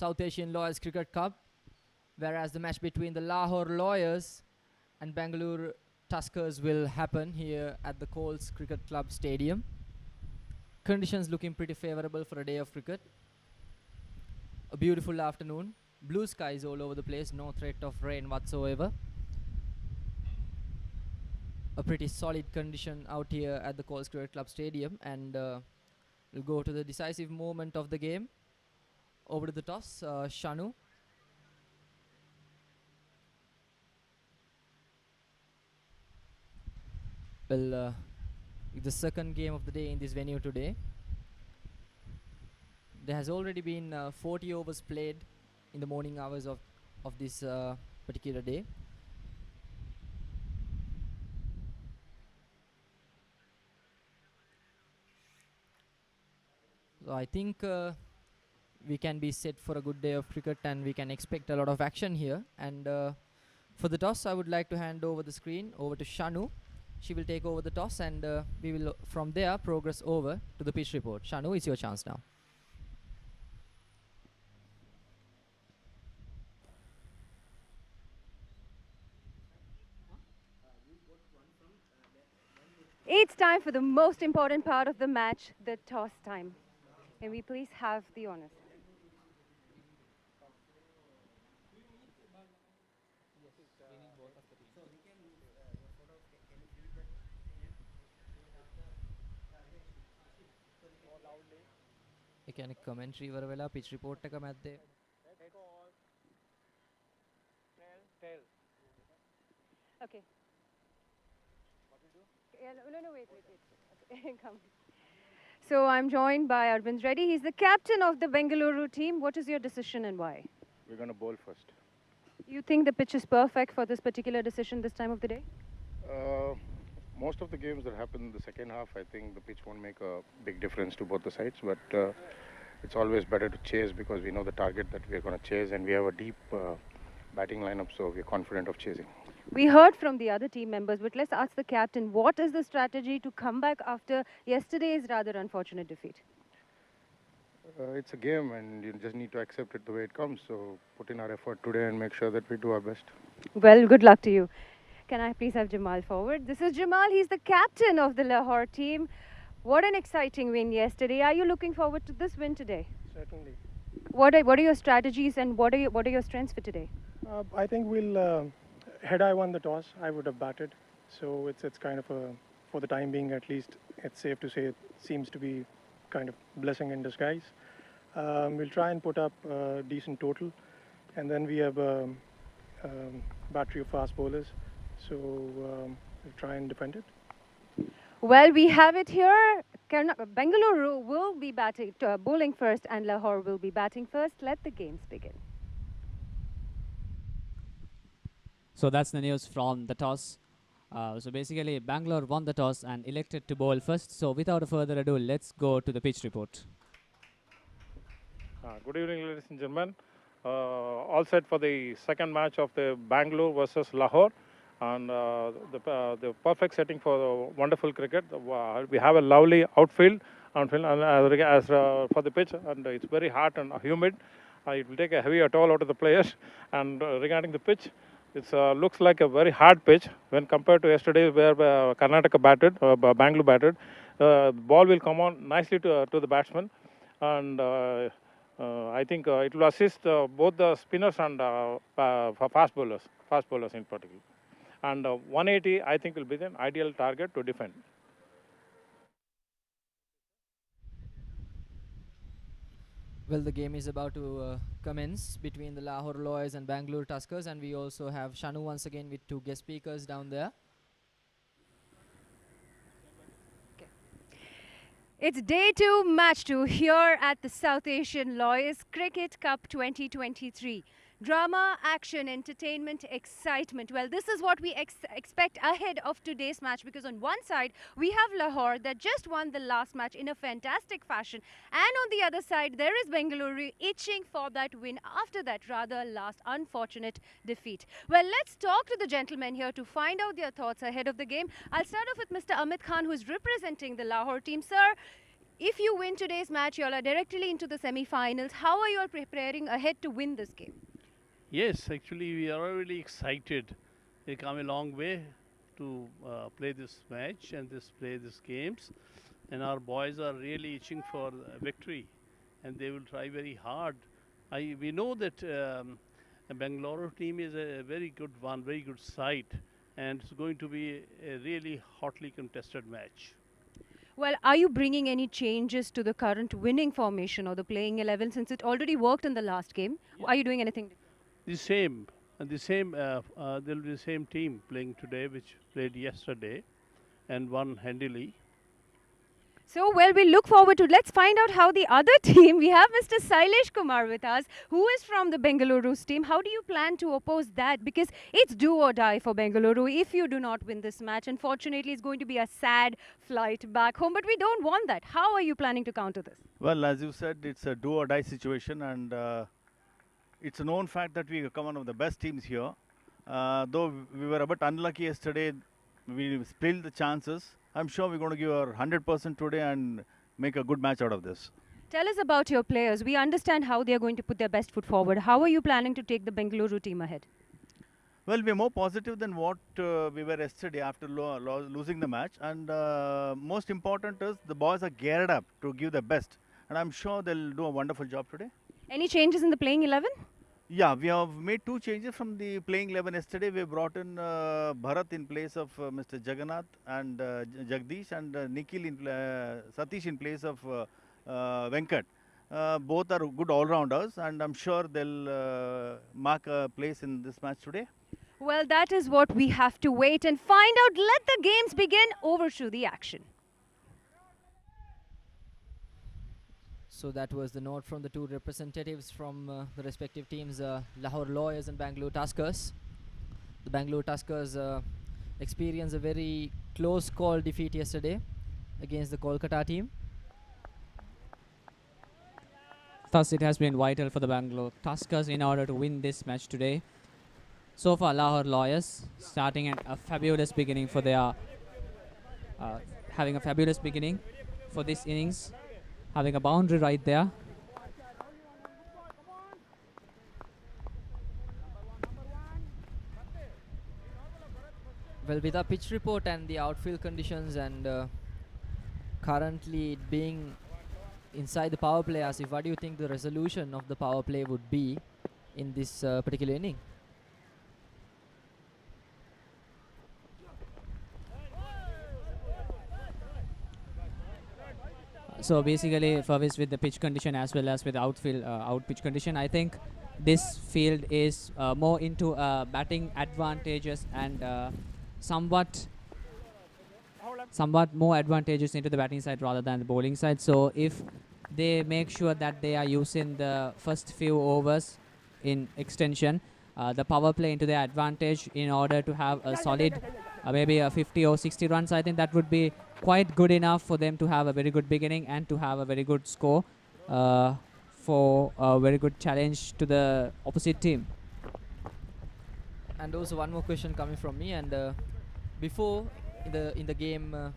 South Asian Lawyers Cricket Cup, whereas the match between the Lahore Lawyers and Bangalore Tuskers will happen here at the Colts Cricket Club Stadium. Conditions looking pretty favorable for a day of cricket. A beautiful afternoon, blue skies all over the place, no threat of rain whatsoever. A pretty solid condition out here at the Colts Cricket Club Stadium, and we'll go to the decisive moment of the game. Over to the toss, Shanu. Well, it's the second game of the day in this venue today. There has already been 40 overs played in the morning hours of this particular day. So I think we can be set for a good day of cricket, and we can expect a lot of action here. And for the toss, I would like to hand over the screen over to Shanu. She will take over the toss, and we will from there progress over to the pitch report. Shanu, it's your chance now. It's time for the most important part of the match, the toss time. Can we please have the honors? Can commentary varvela pitch report එක මැද්දේ. Okay. Yeah, no, wait. Okay, come. So I'm joined by Arvind Reddy. He's the captain of the Bangalore team. What is your decision and why? We're going to bowl first. You think the pitch is perfect for this particular decision this time of the day? Most of the games that happen in the second half, I think the pitch won't make a big difference to both the sides, but it's always better to chase because we know the target that we're going to chase, and we have a deep batting lineup, so we're confident of chasing. We heard from the other team members, but let's ask the captain, what is the strategy to come back after yesterday's rather unfortunate defeat? It's a game, and you just need to accept it the way it comes, so put in our effort today and make sure that we do our best. Well, good luck to you. Can I please have Jamal forward? This is Jamal. He's the captain of the Lahore team. What an exciting win yesterday. Are you looking forward to this win today? Certainly. What are your strategies and what are your strengths for today? I think we'll. Had I won the toss, I would have batted. So it's kind of a, for the time being at least, it's safe to say it seems to be kind of blessing in disguise. We'll try and put up a decent total, and then we have a battery of fast bowlers. So we'll try and defend it. Well, we have it here. Bangalore will be bowling first and Lahore will be batting first. Let the games begin. So that's the news from the toss. So basically, Bangalore won the toss and elected to bowl first. So without further ado, let's go to the pitch report. Good evening, ladies and gentlemen. All set for the second match of the Bangalore versus Lahore. And the perfect setting for the wonderful cricket. We have a lovely outfield and as for the pitch, and it's very hot and humid. It will take a heavy toll out of the players. And regarding the pitch, it looks like a very hard pitch when compared to yesterday where Karnataka batted, Bangalore batted. The ball will come on nicely to the batsman, and I think it will assist both the spinners and fast bowlers in particular. And 180, I think, will be the ideal target to defend. Well, the game is about to commence between the Lahore Lawyers and Bangalore Tuskers, and we also have Shanu once again with two guest speakers down there. Okay. It's day 2, match 2 here at the South Asian Lawyers Cricket Cup 2023. Drama, action, entertainment, excitement. Well, this is what we expect ahead of today's match, because on one side, we have Lahore that just won the last match in a fantastic fashion. And on the other side, there is Bengaluru itching for that win after that rather last unfortunate defeat. Well, let's talk to the gentlemen here to find out their thoughts ahead of the game. I'll start off with Mr. Amit Khan, who is representing the Lahore team. Sir, If you win today's match, you all are directly into the semi-finals. How are you all preparing ahead to win this game? Yes, actually, we are really excited. We come a long way to play this match and play these games, and our boys are really itching for victory, and they will try very hard. We know that the Bangalore team is a very good one, very good side, and it's going to be a really hotly contested match. Well, are you bringing any changes to the current winning formation or the playing 11 since it already worked in the last game? Are you doing anything? The same, there'll be the same team playing today, which played yesterday, and won handily. So, well, we look forward to. Let's find out how the other team. We have Mr. Sailesh Kumar with us, who is from the Bengaluru's team. How do you plan to oppose that? Because it's do or die for Bengaluru. If you do not win this match, unfortunately, it's going to be a sad flight back home. But we don't want that. How are you planning to counter this? Well, as you said, it's a do or die situation, and it's a known fact that we come one of the best teams here. Though we were a bit unlucky yesterday, we spilled the chances. I'm sure we're going to give our 100% today and make a good match out of this. Tell us about your players. We understand how they are going to put their best foot forward. How are you planning to take the Bengaluru team ahead? Well, we're more positive than what we were yesterday after losing the match. And most important is the boys are geared up to give the best. And I'm sure they'll do a wonderful job today. Any changes in the playing 11? Yeah, we have made 2 changes from the playing 11 yesterday. We brought in Bharat in place of Mr. Jagannath and Jagdish, and Nikhil Satish in place of Venkat. Both are good all-rounders, and I'm sure they'll mark a place in this match today. Well, that is what we have to wait and find out. Let the games begin. Over to the action. So that was the note from the two representatives from the respective teams, Lahore Lawyers and Bangalore Tuskers. The Bangalore Tuskers experienced a very close call defeat yesterday against the Kolkata team. Thus, it has been vital for the Bangalore Tuskers in order to win this match today. So far, Lahore Lawyers starting at a fabulous beginning for their having a fabulous beginning for this innings. Having a boundary right there. Well, with the pitch report and the outfield conditions and currently it being inside the power play, Asif, what do you think the resolution of the power play would be in this particular inning? So basically, Fawis, with the pitch condition as well as with outfield out pitch condition, I think this field is more into batting advantages and somewhat more advantageous into the batting side rather than the bowling side. So if they make sure that they are using the first few overs in extension, the power play into their advantage in order to have a solid maybe a 50 or 60 runs, I think that would be quite good enough for them to have a very good beginning and to have a very good score for a very good challenge to the opposite team. And also one more question coming from me, and before in the game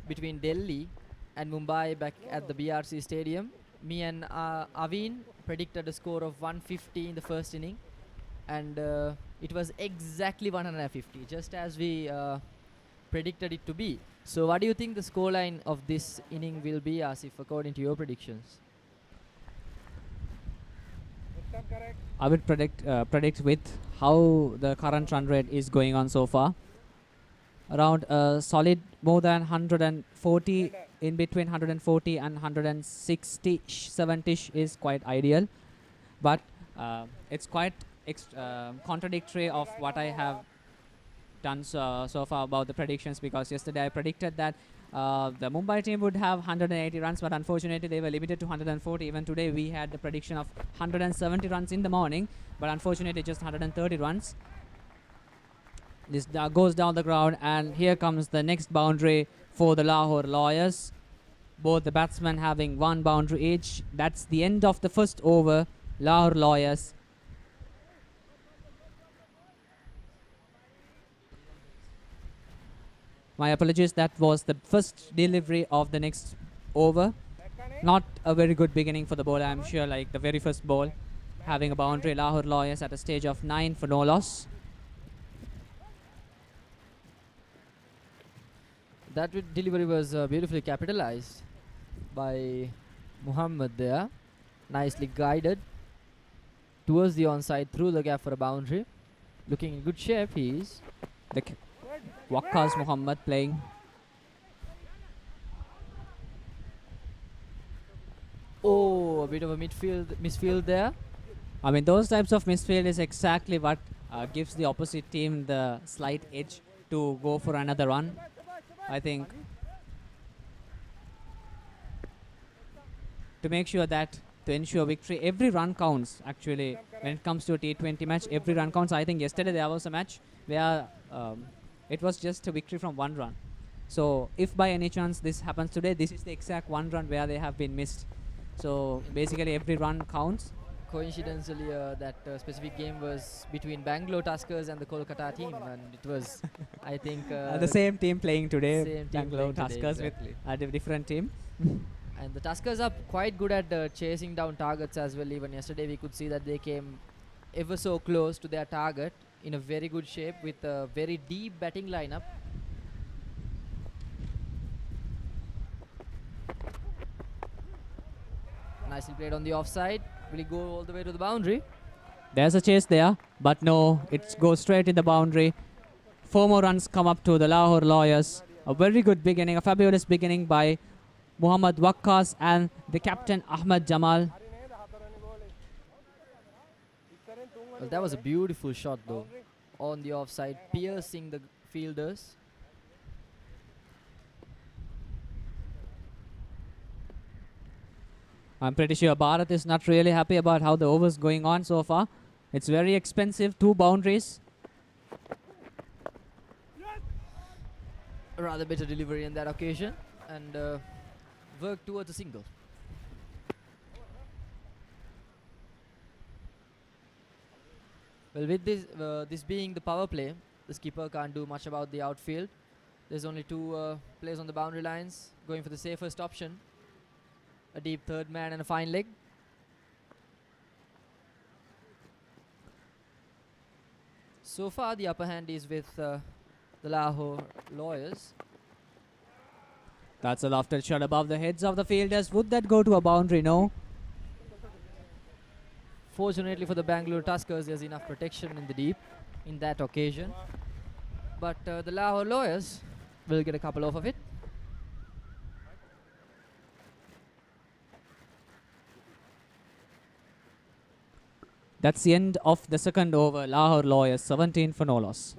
between Delhi and Mumbai back at the BRC Stadium, me and Aveen predicted a score of 150 in the first inning, and it was exactly 150, just as we predicted it to be. So what do you think the scoreline of this inning will be, Asif, according to your predictions? I would predict with how the current run rate is going on so far. Around a solid more than 140, in between 140 and 160, 70 is quite ideal. But it's quite contradictory of what I have done so far about the predictions, because yesterday I predicted that the Mumbai team would have 180 runs, but unfortunately they were limited to 140. Even today we had the prediction of 170 runs in the morning, but unfortunately just 130 runs. This goes down the ground, and here comes the next boundary for the Lahore Lawyers. Both the batsmen having 1 boundary each. That's the end of the first over. Lahore Lawyers. My apologies, that was the first delivery of the next over. Not a very good beginning for the bowler, I'm sure, like the very first ball. Having a boundary, Lahore Lawyers at a stage of 9 for no loss. That delivery was beautifully capitalized by Muhammad there. Nicely guided towards the onside through the gap for a boundary. Looking in good shape, he is. The Waqqas Muhammad playing. Oh, a bit of a misfield there. I mean, those types of misfield is exactly what gives the opposite team the slight edge to go for another run. I think to make sure that to ensure victory, every run counts. Actually, when it comes to a T20 match, every run counts. I think yesterday there was a match where it was just a victory from 1 run. So if by any chance this happens today, this is the exact 1 run where they have been missed. So basically every run counts. Coincidentally, that specific game was between Bangalore Tuskers and the Kolkata team, and it was, I think, The same team playing today, same team Bangalore playing today, Tuskers exactly. with a different team. And the Tuskers are quite good at chasing down targets as well. Even yesterday we could see that they came ever so close to their target in a very good shape with a very deep batting lineup. Nicely played on the offside. Will he go all the way to the boundary? There's a chase there, but no, it goes straight in the boundary. 4 more runs come up to the Lahore Lawyers. A very good beginning, a fabulous beginning by Muhammad Waqqas and the captain Ahmad Jamal. Well, that was a beautiful shot though, on the offside, piercing the fielders. I'm pretty sure Bharat is not really happy about how the over's going on so far. It's very expensive, 2 boundaries. A rather better delivery on that occasion, and work towards a single. Well, with this being the power play, the skipper can't do much about the outfield. There's only 2 players on the boundary lines, going for the safest option. A deep third man and a fine leg. So far, the upper hand is with the Lahore Lawyers. That's a lofted shot above the heads of the fielders. Would that go to a boundary? No. Fortunately for the Bangalore Tuskers, there's enough protection in the deep in that occasion. But the Lahore Lawyers will get a couple off of it. That's the end of the second over. Lahore Lawyers 17 for no loss.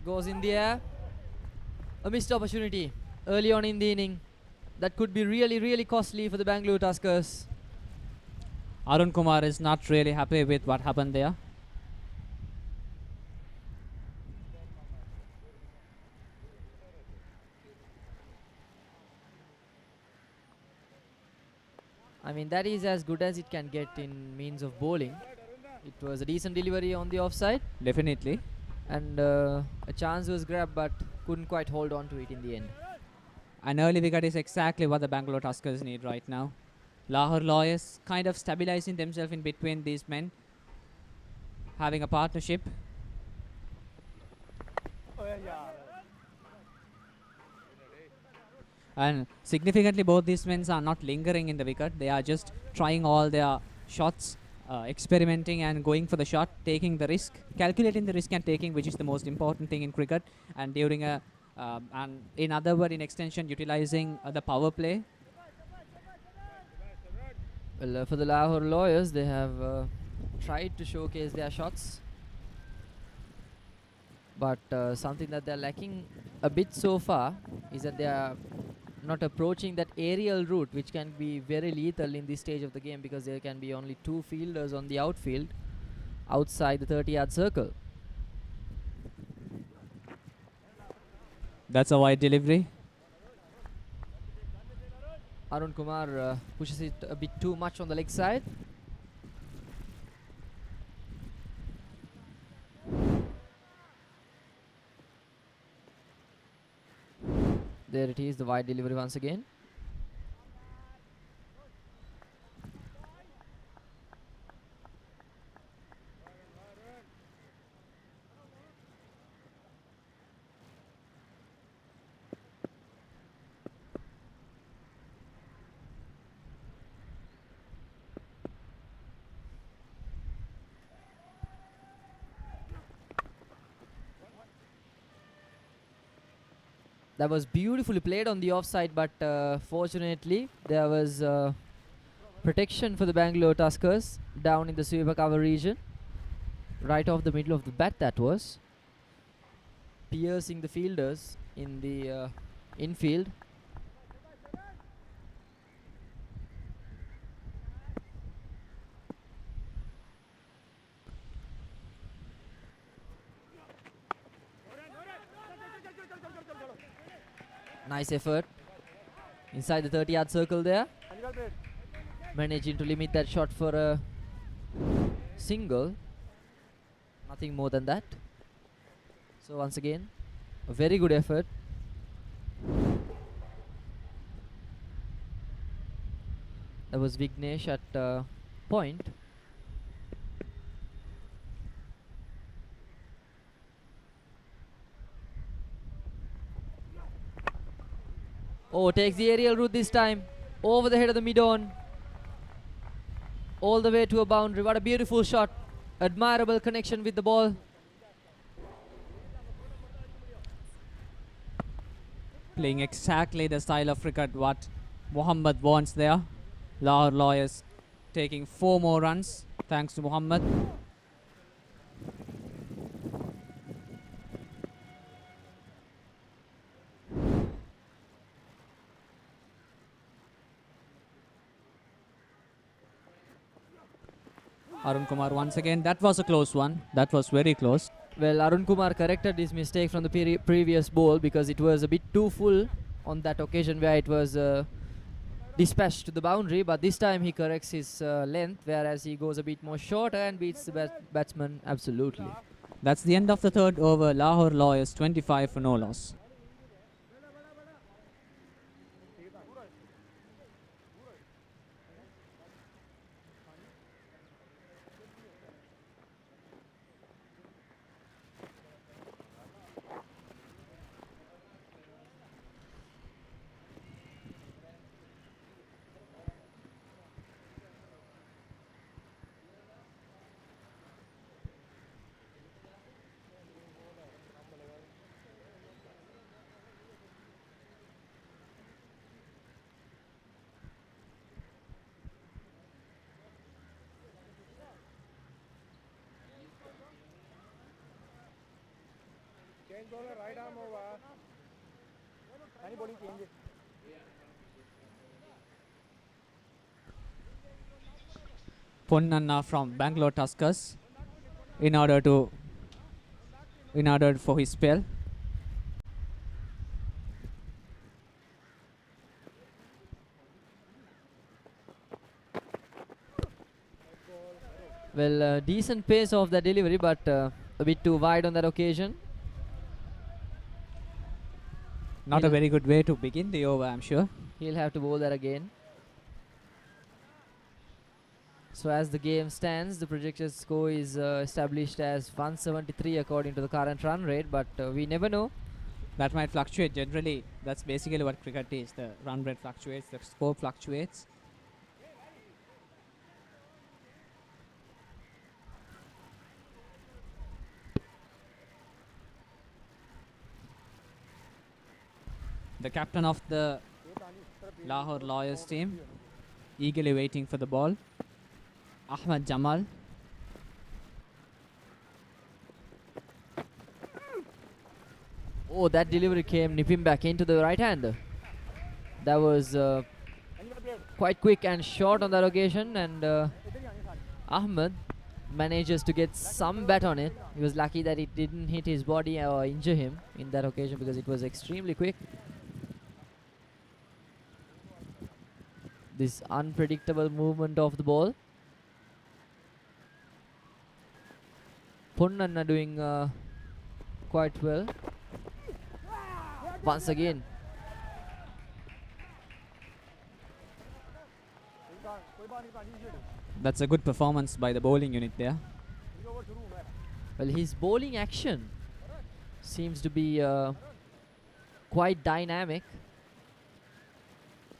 Goes in the air. A missed opportunity early on in the inning. That could be really, really costly for the Bangalore Tuskers. Arun Kumar is not really happy with what happened there. I mean, that is as good as it can get in means of bowling. It was a decent delivery on the offside. Definitely. And a chance was grabbed, but couldn't quite hold on to it in the end. An early wicket is exactly what the Bangalore Tuskers need right now. Lahore Lawyers kind of stabilizing themselves in between these men, having a partnership. And significantly, both these men are not lingering in the wicket. They are just trying all their shots, experimenting and going for the shot, taking the risk, calculating the risk and taking, which is the most important thing in cricket. And during a, and in other word, in extension, utilizing the power play. Well, for the Lahore Lawyers, they have tried to showcase their shots, but something that they're lacking a bit so far is that they are not approaching that aerial route, which can be very lethal in this stage of the game, because there can be only 2 fielders on the outfield outside the 30-yard circle. That's a wide delivery. Arun Kumar pushes it a bit too much on the leg side. There it is, the wide delivery once again. That was beautifully played on the offside, but fortunately there was protection for the Bangalore Tuskers down in the sweeper cover region. Right off the middle of the bat, that was. Piercing the fielders in the infield. Nice effort inside the 30-yard circle there. Managing to limit that shot for a single. Nothing more than that. So once again, a very good effort. That was Vignesh at point. Oh, takes the aerial route this time. Over the head of the mid-on. All the way to a boundary. What a beautiful shot. Admirable connection with the ball. Playing exactly the style of cricket what Muhammad wants there. Lahore Lawyers taking 4 more runs thanks to Muhammad. Arun Kumar once again. That was a close one. That was very close. Well, Arun Kumar corrected his mistake from the previous ball, because it was a bit too full on that occasion where it was dispatched to the boundary. But this time he corrects his length, whereas he goes a bit more shorter and beats the batsman absolutely. That's the end of the 3rd over. Lahore Lawyers 25 for no loss. Ponnanna from Bangalore Tuskers in order for his spell. Well, decent pace of the delivery, but a bit too wide on that occasion. Not a very good way to begin the over, I'm sure. He'll have to bowl that again. So as the game stands, the projected score is established as 173 according to the current run rate, but we never know. That might fluctuate generally. That's basically what cricket is. The run rate fluctuates, the score fluctuates. The captain of the Lahore Lawyers team, eagerly waiting for the ball. Ahmed Jamal. Oh, that delivery came nipping back into the right hander. That was quite quick and short on that occasion, and Ahmed manages to get some bat on it. He was lucky that it didn't hit his body or injure him in that occasion because it was extremely quick. This unpredictable movement of the ball. Ponnanna doing quite well. Once again. That's a good performance by the bowling unit there. Well, his bowling action seems to be quite dynamic.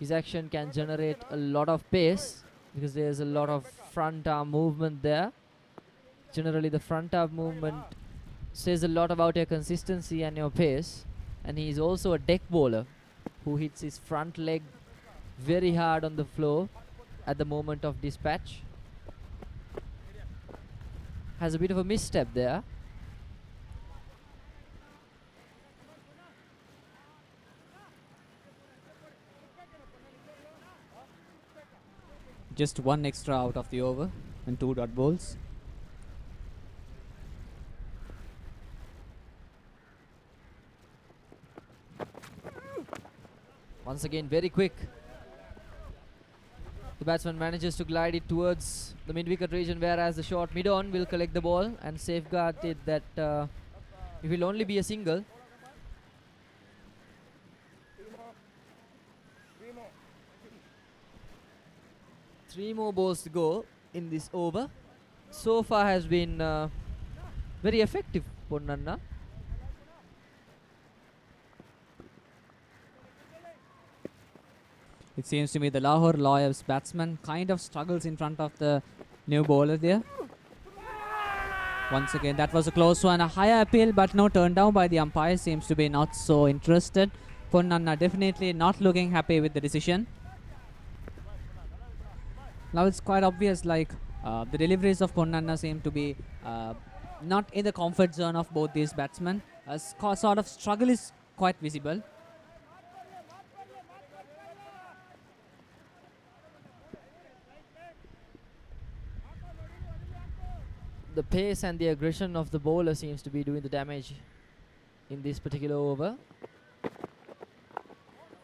His action can generate a lot of pace because there's a lot of front arm movement there. Generally, the front arm movement says a lot about your consistency and your pace. And he is also a deck bowler who hits his front leg very hard on the floor at the moment of dispatch. Has a bit of a misstep there. Just one extra out of the over and 2 dot balls. Once again, very quick. The batsman manages to glide it towards the mid-wicket region, whereas the short mid-on will collect the ball and safeguard it that it will only be a single. Three more balls to go in this over. So far has been very effective, Ponnanna. It seems to me the Lahore Lawyers batsman kind of struggles in front of the new bowler there. Once again, that was a close one. A higher appeal, but no turn down by the umpire. Seems to be not so interested. Ponnanna definitely not looking happy with the decision. Now it's quite obvious, like the deliveries of Ponnanna seem to be not in the comfort zone of both these batsmen. A sort of struggle is quite visible. The pace and the aggression of the bowler seems to be doing the damage in this particular over.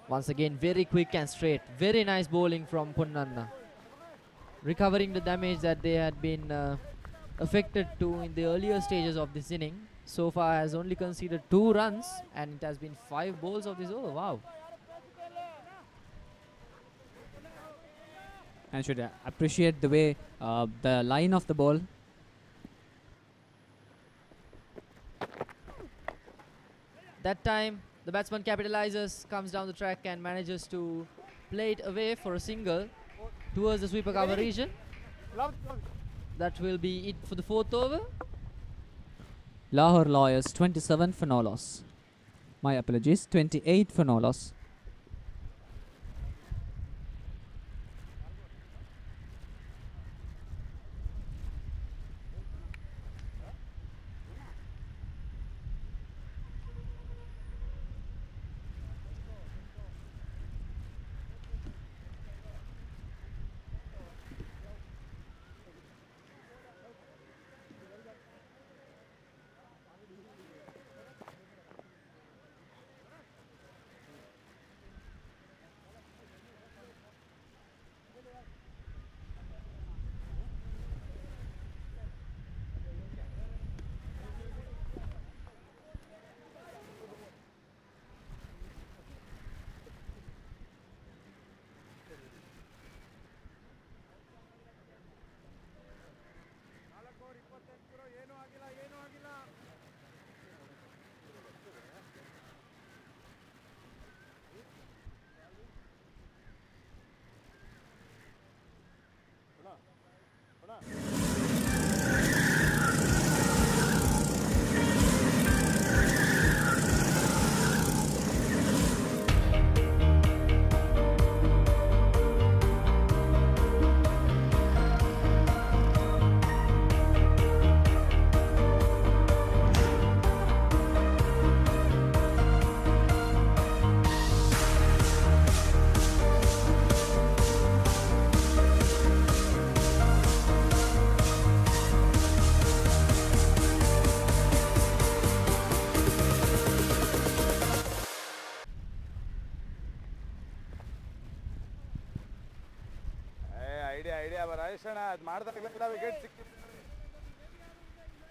Once again, very quick and straight. Very nice bowling from Ponnanna. Recovering the damage that they had been affected to in the earlier stages of this inning. So far has only conceded 2 runs and it has been 5 balls of this over. Wow. And should appreciate the way the line of the ball. That time, the batsman capitalizes, comes down the track and manages to play it away for a single towards the sweeper cover region. That will be it for the 4th over. Lahore Lawyers 27 for no loss. My apologies, 28 for no loss.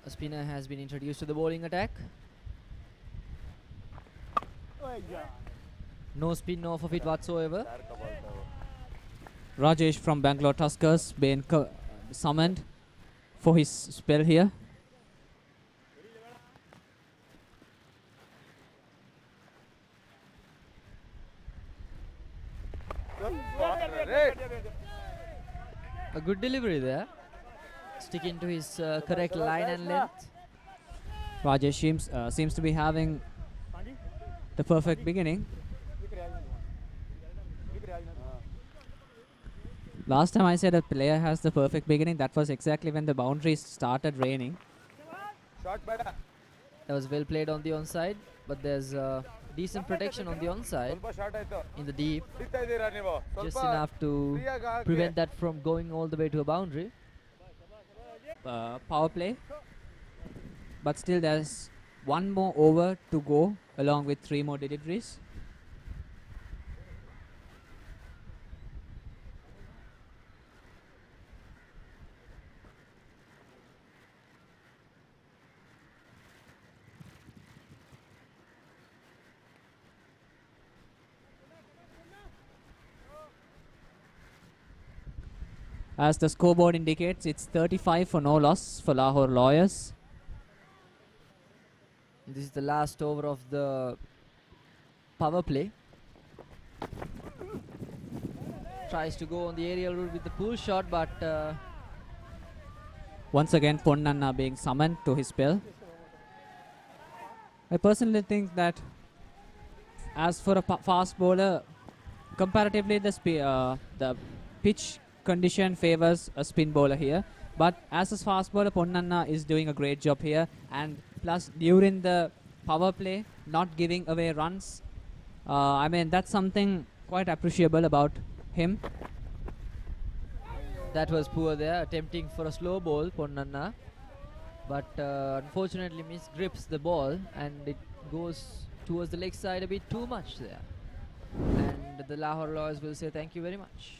A spinner has been introduced to the bowling attack. No spin off of it whatsoever. Rajesh from Bangalore Tuskers being summoned for his spell here. A good delivery there. Sticking to his correct line and length. Rajesh seems to be having the perfect beginning. Last time I said a player has the perfect beginning, that was exactly when the boundaries started raining. That was well played on the onside, but there's decent protection on the onside in the deep, just enough to prevent that from going all the way to a boundary. Power play, but still there's one more over to go along with 3 more deliveries. As the scoreboard indicates, it's 35 for no loss for Lahore Lawyers. This is the last over of the power play. Tries to go on the aerial route with the pull shot, but Once again, Ponnanna being summoned to his spell. I personally think that as for a fast bowler, comparatively the pitch condition favors a spin bowler here. But as a fast bowler, Ponnanna is doing a great job here. And plus, during the power play, not giving away runs. I mean, that's something quite appreciable about him. that was poor there, attempting for a slow ball, Ponnanna. But unfortunately misgrips the ball and it goes towards the leg side a bit too much there. And the Lahore Lawyers will say thank you very much.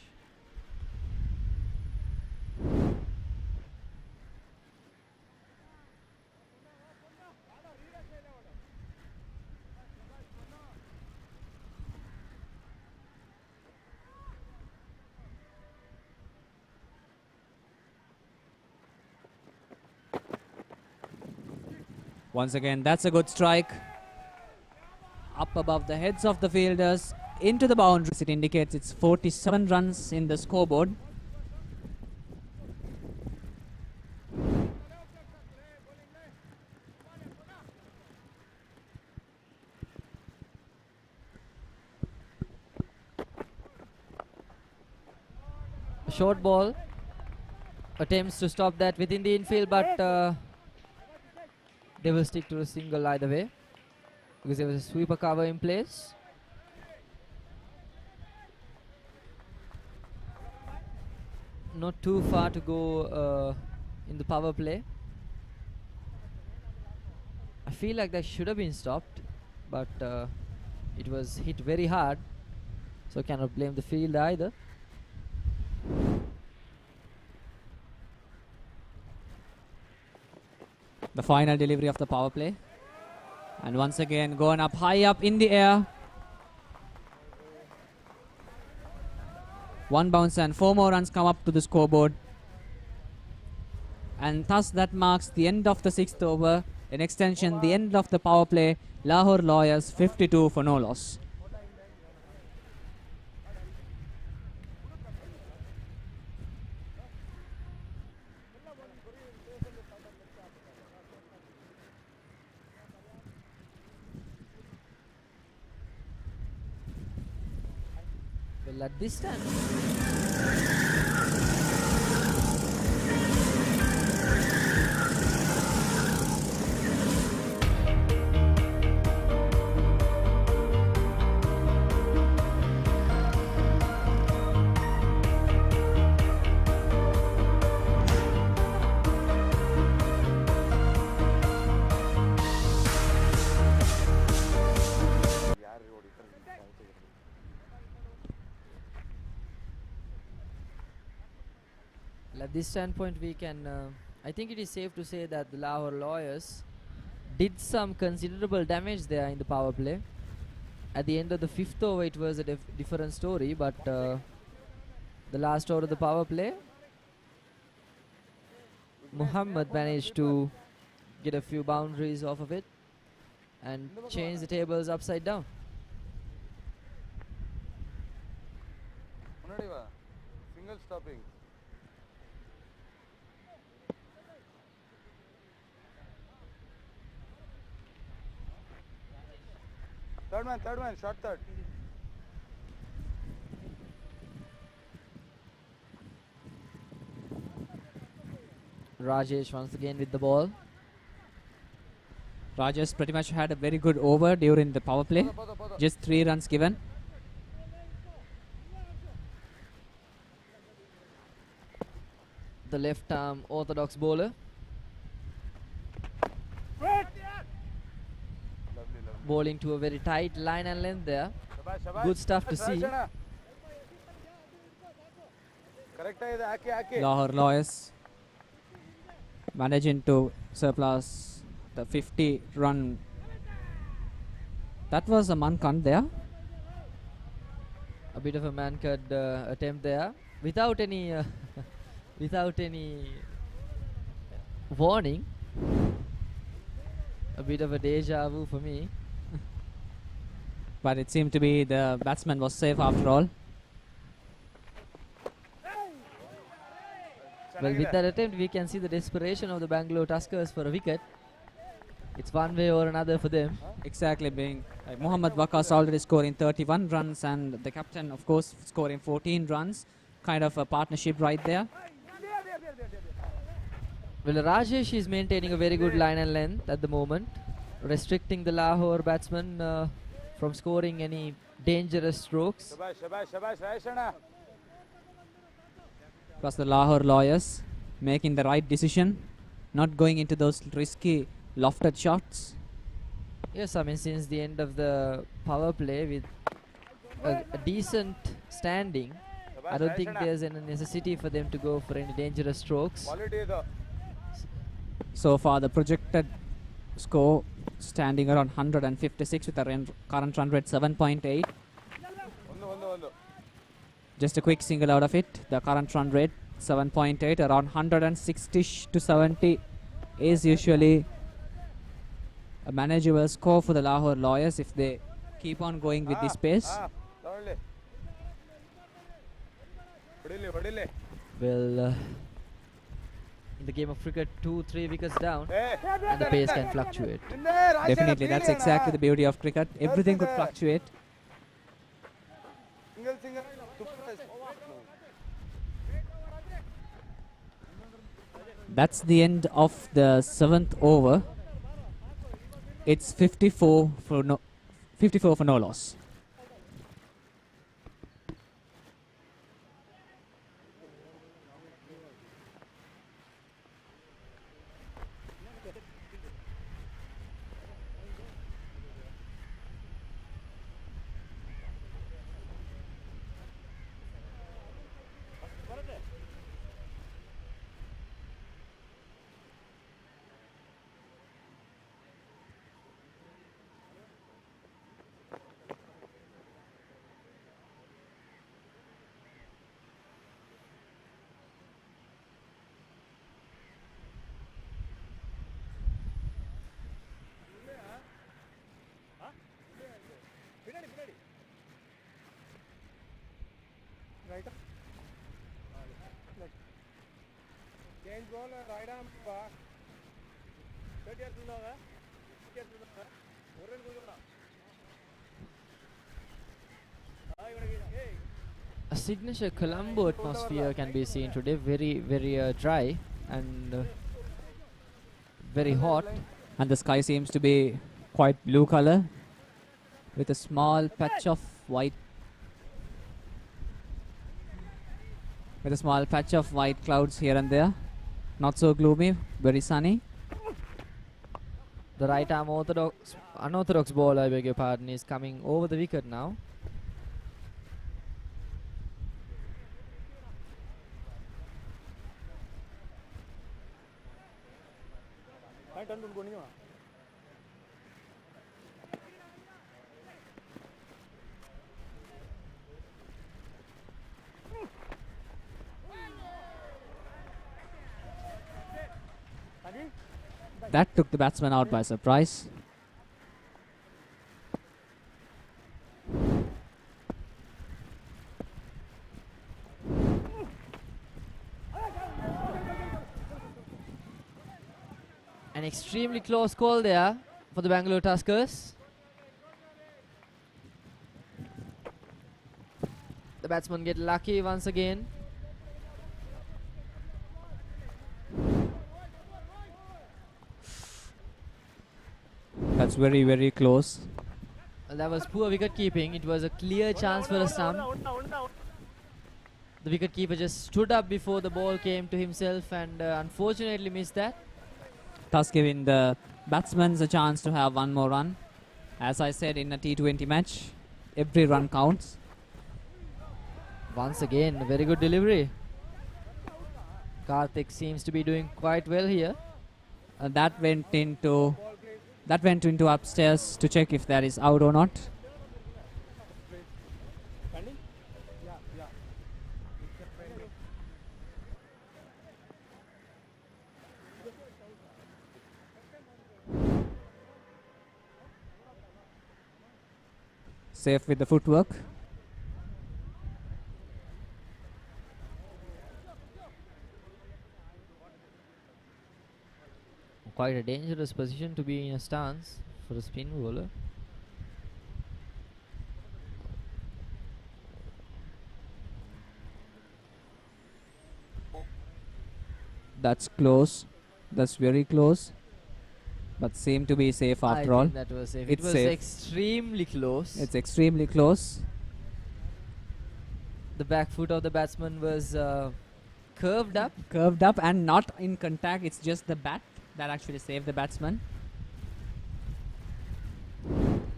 Once again, that's a good strike. Up above the heads of the fielders, into the boundaries. It indicates it's 47 runs in the scoreboard. A short ball attempts to stop that within the infield, but they will stick to a single either way because there was a sweeper cover in place. Not too far to go in the power play. I feel like that should have been stopped, but it was hit very hard, so cannot blame the field either. The final delivery of the power play. And once again, going up high up in the air. One bounce and 4 more runs come up to the scoreboard. And thus that marks the end of the 6th over. In extension, the end of the power play. Lahore Lawyers 52 for no loss. Well, at this time, At this standpoint, we can. I think it is safe to say that the Lahore Lawyers did some considerable damage there in the power play. At the end of the 5th over, it was a different story, but the last over of the power play, Muhammad managed to get a few boundaries off of it and change the tables upside down. Single stopping. Third man, short third. Rajesh once again with the ball. Rajesh pretty much had a very good over during the power play. Just 3 runs given. The left arm orthodox bowler. Bowling to a very tight line and length there. Good stuff to see. Lahore Lawyers managing to surplus the 50-run. That was a man-cut there. A bit of a man-cut attempt there, without any without any warning. A bit of a deja vu for me. But it seemed to be the batsman was safe after all. Well, with that attempt, we can see the desperation of the Bangalore Tuskers for a wicket. It's one way or another for them. Exactly, being Muhammad Waqas already scoring 31 runs and the captain, of course, scoring 14 runs. Kind of a partnership right there. Well, Rajesh is maintaining a very good line and length at the moment, restricting the Lahore batsman from scoring any dangerous strokes. Plus the Lahore Lawyers making the right decision, not going into those risky lofted shots. Yes, I mean, since the end of the power play with a decent standing, I don't think there's any necessity for them to go for any dangerous strokes. So far the projected score standing around 156 with a current run rate 7.8. Just a quick single out of it. The current run rate 7.8, around 160 to 70 is usually a manageable score for the Lahore Lawyers if they keep on going with this pace. Well, in the game of cricket, 2-3 wickets down, and the pace can fluctuate. Definitely, that's exactly the beauty of cricket. Everything could fluctuate. That's the end of the 7th over. It's 54 for no loss. A signature Colombo atmosphere can be seen today. Very dry and very hot. And the sky seems to be quite blue color with a small patch of white. With a small patch of white clouds here and there. Not so gloomy, very sunny. The right arm unorthodox ball, I beg your pardon, is coming over the wicket now. That took the batsman out by surprise. An extremely close call there for the Bangalore Tuskers. The batsmen get lucky once again. That's very, very close. Well, that was poor wicket keeping. It was a clear chance for a stump. The wicketkeeper just stood up before the ball came to himself and unfortunately missed that. Thus giving the batsmen a chance to have one more run. As I said in a T20 match, every run counts. Once again, a very good delivery. Karthik seems to be doing quite well here. That went into upstairs to check if that is out or not. Safe with the footwork. Quite a dangerous position to be in a stance for a spin bowler. That's close. That's very close. But seemed to be safe after I all. think that was safe. It It's was safe. extremely close. It's extremely close. The back foot of the batsman was curved up. Curved up and not in contact. It's just the bat that actually saved the batsman.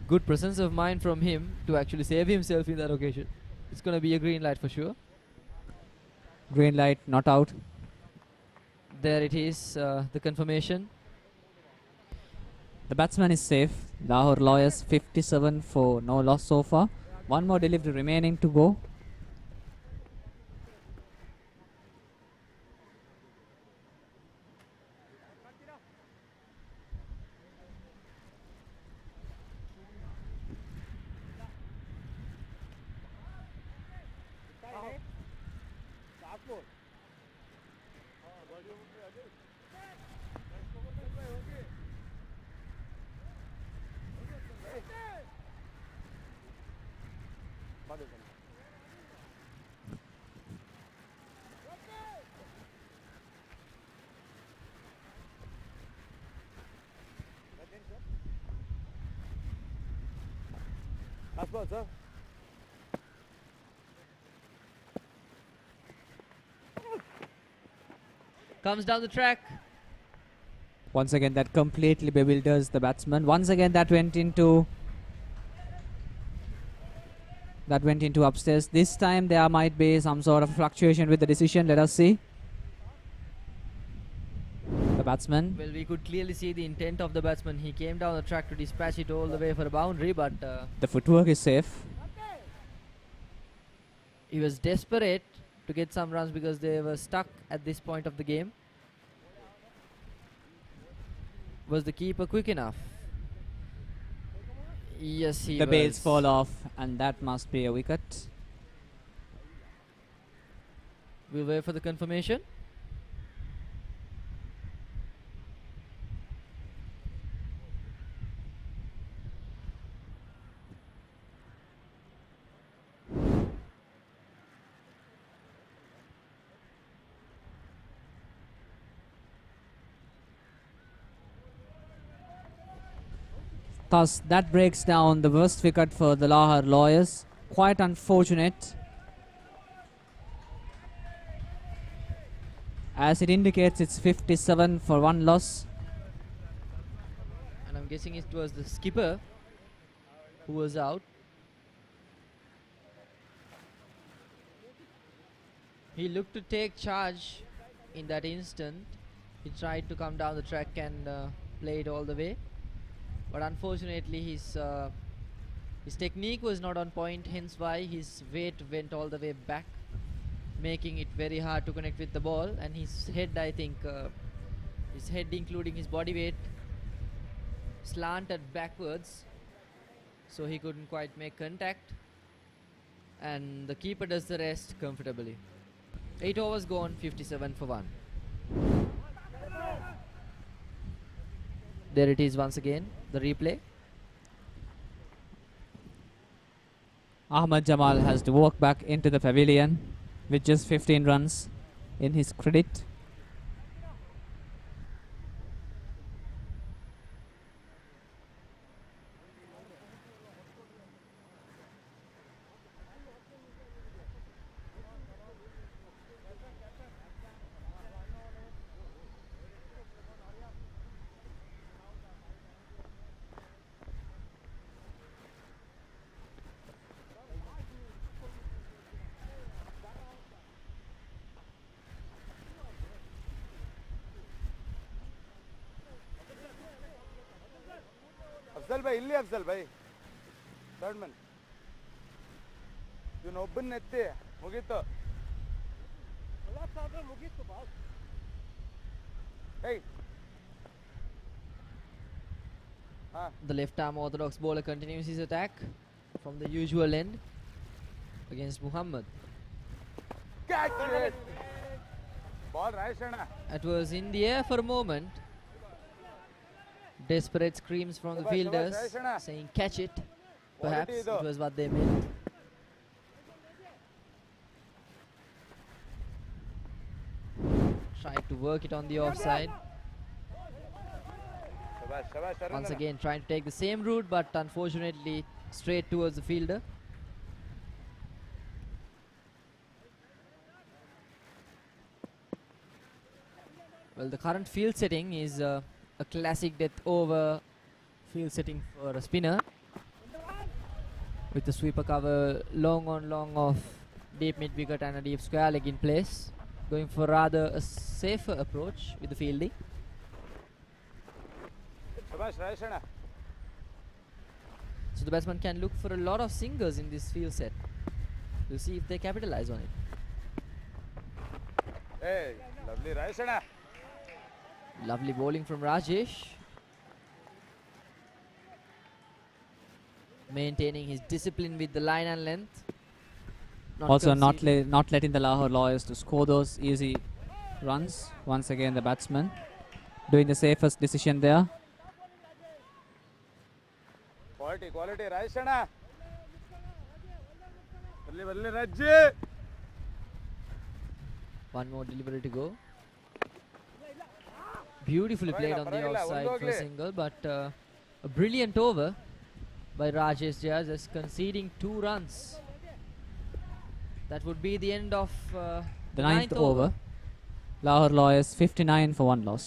Good presence of mind from him to actually save himself in that occasion. It's going to be a green light for sure. Green light, not out. There it is, the confirmation. The batsman is safe. Lahore Lawyers 57 for no loss so far. One more delivery remaining to go. Last ball, sir. Comes down the track. Once again, that completely bewilders the batsman. Once again, that went into upstairs. This time there might be some sort of fluctuation with the decision. Let us see. The batsman. Well, we could clearly see the intent of the batsman. He came down the track to dispatch it all the way for a boundary, but The footwork is safe. he was desperate to get some runs because they were stuck at this point of the game. Was the keeper quick enough? Yes, he The was. bails fall off, and that must be a wicket. We'll wait for the confirmation. Thus, that breaks down the worst wicket for the Lahore Lawyers. Quite unfortunate, as it indicates it's 57 for one loss. And I'm guessing it was the skipper who was out. He looked to take charge in that instant. He tried to come down the track and played all the way, but unfortunately his technique was not on point, hence why his weight went all the way back, making it very hard to connect with the ball, and his head, I think, his head including his body weight slanted backwards, so he couldn't quite make contact, and the keeper does the rest comfortably. 8 overs gone, 57 for 1. There it is once again, the replay. Ahmad Jamal has to walk back into the pavilion with just 15 runs in his credit. Afzal Bhai ಇಲ್ಲಿ Afzal Bhai third Mann ಇವನೊಬ್ಬನ ಎತ್ತಿ ಮುಗೀತು hey The left arm orthodox bowler continues his attack from the usual end against Muhammad. catch it ball Raishana. It was in the air for a moment. Desperate screams from the Shabash, fielders shabash, Raishana. saying catch it. Perhaps Quality it though. was what they meant. Tried to work it on the offside. Shabash, shabash, Once Arundana. again trying to take the same route, but unfortunately straight towards the fielder. Well, the current field setting is a classic death over field setting for a spinner, with the sweeper cover long on long off deep mid wicket and a deep square leg in place, going for rather a safer approach with the fielding. Shabash, Raishana. So the batsman can look for a lot of singers in this field set. We'll see if they capitalize on it. hey lovely Raishana. Lovely bowling from Rajesh. Maintaining his discipline with the line and length. Also not conceding. not letting the Lahore Lawyers to score those easy runs. Once again the batsman doing the safest decision there. quality Raishana. ಬರ್ಲಿ Rajji. One more delivery to go. Beautifully played on the offside for a single, but a brilliant over by Rajesh Jia, just conceding 2 runs. That would be the end of The ninth over. Lahore Lawyers 59 for 1 loss.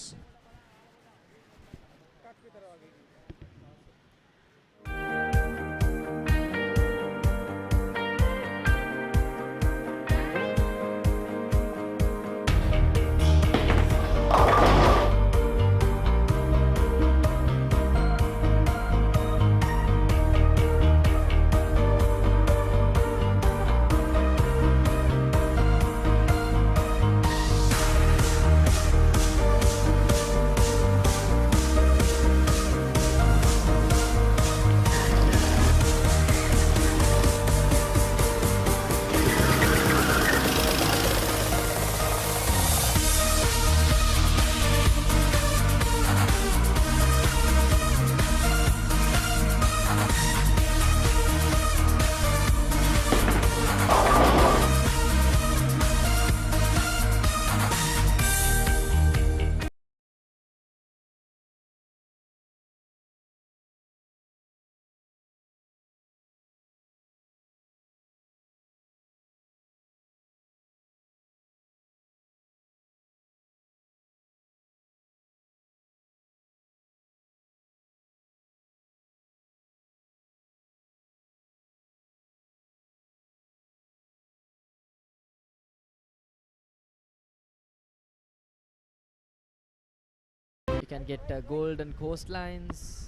can get golden coastlines.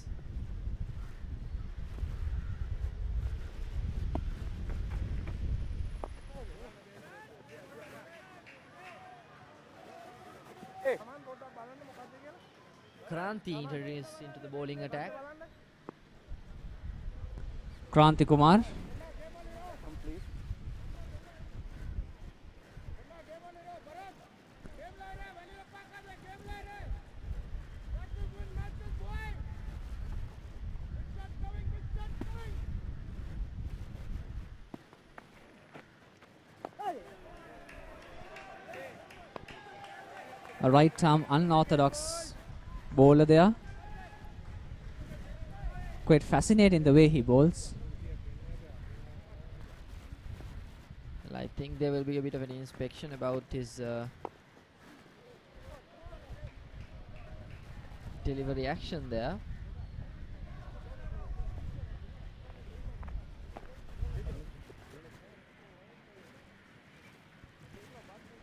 Kranti introduced into the bowling attack. Kranti Kumar. A right-arm unorthodox bowler there. Quite fascinating the way he bowls. Well, I think there will be a bit of an inspection about his delivery action there.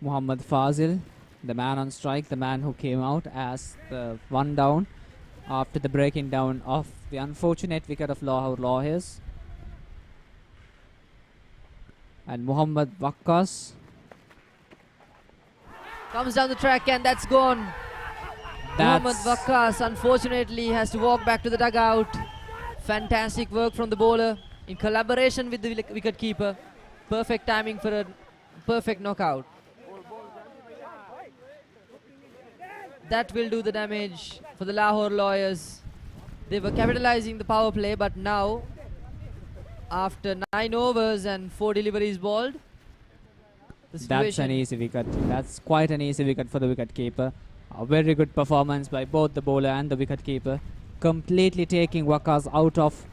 Muhammad Fazil, the man on strike, the man who came out as the one down after the breaking down of the unfortunate wicket of Lahore Lawyers. And Muhammad Wakkas comes down the track and that's gone. Muhammad Wakkas unfortunately has to walk back to the dugout. Fantastic work from the bowler in collaboration with the wicket keeper. Perfect timing for a perfect knockout. That will do the damage for the Lahore Lawyers. They were capitalizing the power play, but now, after 9 overs and 4 deliveries bowled, the situation... That's an easy wicket. That's quite an easy wicket for the wicket keeper. A very good performance by both the bowler and the wicket keeper, completely taking Wakkas out of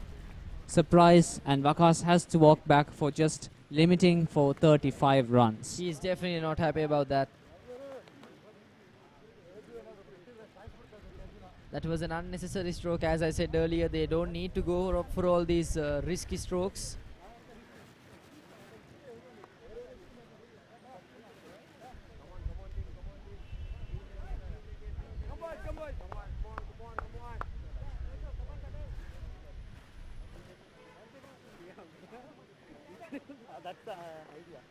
surprise, and Wakkas has to walk back for just limiting for 35 runs. He's definitely not happy about that. That was an unnecessary stroke. As I said earlier, they don't need to go for all these risky strokes. That's the idea.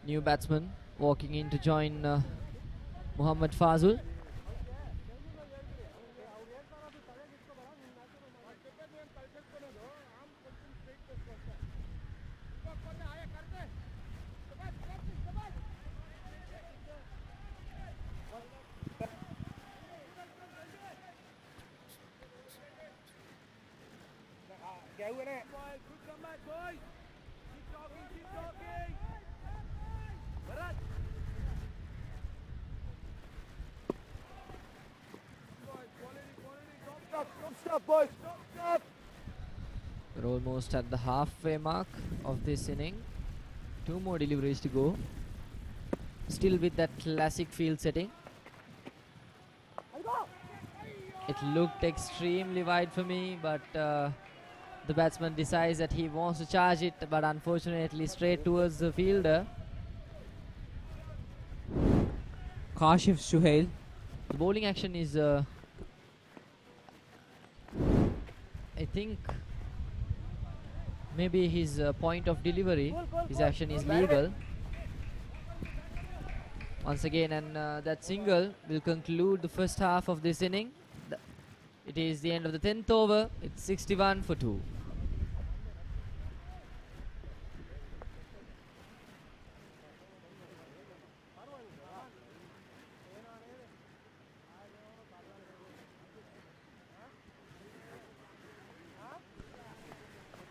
New batsman walking in to join Muhammad Fazul. We're almost at the halfway mark of this inning. 2 more deliveries to go. Still with that classic field setting. It looked extremely wide for me, but the batsman decides that he wants to charge it, but unfortunately straight towards the fielder. Kashif Suhail. The bowling action is, I think, maybe his point of delivery, his action is legal. Once again, and that single will conclude the first half of this inning. It is the end of the 10th over. It's 61 for 2.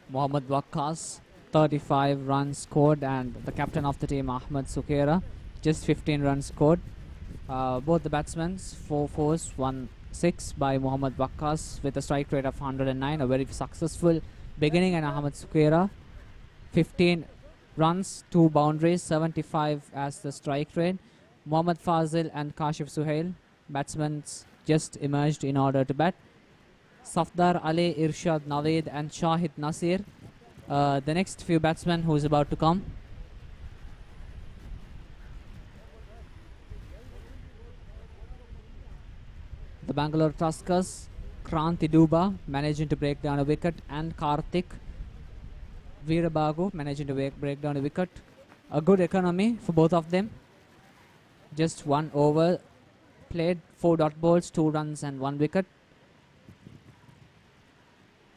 Muhammad Wakkas, 35 runs scored, and the captain of the team, Ahmed Sukera, just 15 runs scored. Both the batsmen, 4 fours, 1 6 by Muhammad Wakkas with a strike rate of 109, a very successful beginning, and Ahmed Sukera, 15 runs, 2 boundaries, 75 as the strike rate. Muhammad Fazil and Kashif Suhail, batsmen just emerged in order to bat. Safdar Ali, Irshad Naveed and Shahid Nasir, the next few batsmen who is about to come. the Bangalore Tuskers, Kranti Duba managing to break down a wicket, and Karthik Veerabagu managing to break down a wicket. A good economy for both of them. Just 1 over played, 4 dot balls, 2 runs and 1 wicket.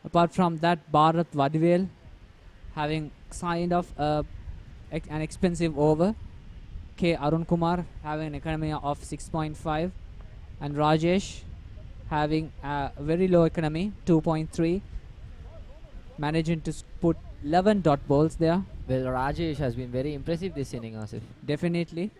Apart from that, Bharat Vadivel having signed off an expensive over. K. Arun Kumar having an economy of 6.5, and Rajesh having a very low economy, 2.3, managing to put 11 dot balls there. Well, Rajesh has been very impressive this inning, Asif. Definitely.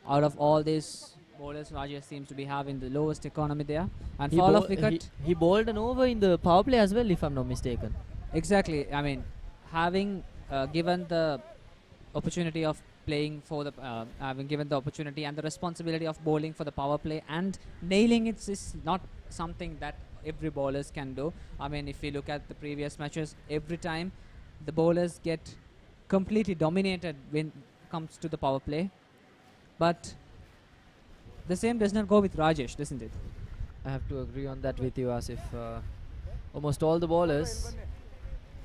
Out of all these bowlers, Rajesh seems to be having the lowest economy there. And fall of wicket. He bowled an over in the power play as well, if I'm not mistaken. Exactly. I mean, having given the opportunity of playing for the, having given the opportunity and the responsibility of bowling for the power play and nailing it is not something that every bowlers can do. I mean, if we look at the previous matches, every time the bowlers get completely dominated when it comes to the power play. But the same does not go with Rajesh, doesn't it? I have to agree on that with you, Asif. Almost all the bowlers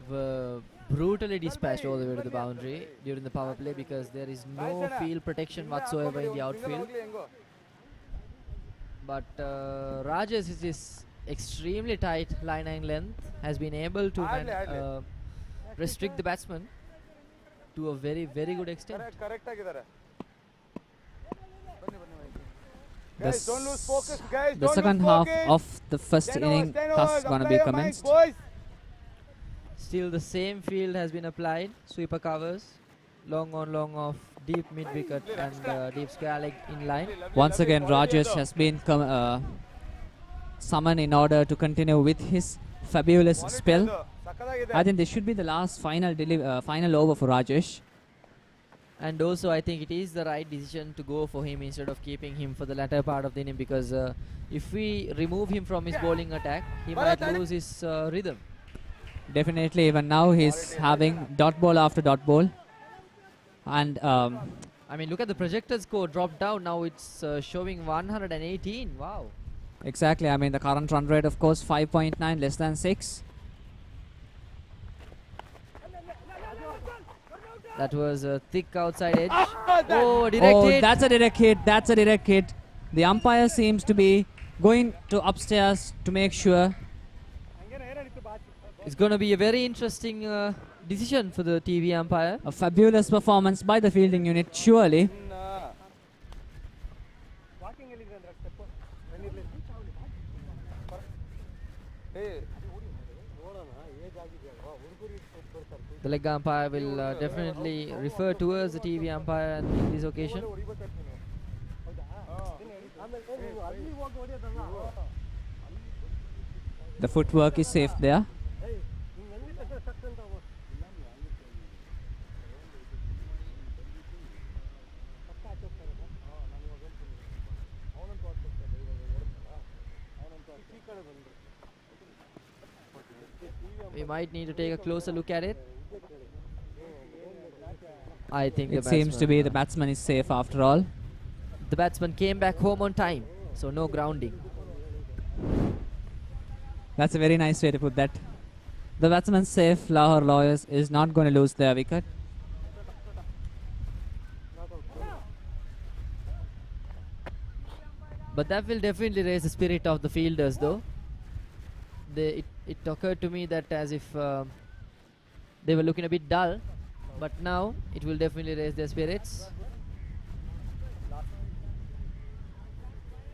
were brutally dispatched all the way to the boundary during the power play because there is no field protection whatsoever in the outfield. But Rajesh is this extremely tight line and length has been able to restrict the batsman to a very, very good extent. The second half of the first inning thus going to be commenced. Still the same field has been applied. Sweeper covers, long on, long off, deep mid wicket and deep square leg in line. Once again, Rajesh has been summoned in order to continue with his fabulous spell. I think this should be the last final over for Rajesh. And also I think it is the right decision to go for him instead of keeping him for the latter part of the inning because if we remove him from his bowling attack, he might lose his rhythm. Definitely, even now he's having dot ball after dot ball. And I mean, look at the projected score dropped down. Now it's showing 118. Wow. Exactly. I mean, the current run rate, of course, 5.9, less than 6. That was a thick outside edge. Oh, direct hit. That's a direct hit. That's a direct hit. The umpire seems to be going to upstairs to make sure. It's going to be a very interesting decision for the TV umpire. A fabulous performance by the fielding unit, surely. The leg umpire will definitely refer towards the TV umpire in this occasion. The footwork is safe there. We might need to take a closer look at it. I think it seems to be the batsman is safe after all. The batsman came back home on time, so no grounding. That's a very nice way to put that. The batsman safe, Lahore Lawyers is not going to lose their wicket. But that will definitely raise the spirit of the fielders though. It occurred to me that as if they were looking a bit dull, but now it will definitely raise their spirits.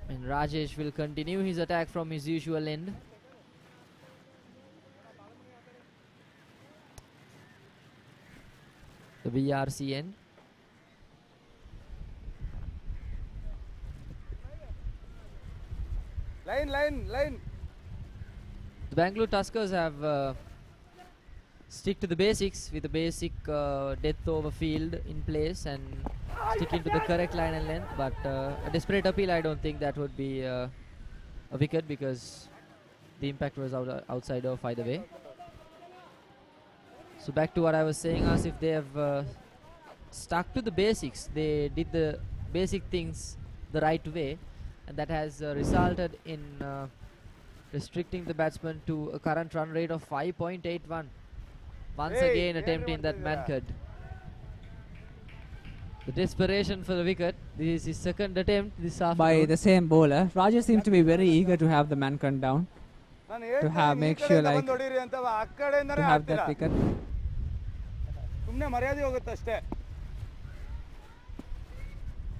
And Rajesh will continue his attack from his usual end. The VRC end. Line. The Bangalore Tuskers have stick to the basics with the basic death over field in place and sticking to the correct line and length. But a desperate appeal, I don't think that would be a wicket because the impact was outside off either way. So back to what I was saying, as if they have stuck to the basics, they did the basic things the right way. and that has resulted in restricting the batsman to a current run rate of 5.81. Once again attempting that man cut. The desperation for the wicket. This is his second attempt this afternoon. By the same bowler. Rajesh seems to be very eager to have the man cut down. To have make sure like to have that wicket.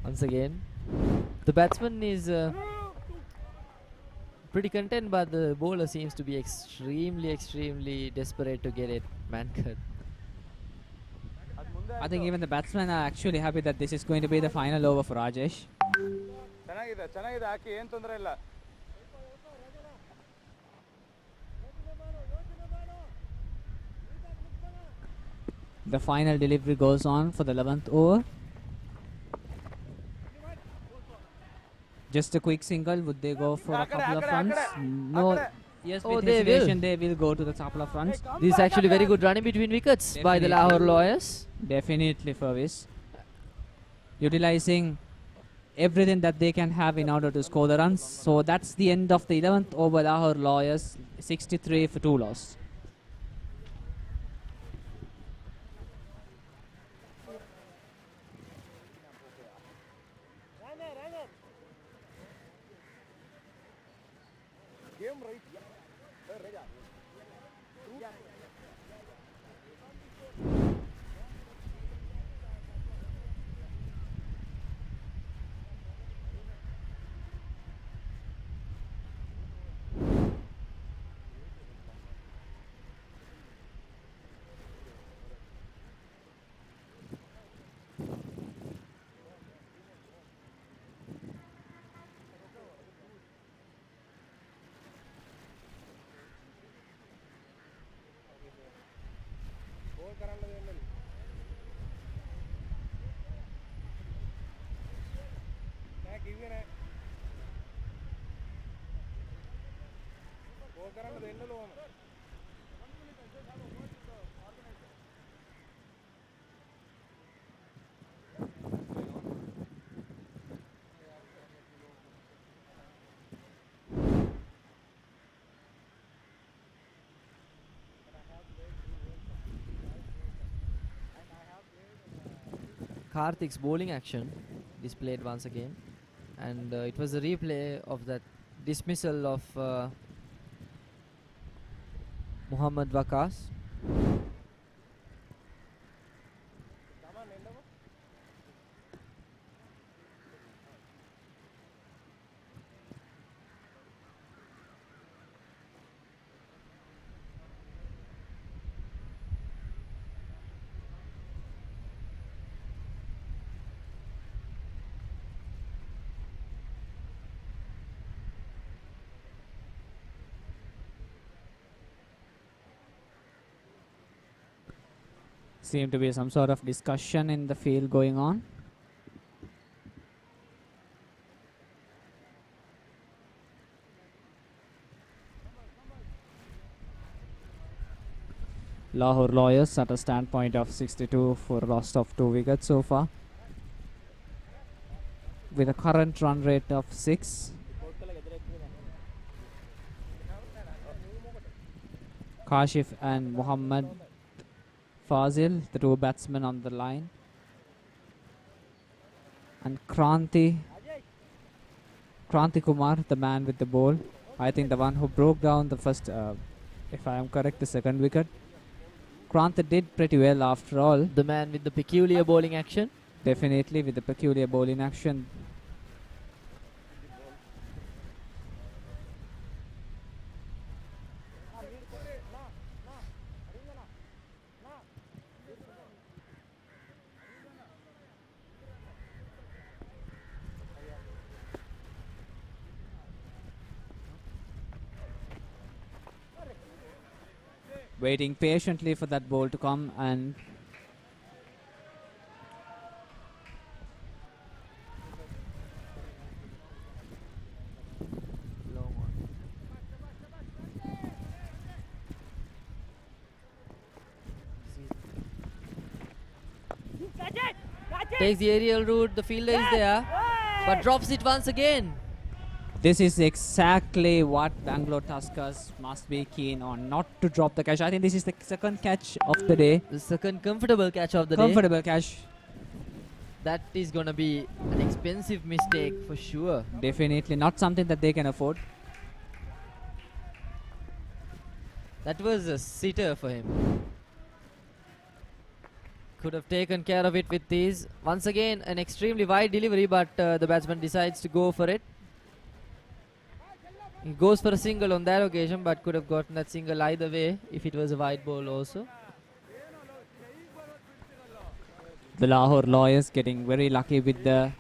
Once again, the batsman is pretty content, but the bowler seems to be extremely desperate to get it man cut. I think even the batsmen are actually happy that this is going to be the final over for Rajesh. The final delivery goes on for the 11th over. Just a quick single. Would they go for a couple of runs? No. Yes, with hesitation, they will go to the couple of runs. This is actually very good running between wickets by the Lahore Lawyers. Definitely, Fawis. Utilizing everything that they can have in order to score the runs. So that's the end of the 11th over. Lahore Lawyers 63 for 2 loss. Karthik's bowling action displayed once again, and it was a replay of that dismissal of Muhammad Waqas. Seem to be some sort of discussion in the field going on. Lahore Lawyers at a standpoint of 62 for a loss of 2 wickets so far, with a current run rate of 6. Kashif and Muhammad Fazil, the 2 batsmen on the line, and Kranti Kumar, the man with the ball. I think the one who broke down the first, if I am correct, the second wicket. Kranti did pretty well after all. The man with the peculiar bowling action. Definitely with the peculiar bowling action. Waiting patiently for that ball to come, and takes the aerial route. The fielder is there, but drops it once again. This is exactly what Bangalore Tuskers must be keen on, not to drop the catch. I think this is the second catch of the day. The second comfortable catch of the day. Comfortable catch. That is going to be an expensive mistake for sure. Definitely not something that they can afford. That was a sitter for him. Could have taken care of it with these. Once again, an extremely wide delivery, but the batsman decides to go for it. He goes for a single on that occasion, but could have gotten that single either way if it was a wide ball also. The Lahore Lawyers getting very lucky with the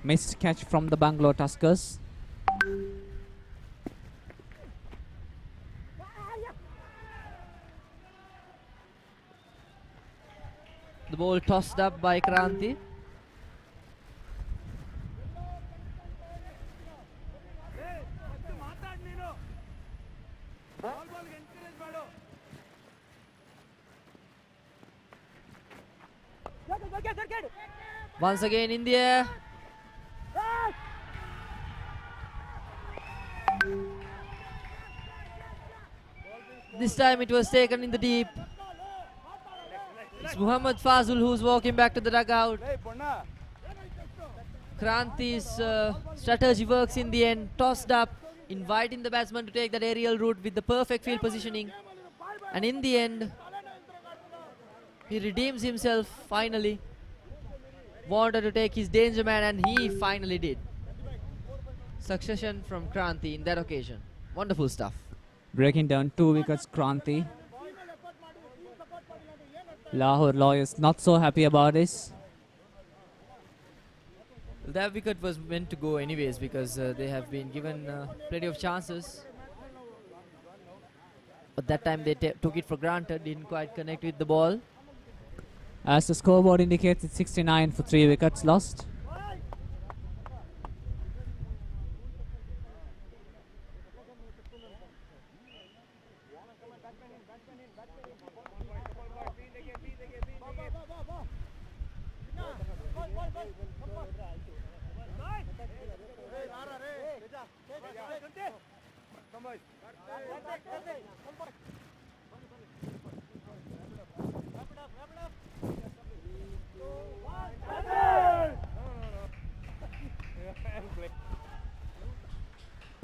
missed catch from the Bangalore Tuskers. The ball tossed up by Kranti. Once again in the air. This time it was taken in the deep. It's Muhammad Fazul who's walking back to the dugout. Kranti's strategy works in the end. Tossed up, inviting the batsman to take that aerial route with the perfect field positioning. And in the end, he redeems himself finally. Wanted to take his danger man and he finally did. Succession from Kranti in that occasion. Wonderful stuff. Breaking down 2 wickets, Kranti. Lahore Lawyers not so happy about this. That wicket was meant to go anyways because they have been given plenty of chances. But that time they took it for granted, didn't quite connect with the ball. As the scoreboard indicates, it's 69 for 3 wickets lost.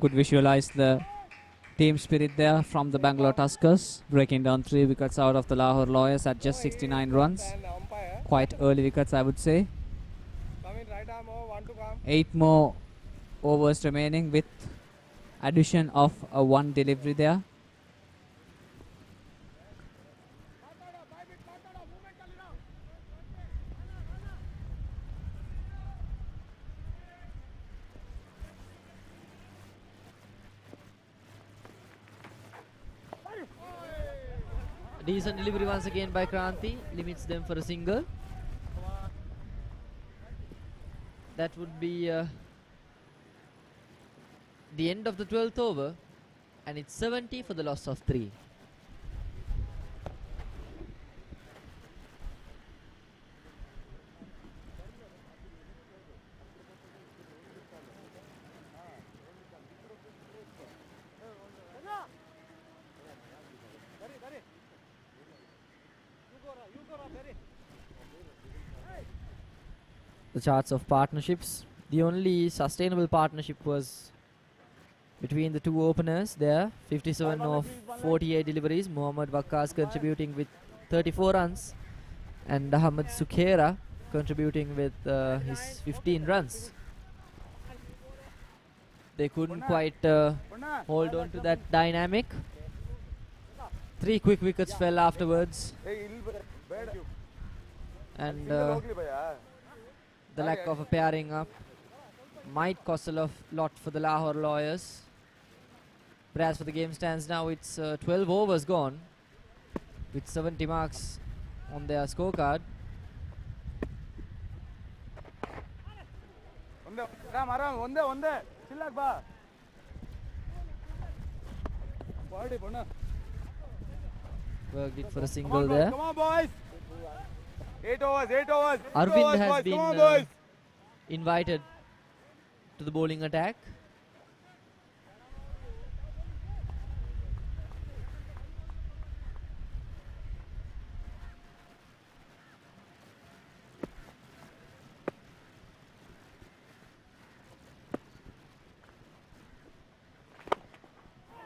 Could visualize the team spirit there from the Bangalore Tuskers, breaking down 3 wickets out of the Lahore Lawyers at just 69 runs. Quite early wickets, I would say. 8 more overs remaining with addition of a 1 delivery there. Decent delivery once again by Kranti, limits them for a single. That would be the end of the 12th over, and it's 70 for the loss of 3. The charts of partnerships. The only sustainable partnership was between the two openers there. 57 of 48 deliveries. Mohammad Waqas contributing with 34 runs. And Ahmed Sukhera contributing with his 15 runs. They couldn't quite hold on to that dynamic. 3 quick wickets fell afterwards. And the lack of a pairing up might cost a lot for the Lahore Lawyers. But as for the game stands now, it's 12 overs gone with 70 marks on their scorecard. Worked it for a single there. Come on, boys. 8 overs, 8 overs. Arvind has been invited to the bowling attack.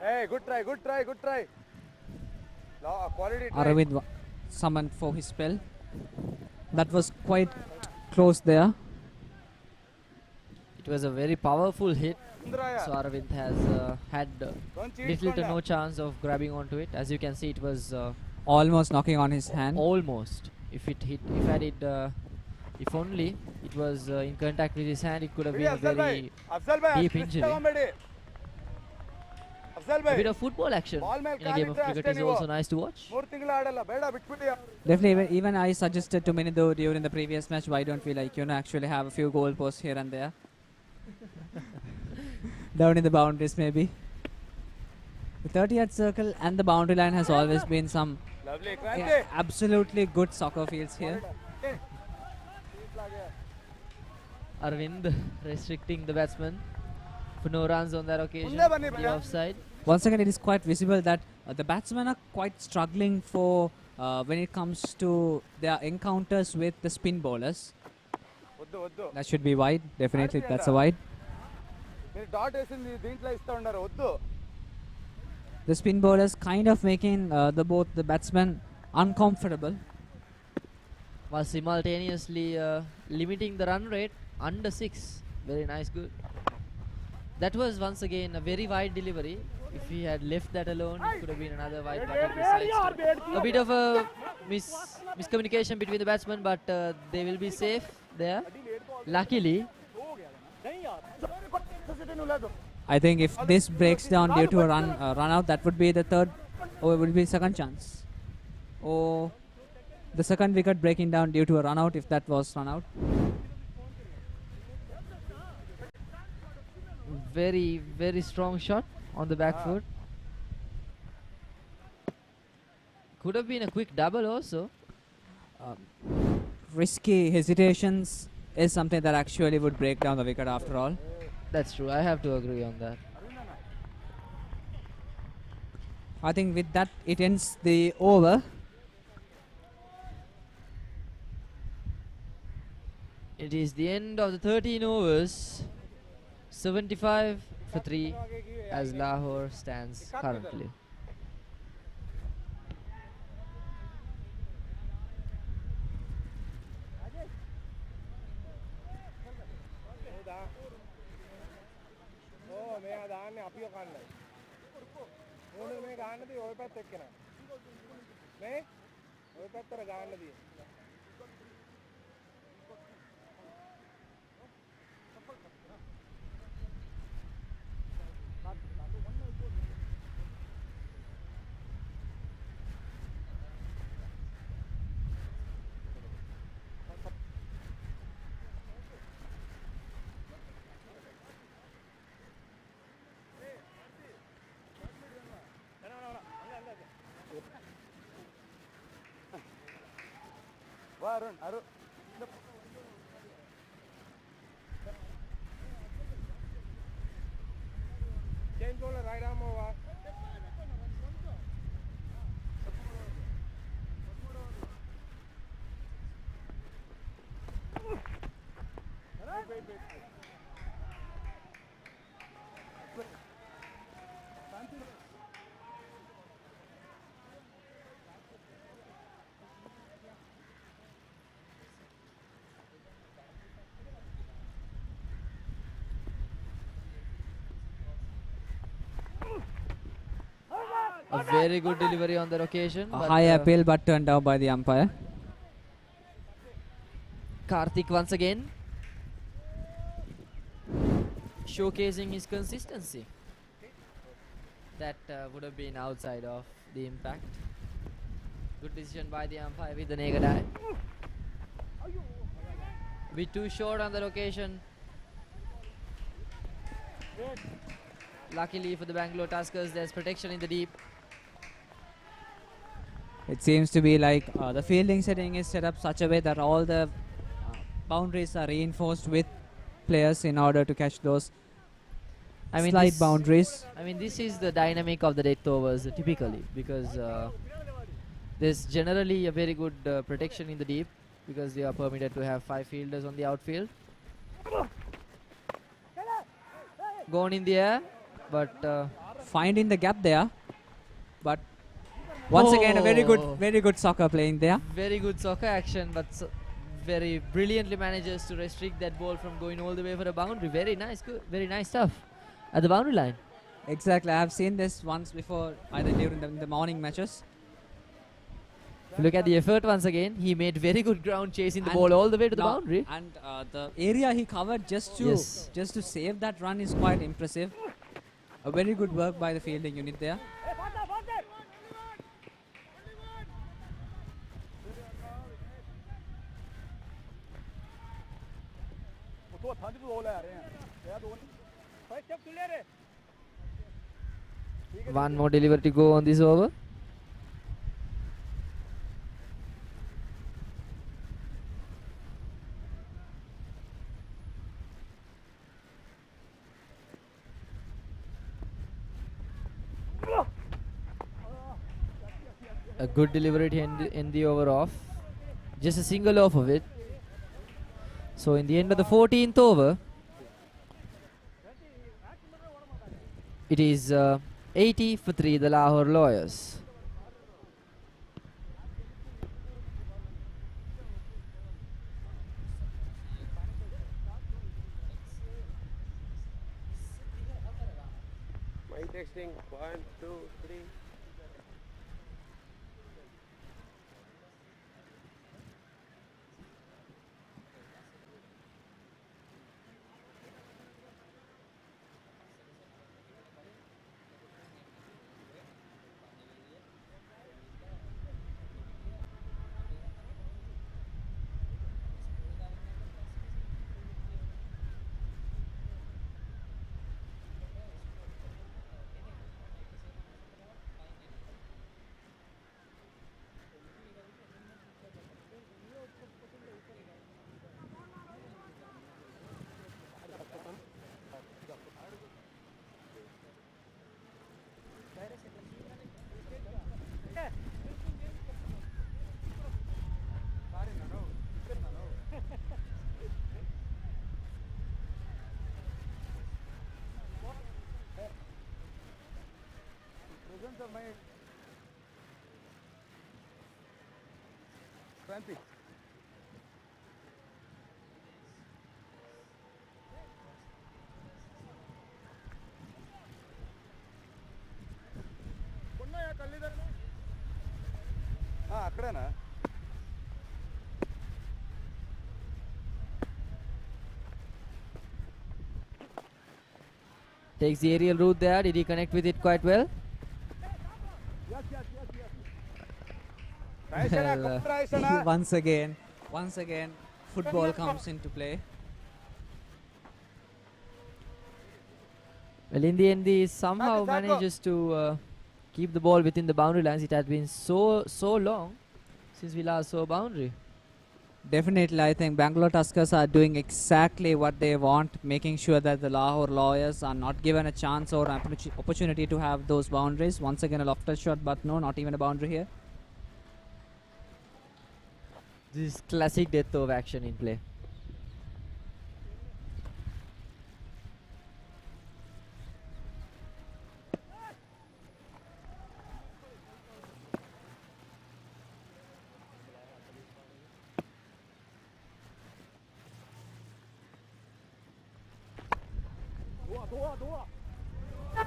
Hey, good try, good try, good try. Quality try. Aravind summoned for his spell. That was quite close there. It was a very powerful hit. Sundaraya. So Aravind has had Don't cheat, little to Konda. no chance of grabbing onto it. As you can see, it was Almost knocking on his hand. almost. If it hit, if only it was in contact with his hand, it could have been a very Afzal bhai, deep twist injury. ತಗೊಂಬೇಡಿ. Afzal A bit bhai, of football action ball ಮೇಲೆ in a game of ಕಾಲಿಟ್ರೆ cricket ಅಷ್ಟೇ is ನೀವು. also nice to watch. 3 ತಿಂಗಳು ಆಡಲ್ಲ ಬೇಡ ಬಿಟ್ಬಿಡಿ. Definitely, even I suggested to Minido during the previous match, why don't we actually have a few goal posts here and there? Down in the boundaries maybe. The 30-yard circle and the boundary line has always been some Lovely, Kranti. absolutely good soccer fields here. Arvind restricting the batsman for no runs on that occasion. ಮುಂದೆ ಬನ್ನಿ The ಬೇಡ. offside. Once again, it is quite visible that the batsmen are quite struggling for when it comes to their encounters with the spin bowlers. వద్దు వద్దు. That should be wide. Definitely, that's a wide. మీరు dot వేసింది దీంట్లో ఇస్తా ఉన్నారు వద్దు. The spin bowlers kind of making both the batsmen uncomfortable. While simultaneously limiting the run rate under 6. Very nice, good. That was once again a very wide delivery. If he had left that alone, it could have been another wide. But it decides to- a bit of a miscommunication between the batsmen, but they will be safe there. Luckily, I think if this breaks down due to a run out, that would be the third, or it would be second chance. Or the second wicket breaking down due to a run out if that was run out. very, very strong shot on the back foot. Could have been a quick double also. Risky hesitations is something that actually would break down the wicket after all. That's true. I have to agree on that. I think with that it ends the over. It is the end of the 13 overs. 75 for 3 as Lahore stands currently. దాన్ని అప్పియో కాండి మూడు మే గాన్నది ఓ పెద్ద ఎక్కిన మే ఓ పెద్ద గాన్నది Arun. Change bowler, right arm over. Wait. A very good delivery on that occasion. A high appeal but turned down by the umpire. Karthik once again showcasing his consistency. That would have been outside of the impact. Good decision by the umpire with the naked eye. Bit too short on that occasion. Luckily for the Bangalore Tuskers, there's protection in the deep. It seems to be like the fielding setting is set up such a way that all the boundaries are reinforced with players in order to catch those slight boundaries. I mean, this is the dynamic of the death overs typically, because there's generally a very good protection in the deep, because they are permitted to have 5 fielders on the outfield. Gone in the air, but finding the gap there. But once again, a very good soccer playing there. Very good soccer action, but very brilliantly manages to restrict that ball from going all the way for the boundary. Very nice, good, very nice stuff at the boundary line. Exactly, I have seen this once before, either during the morning matches. If you look at the effort once again, he made very good ground chasing the ball all the way to the boundary. And the area he covered just to save that run is quite impressive. A very good work by the fielding unit there. One more delivery to go on this over. A good delivery to end the over off. Just a single off of it. So in the end of the 14th over, it is 80 for 3, the Lahore Lawyers. My texting 1, 2, 3. Takes the aerial route there. Did he connect with it quite well? Well, once again, football comes into play. Well, in the end, he somehow manages to keep the ball within the boundary lines. It has been so long since we last saw a boundary. Definitely, I think Bangalore Tuskers are doing exactly what they want, making sure that the Lahore Lawyers are not given a chance or an opportunity to have those boundaries. Once again, a lofted shot, but no, not even a boundary here. This is classic death over action in play.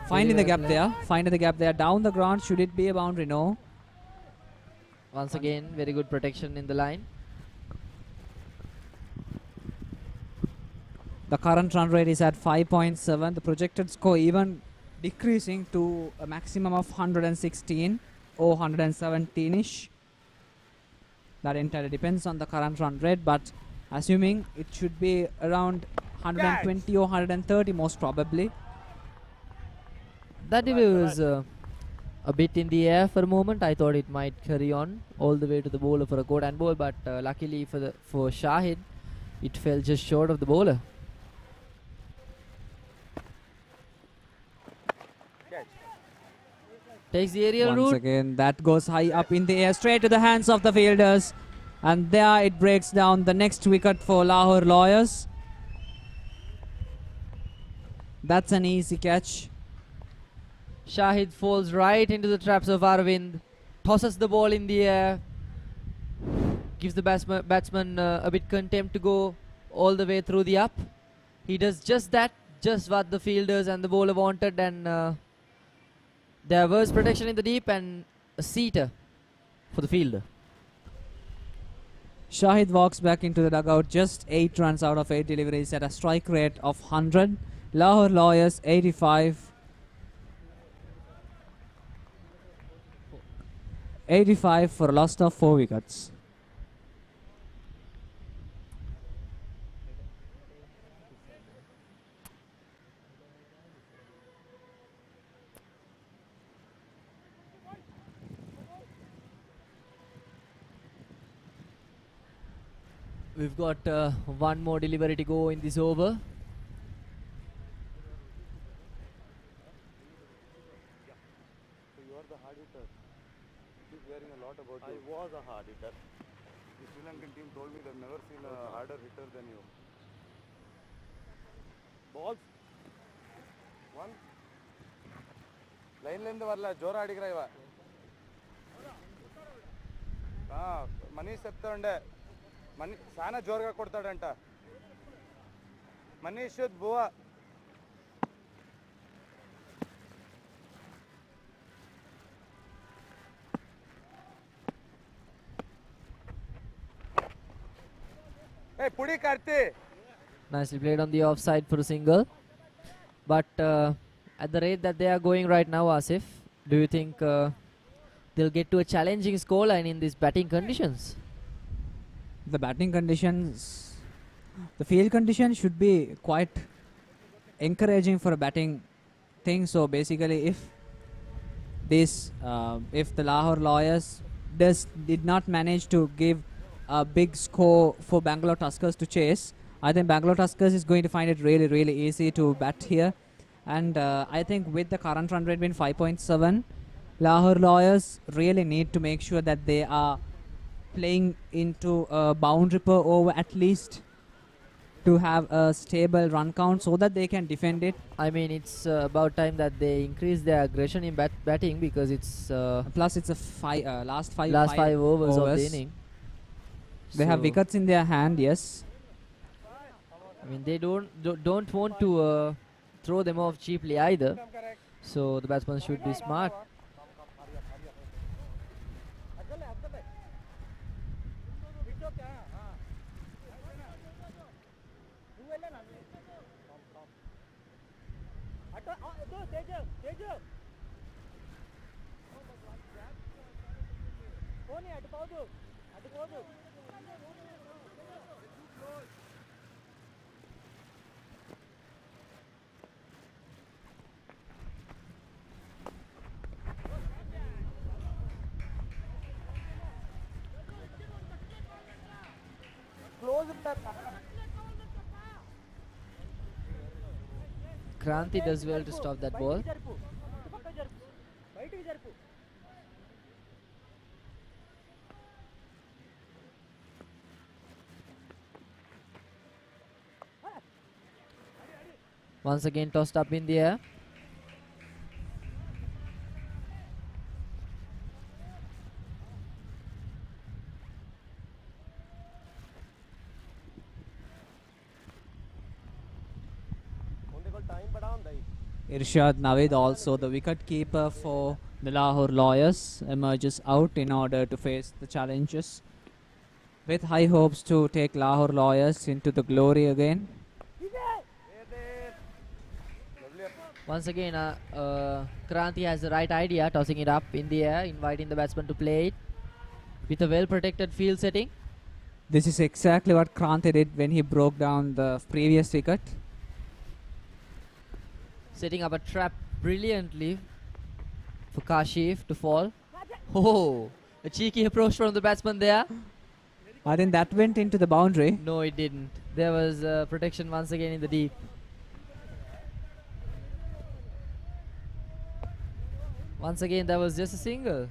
Finding the gap there, down the ground. Should it be a boundary? No. Once again, very good protection in the line. The current run rate is at 5.7. The projected score even decreasing to a maximum of 116 or 117-ish. That entirely depends on the current run rate, but assuming it should be around 120 or 130 most probably. That was a bit in the air for a moment. I thought it might carry on all the way to the bowler for a caught and ball, but luckily for Shahid, it fell just short of the bowler. Takes the aerial route. Once again, that goes high up in the air, straight to the hands of the fielders. And there it breaks down the next wicket for Lahore Lawyers. That's an easy catch. Shahid falls right into the traps of Arvind, tosses the ball in the air, gives the batsman a bit contempt to go all the way through the up. He does just that, just what the fielders and the bowler wanted, and there was protection in the deep and a seater for the fielder. Shahid walks back into the dugout, just 8 runs out of 8 deliveries at a strike rate of 100. Lahore Lawyers 85. 85 for a loss of 4 wickets. We've got one more delivery to go in this over. So you are the hard hitter. It is wearing a lot about you. I was a hard hitter. The Sri Lankan team told me they've never seen a harder hitter than you. Balls. One. Line length varla jora adigra iva. Manish చెప్తాండే చాలా జోరుగా కొడతాడంట Manish బువా Hey, pudi karti. Nicely played on the offside for a single. But at the rate that they are going right now, Asif, do you think they'll get to a challenging scoreline in these batting conditions? The batting conditions, the field conditions should be quite encouraging for a batting thing. So basically, if the Lahore Lawyers did not manage to give a big score for Bangalore Tuskers to chase, I think Bangalore Tuskers is going to find it really, really easy to bat here. And I think with the current run rate being 5.7, Lahore Lawyers really need to make sure that they are playing into a boundary per over at least to have a stable run count so that they can defend it. I mean, it's about time that they increase their aggression in batting, because it's plus it's a last five overs of the inning. They have wickets in their hand, yes. I mean, they don't want to throw them off cheaply either. So the batsman should be smart. Kranti does well to stop that ball. Once again tossed up in the air. Irshad Naveed, also the wicket keeper for the Lahore Lawyers, emerges out in order to face the challenges, with high hopes to take Lahore Lawyers into the glory again. Once again, Kranti has the right idea, tossing it up in the air, inviting the batsman to play it with a well-protected field setting. This is exactly what Kranti did when he broke down the previous wicket. Setting up a trap brilliantly for Kashif to fall. Oh, a cheeky approach from the batsman there. I think that went into the boundary. No, it didn't. There was protection once again in the deep. Once again, that was just a single.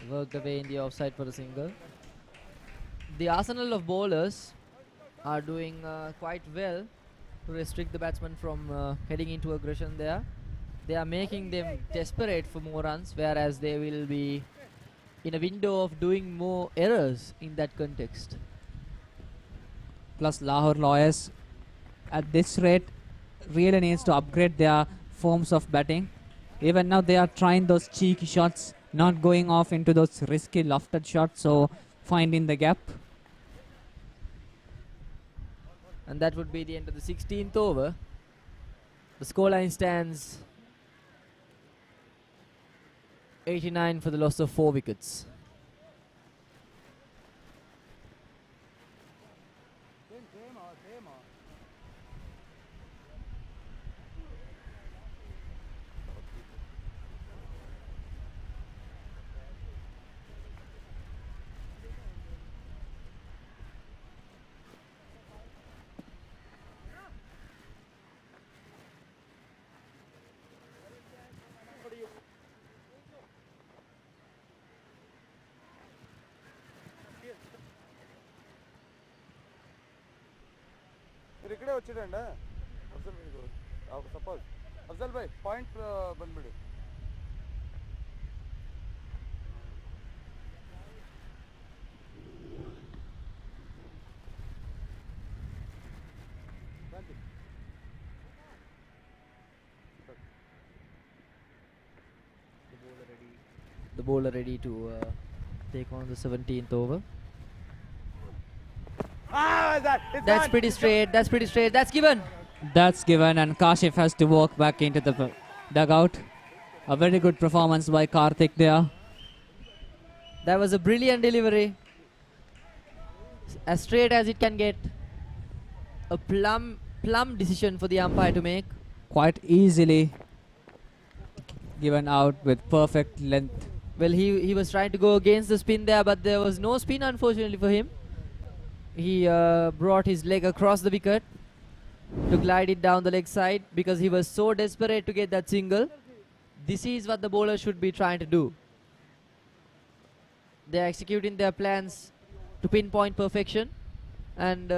worked away in the offside for a single. The arsenal of bowlers are doing quite well to restrict the batsman from heading into aggression there. They are making them desperate for more runs, whereas they will be in a window of doing more errors in that context. Plus Lahore Lawyers at this rate really needs to upgrade their forms of batting. Even now they are trying those cheeky shots, not going off into those risky lofted shots, so finding the gap. And that would be the end of the 16th over. The scoreline stands 89 for the loss of 4 wickets. మీరు ఇక్కడే వచ్చాడండి Afzal suppose Afzal భాయ్ point బంద్ಬಿಡಿ The bowler ready to take on the 17th over. That's pretty straight. That's pretty straight. That's given. That's given, and Kashif has to walk back into the dugout. A very good performance by Karthik there. That was a brilliant delivery. As straight as it can get. A plum decision for the umpire to make. Quite easily given out with perfect length. Well, he was trying to go against the spin there, but there was no spin, unfortunately, for him. He brought his leg across the wicket to glide it down the leg side because he was so desperate to get that single. This is what the bowler should be trying to do. They are executing their plans to pinpoint perfection and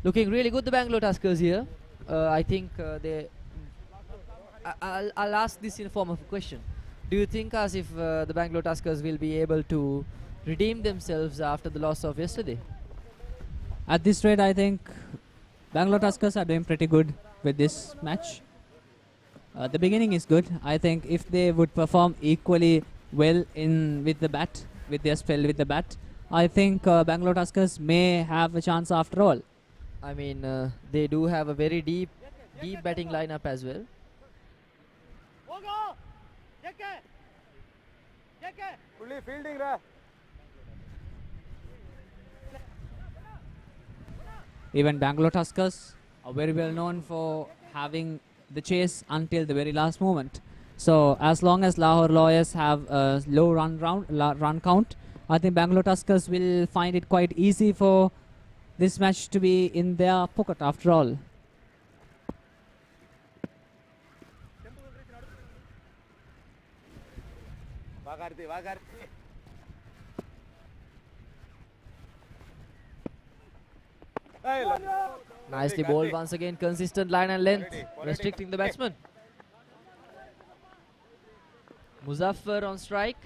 looking really good, the Bangalore Tuskers here. I think I'll ask this in the form of a question. Do you think as if the Bangalore Tuskers will be able to redeem themselves after the loss of yesterday? At this rate, I think Bangalore Tuskers are doing pretty good with this match. The beginning is good. I think if they would perform equally well with the bat, with their spell with the bat, I think Bangalore Tuskers may have a chance after all. I mean, they do have a very deep batting lineup as well. Fielding రా Even Bangalore Tuskers are very well known for having the chase until the very last moment. So as long as Lahore Lawyers have a low run count, I think Bangalore Tuskers will find it quite easy for this match to be in their pocket after all. Nicely bowled once again, consistent line and length, restricting the batsman. Muzaffar on strike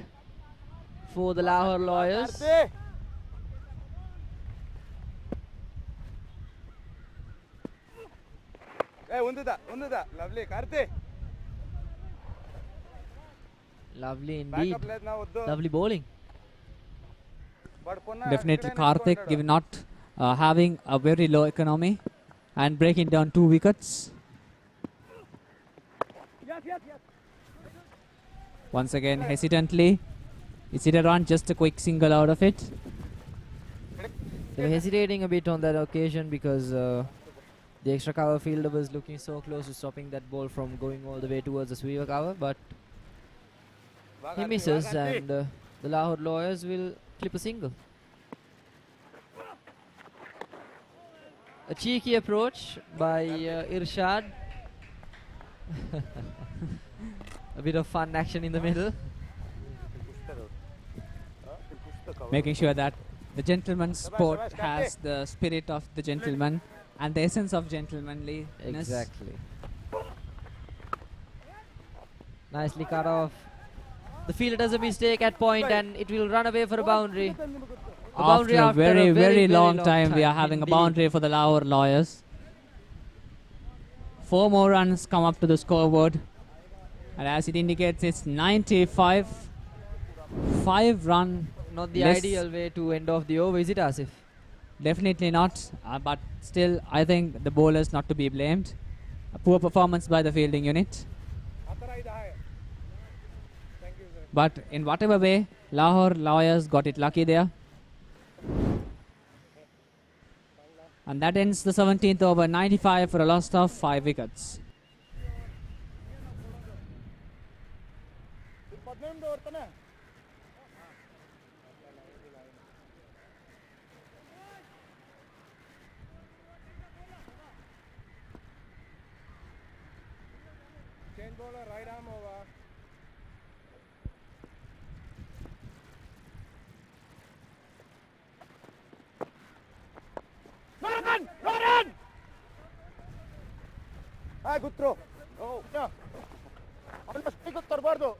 for the Lahore Lawyers. Lovely indeed. Lovely bowling. Definitely Karthik, given not having a very low economy and breaking down 2 wickets. Once again, hesitantly. Is it a run? Just a quick single out of it. They were hesitating a bit on that occasion because the extra cover fielder was looking so close to stopping that ball from going all the way towards the sweeper cover, but he misses and the Lahore Lawyers will clip a single. A cheeky approach by Irshad. A bit of fun action in the middle. making sure that the gentleman's sport has the spirit of the gentleman and the essence of gentlemanliness. Exactly. Nicely cut off. The fielder does a mistake at point and it will run away for a boundary. After a very long time, we are having a boundary for the Lahore Lawyers. 4 more runs come up to the scoreboard. And as it indicates, it's 95. 5 run. Not the less. ideal way to end off the over, is it, Asif? Definitely not. But still, I think the bowlers not to be blamed. A poor performance by the fielding unit. But in whatever way, Lahore Lawyers got it lucky there. And that ends the 17th over, 95 for a loss of 5 wickets. Change bowler, right arm over. Run! Ah, good throw. Oh, yeah. Almost pick up Tarbardo.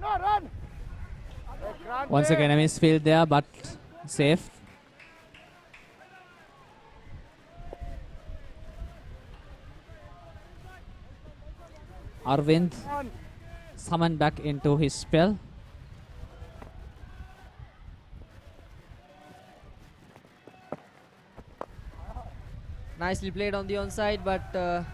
No run! Once again, a misfield there, but safe. Arvind summoned back into his spell. Nicely played on the onside, but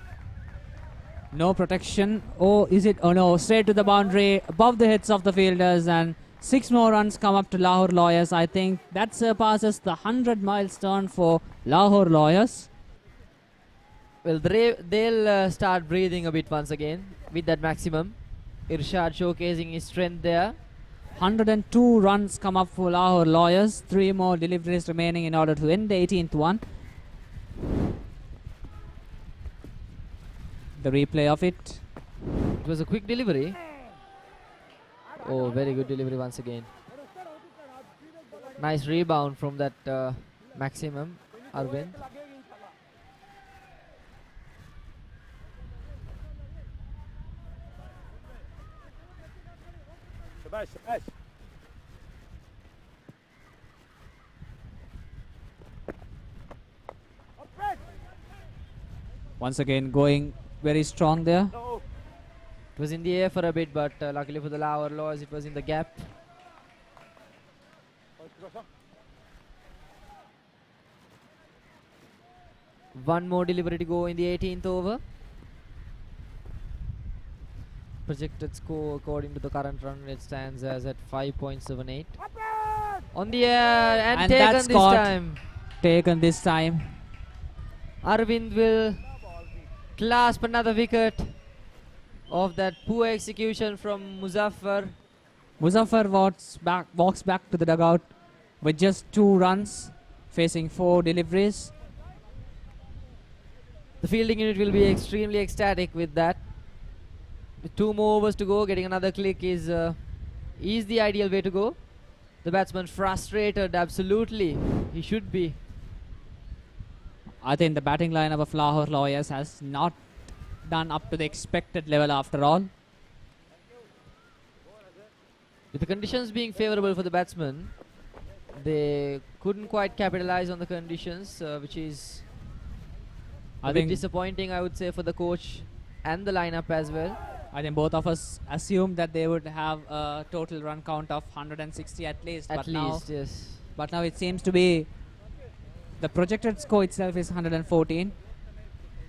no protection. Oh, is it? Oh no, straight to the boundary, above the heads of the fielders, and 6 more runs come up to Lahore Lawyers. I think that surpasses the 100 milestone for Lahore Lawyers. well, they'll start breathing a bit once again with that maximum. Irshad showcasing his strength there. 102 runs come up for Lahore Lawyers. 3 more deliveries remaining in order to end the 18th one. The replay of it. It was a quick delivery. Oh, very good delivery once again. Nice rebound from that maximum, Arvind. Shabash. Once again going very strong there. It was in the air for a bit, but luckily for the Lahore Lawyers, it was in the gap. One more delivery to go in the 18th over. Projected score according to the current run rate stands as at 5.78. On the air and taken that's this caught. time. Taken this time. Arvind will clasp another wicket of that poor execution from Muzaffar. Muzaffar walks back to the dugout with just 2 runs, facing 4 deliveries. The fielding unit will be extremely ecstatic with that. With 2 more overs to go, getting another click is the ideal way to go. The batsman frustrated, absolutely. He should be. I think the batting lineup of Lahore Lawyers has not done up to the expected level after all. With the conditions being favourable for the batsman, they couldn't quite capitalize on the conditions, which is a bit disappointing, I would say, for the coach and the lineup as well. I think both of us assumed that they would have a total run count of 160 at least. Yes. But now it seems to be the projected score itself is 114.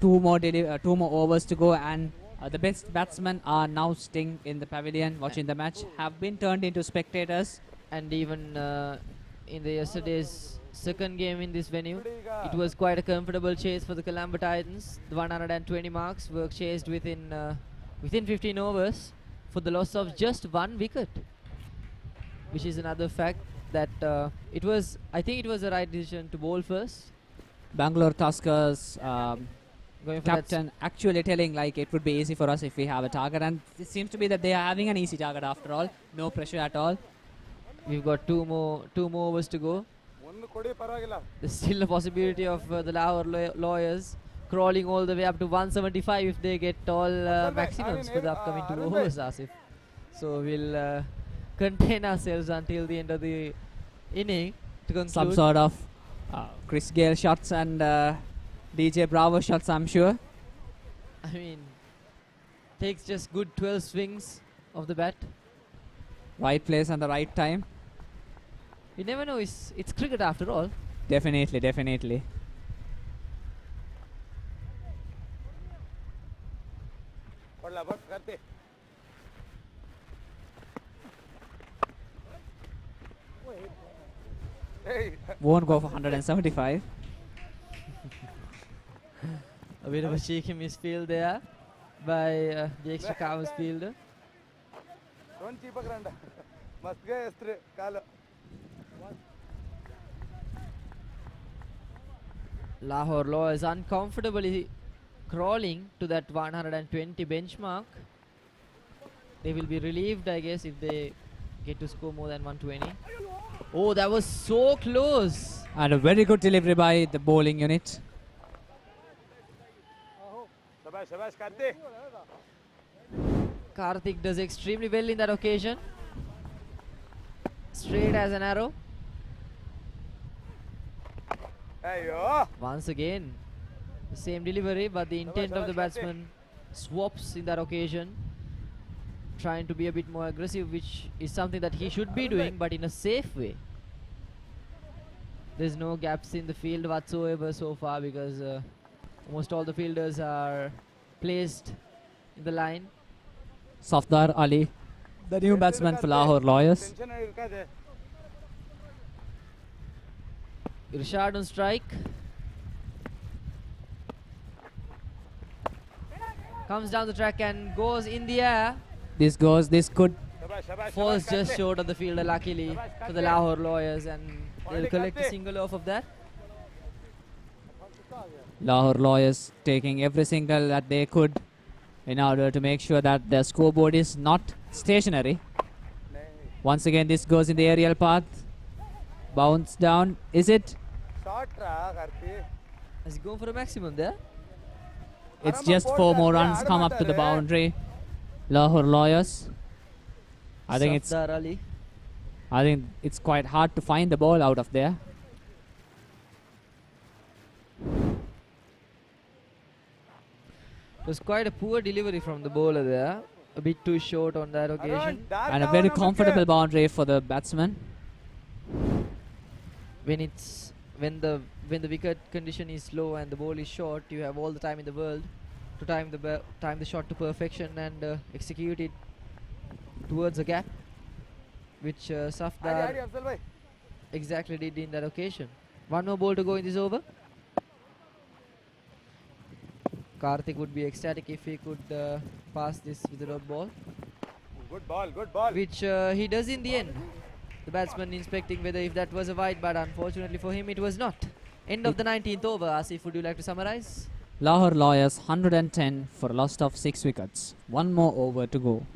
2 more overs to go, and the best batsmen are now sitting in the pavilion watching the match, have been turned into spectators. And even in the yesterday's second game in this venue, it was quite a comfortable chase for the Colombo Titans. The 120 marks were chased within 15 overs for the loss of just 1 wicket, which is another fact that I think it was the right decision to bowl first. Bangalore Tuskers Going for that captain actually telling like it would be easy for us if we have a target, and it seems to be that they are having an easy target after all. No pressure at all. We've got two more overs to go. There's still a possibility of the Lahore Lawyers crawling all the way up to 175 if they get all maximums for the upcoming 2 overs, Asif. So we'll contain ourselves until the end of the inning to conclude. Some sort of Chris Gale shots and DJ Bravo shots, I'm sure. I mean, takes just good 12 swings of the bat. Right place and the right time. You never know, it's cricket after all. Definitely, definitely. Won't go for 175. A bit of a cheeky misfield there by the extra covers fielder. Lahore Lawyers uncomfortably crawling to that 120 benchmark. They will be relieved, I guess, if they get to score more than 120. Oh, that was so close. And a very good delivery by the bowling unit. Karthik does extremely well in that occasion. Straight as an arrow. Once again, the same delivery, but the intent of the batsman swaps in that occasion, trying to be a bit more aggressive, which is something that he should be doing, but in a safe way. There's no gaps in the field whatsoever so far because almost all the fielders are placed in the line. Safdar Ali, the new batsman for Lahore Lawyers. Irshad on strike. Comes down the track and goes in the air. This could Falls just short of the fielder, luckily for the Lahore Lawyers, and they'll collect a single off of that. Lahore Lawyers taking every single that they could in order to make sure that the scoreboard is not stationary. Once again, this goes in the aerial path. Bounce down. Is it? Has he gone for a maximum there? It's just 4 more runs come up to the boundary. Lahore Lawyers. I think it's quite hard to find the ball out of there. It was quite a poor delivery from the bowler there. A bit too short on that occasion. And a very comfortable boundary for the batsman. When the wicket condition is low and the ball is short, you have all the time in the world to time the shot to perfection and execute it towards a gap, which Safdar exactly did in that occasion. 1 more ball to go in this over. Karthik would be ecstatic if he could pass this with the dot ball. Good ball. Which he does in the end. The batsman inspecting whether if that was a wide, but unfortunately for him it was not. End of the 19th over. Asif, would you like to summarize? Lahore Lawyers 110 for a loss of 6 wickets. 1 more over to go.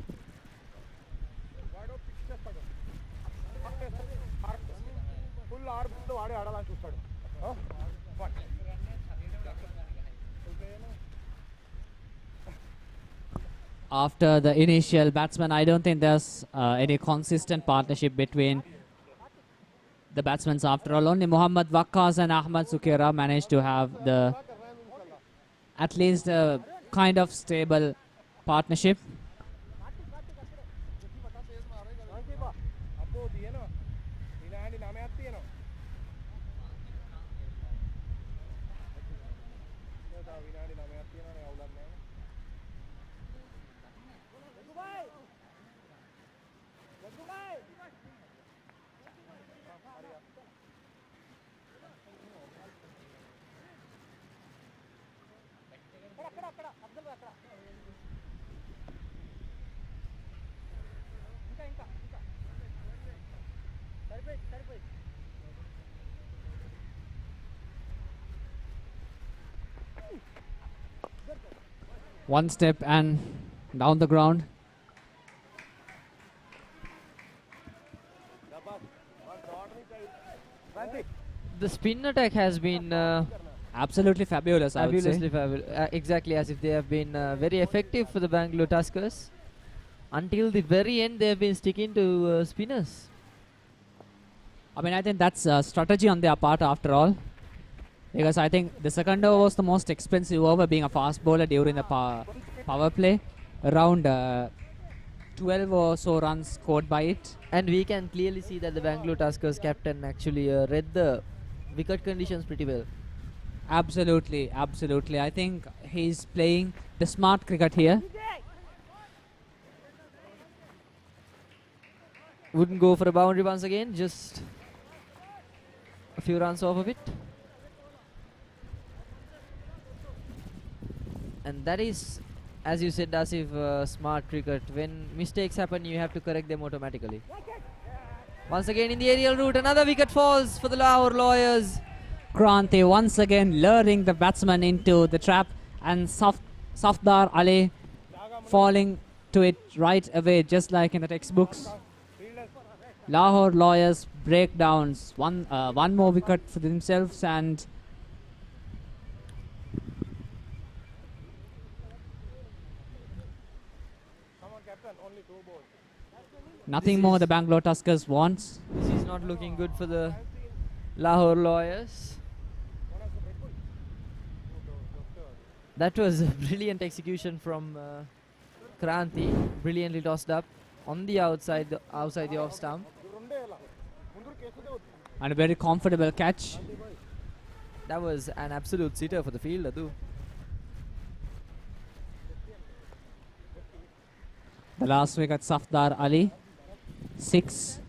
After the initial batsman, I don't think there's any consistent partnership between the batsmen after all. Only Muhammad Waqqas and Ahmad Sukera managed to have at least a kind of stable partnership. One step and down the ground. The spin attack has been Absolutely fabulous, I would say. fabulously fabulous. Exactly, as if they have been very effective for the Bangalore Tuskers. Until the very end, they have been sticking to spinners. I mean, I think that's a strategy on their part after all. Because I think the second over was the most expensive over, being a fast bowler during the power play. Around 12 or so runs scored by it. And we can clearly see that the Bangalore Tuskers captain actually read the wicket conditions pretty well. Absolutely, absolutely. I think he's playing the smart cricket here. Wouldn't go for a boundary once again, just a few runs off of it. And that is, as you said, Asif, smart cricket. When mistakes happen, you have to correct them automatically. Once again in the aerial route, another wicket falls for the Lahore Lawyers. Kranti once again luring the batsman into the trap, and Safdar Ali falling to it right away, just like in the textbooks. Lahore Lawyers breakdowns. One more wicket for themselves, and nothing more the Bangalore Tuskers wants. This is not looking good for the Lahore Lawyers. That was a brilliant execution from Kranti, brilliantly tossed up on the outside the off stump. And a very comfortable catch. That was an absolute sitter for the fielder too. The last wicket, Safdar Ali. 6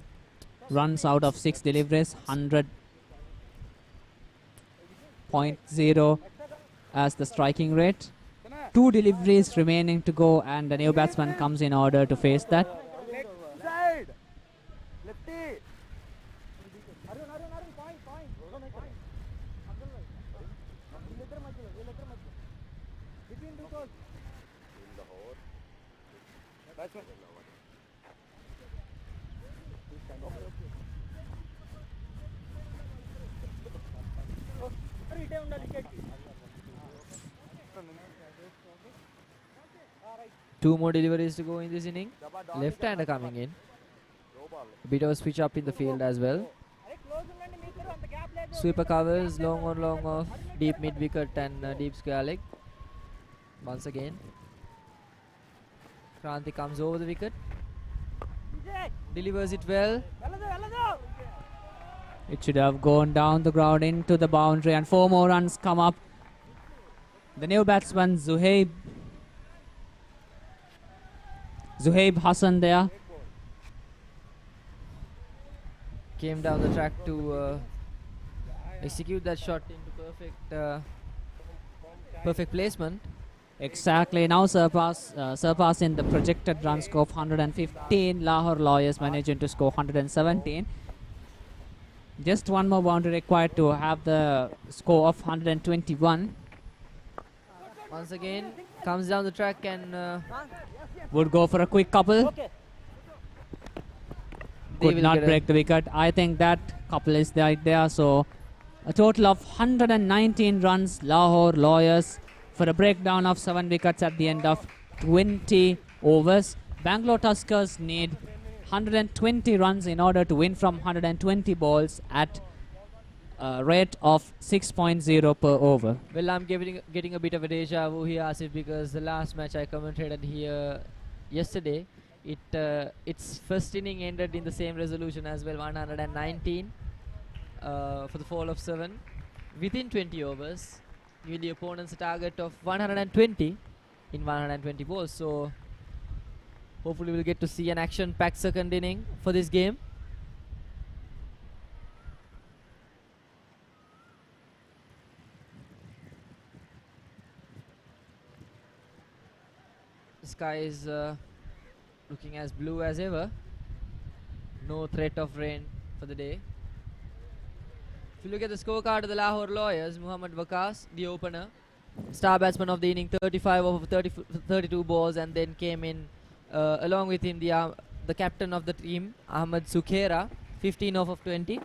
runs out of 6 deliveries, 100.0 as the striking rate. 2 deliveries remaining to go, and the new batsman comes in order to face that. Two more deliveries to go in this inning. Left-hander coming in. A bit of a switch up in the field as well. Sweeper covers, long on, long off, deep mid wicket and deep square leg. Once again, Kranti comes over the wicket, delivers it well. It should have gone down the ground into the boundary, and 4 more runs come up. The new batsman Zuhaib Hassan there. Came down the track to execute that shot into perfect placement. Exactly, now surpassing the projected run score of 115. Lahore Lawyers managing to score 117. Just one more boundary required to have the score of 121. Once again, comes down the track and would go for a quick couple. Could not break the wicket. I think that couple is right there. So a total of 119 runs, Lahore Lawyers, for a breakdown of 7 wickets at the end of 20 overs. Bangalore Tuskers need 120 runs in order to win from 120 balls at a rate of 6.0 per over. Well, I'm getting a bit of a deja vu here, Asif, because the last match I commentated here yesterday, its first inning ended in the same resolution as well, 119 for the fall of 7 within 20 overs, with the opponent's target of 120 in 120 balls. So hopefully we'll get to see an action-packed second inning for this game. The sky is looking as blue as ever. No threat of rain for the day. If you look at the scorecard of the Lahore Lawyers, Muhammad Waqas, the opener, star batsman of the inning, 35 over 32 balls, and then came in along with him the captain of the team, Ahmed Sukhera, 15 off of 20.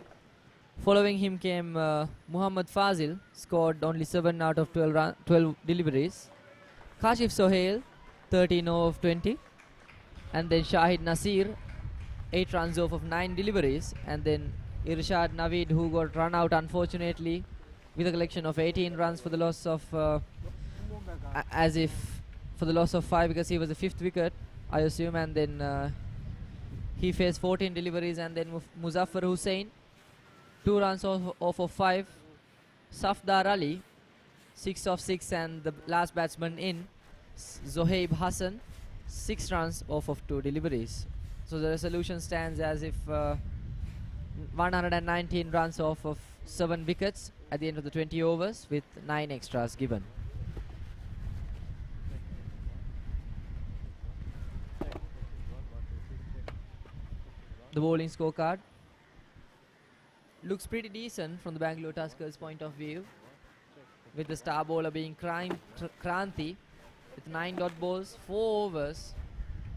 Following him came Muhammad Fazil, scored only 7 out of 12 deliveries. Kashif Sohail, 13 off 20. And then Shahid Nasir, 8 runs off of 9 deliveries. And then Irshad Naveed, who got run out unfortunately with a collection of 18 runs for the loss of, for the loss of 5 because he was the 5th wicket, I assume. And then he faced 14 deliveries. And then Muzaffar Hussain, 2 runs off of 5. Safdar Ali, 6 off 6, and the last batsman in, Zohaib Hassan, 6 runs off of 2 deliveries. So the resolution stands as if 119 runs off of 7 wickets at the end of the 20 overs with 9 extras given. The bowling scorecard looks pretty decent from the Bangalore Tuskers' point of view, with the star bowler being Kranti with 9 dot balls, 4 overs,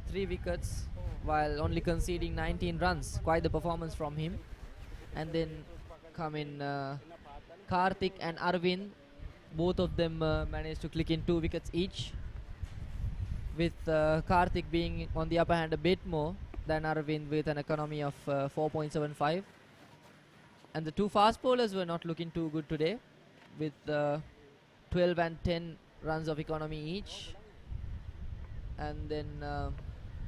3 wickets, while only conceding 19 runs. Quite the performance from him. And then come in Karthik and Arvind. Both of them managed to click in 2 wickets each, with Karthik being on the upper hand a bit more than Arvind with an economy of 4.75. And the 2 fast bowlers were not looking too good today, with 12 and 10 runs of economy each. And then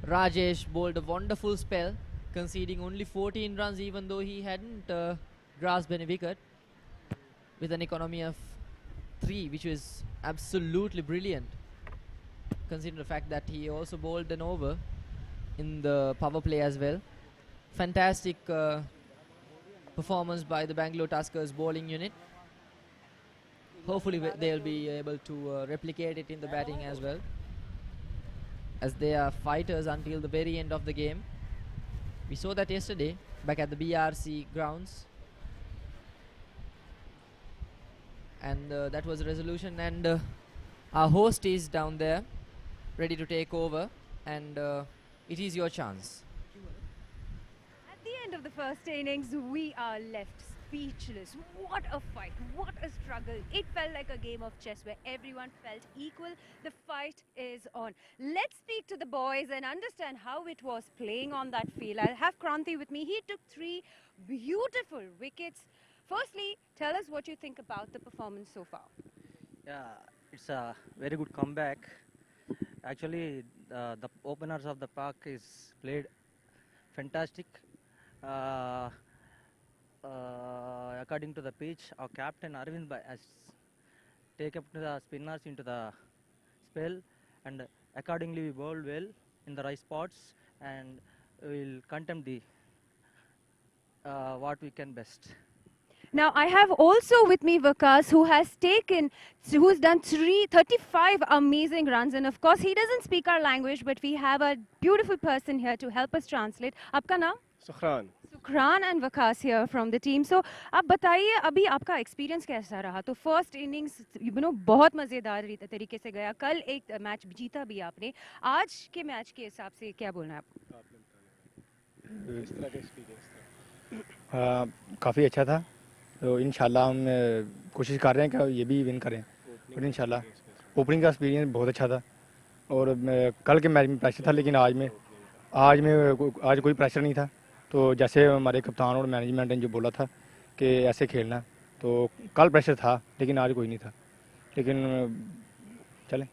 Rajesh bowled a wonderful spell, conceding only 14 runs even though he hadn't grasped any wicket, with an economy of 3, which was absolutely brilliant, considering the fact that he also bowled an over in the power play as well. Fantastic performance by the Bangalore Tuskers bowling unit. Hopefully they'll be able to replicate it in the batting as well, as they are fighters until the very end of the game. We saw that yesterday back at the BRC grounds, and that was the resolution. And our host is down there ready to take over, and it is your chance. At the end of the first innings, we are left speechless. What a fight, what a struggle. It felt like a game of chess where everyone felt equal. The fight is on. Let's speak to the boys and understand how it was playing on that field. I'll have Kranti with me. He took 3 beautiful wickets. Firstly, tell us what you think about the performance so far. Yeah, it's a very good comeback. Actually, the openers of the park is played fantastic. According to the pitch, our captain Arvind has taken up the spinners into the spell, and accordingly we bowled well in the right spots, and we will contempt the what we can best. Now, I have also with me Vikas, who's done 35 amazing runs. And of course, he doesn't speak our language, but we have a beautiful person here to help us translate. Aapka naam? Sukhran. Sukhran and Vikas here from the team. So, आप बताइए अभी आपका experience कैसा रहा? तो first innings बहुत मज़ेदार तरीके से गया. कल एक मैच जीता भी आपने. आज के मैच के हिसाब से क्या बोलना है आपको? इस तरह का एक्सपीरियंस काफ़ी अच्छा था. तो इंशाल्लाह हम कोशिश कर रहे हैं कि ये भी विन करें, और इंशाल्लाह ओपनिंग का एक्सपीरियंस बहुत अच्छा था. और कल के मैच में प्रेशर था, लेकिन आज कोई प्रेशर नहीं था. तो जैसे हमारे कप्तान और मैनेजमेंट ने जो बोला था कि ऐसे खेलना, तो कल प्रेशर था लेकिन आज कोई नहीं था. लेकिन चलें.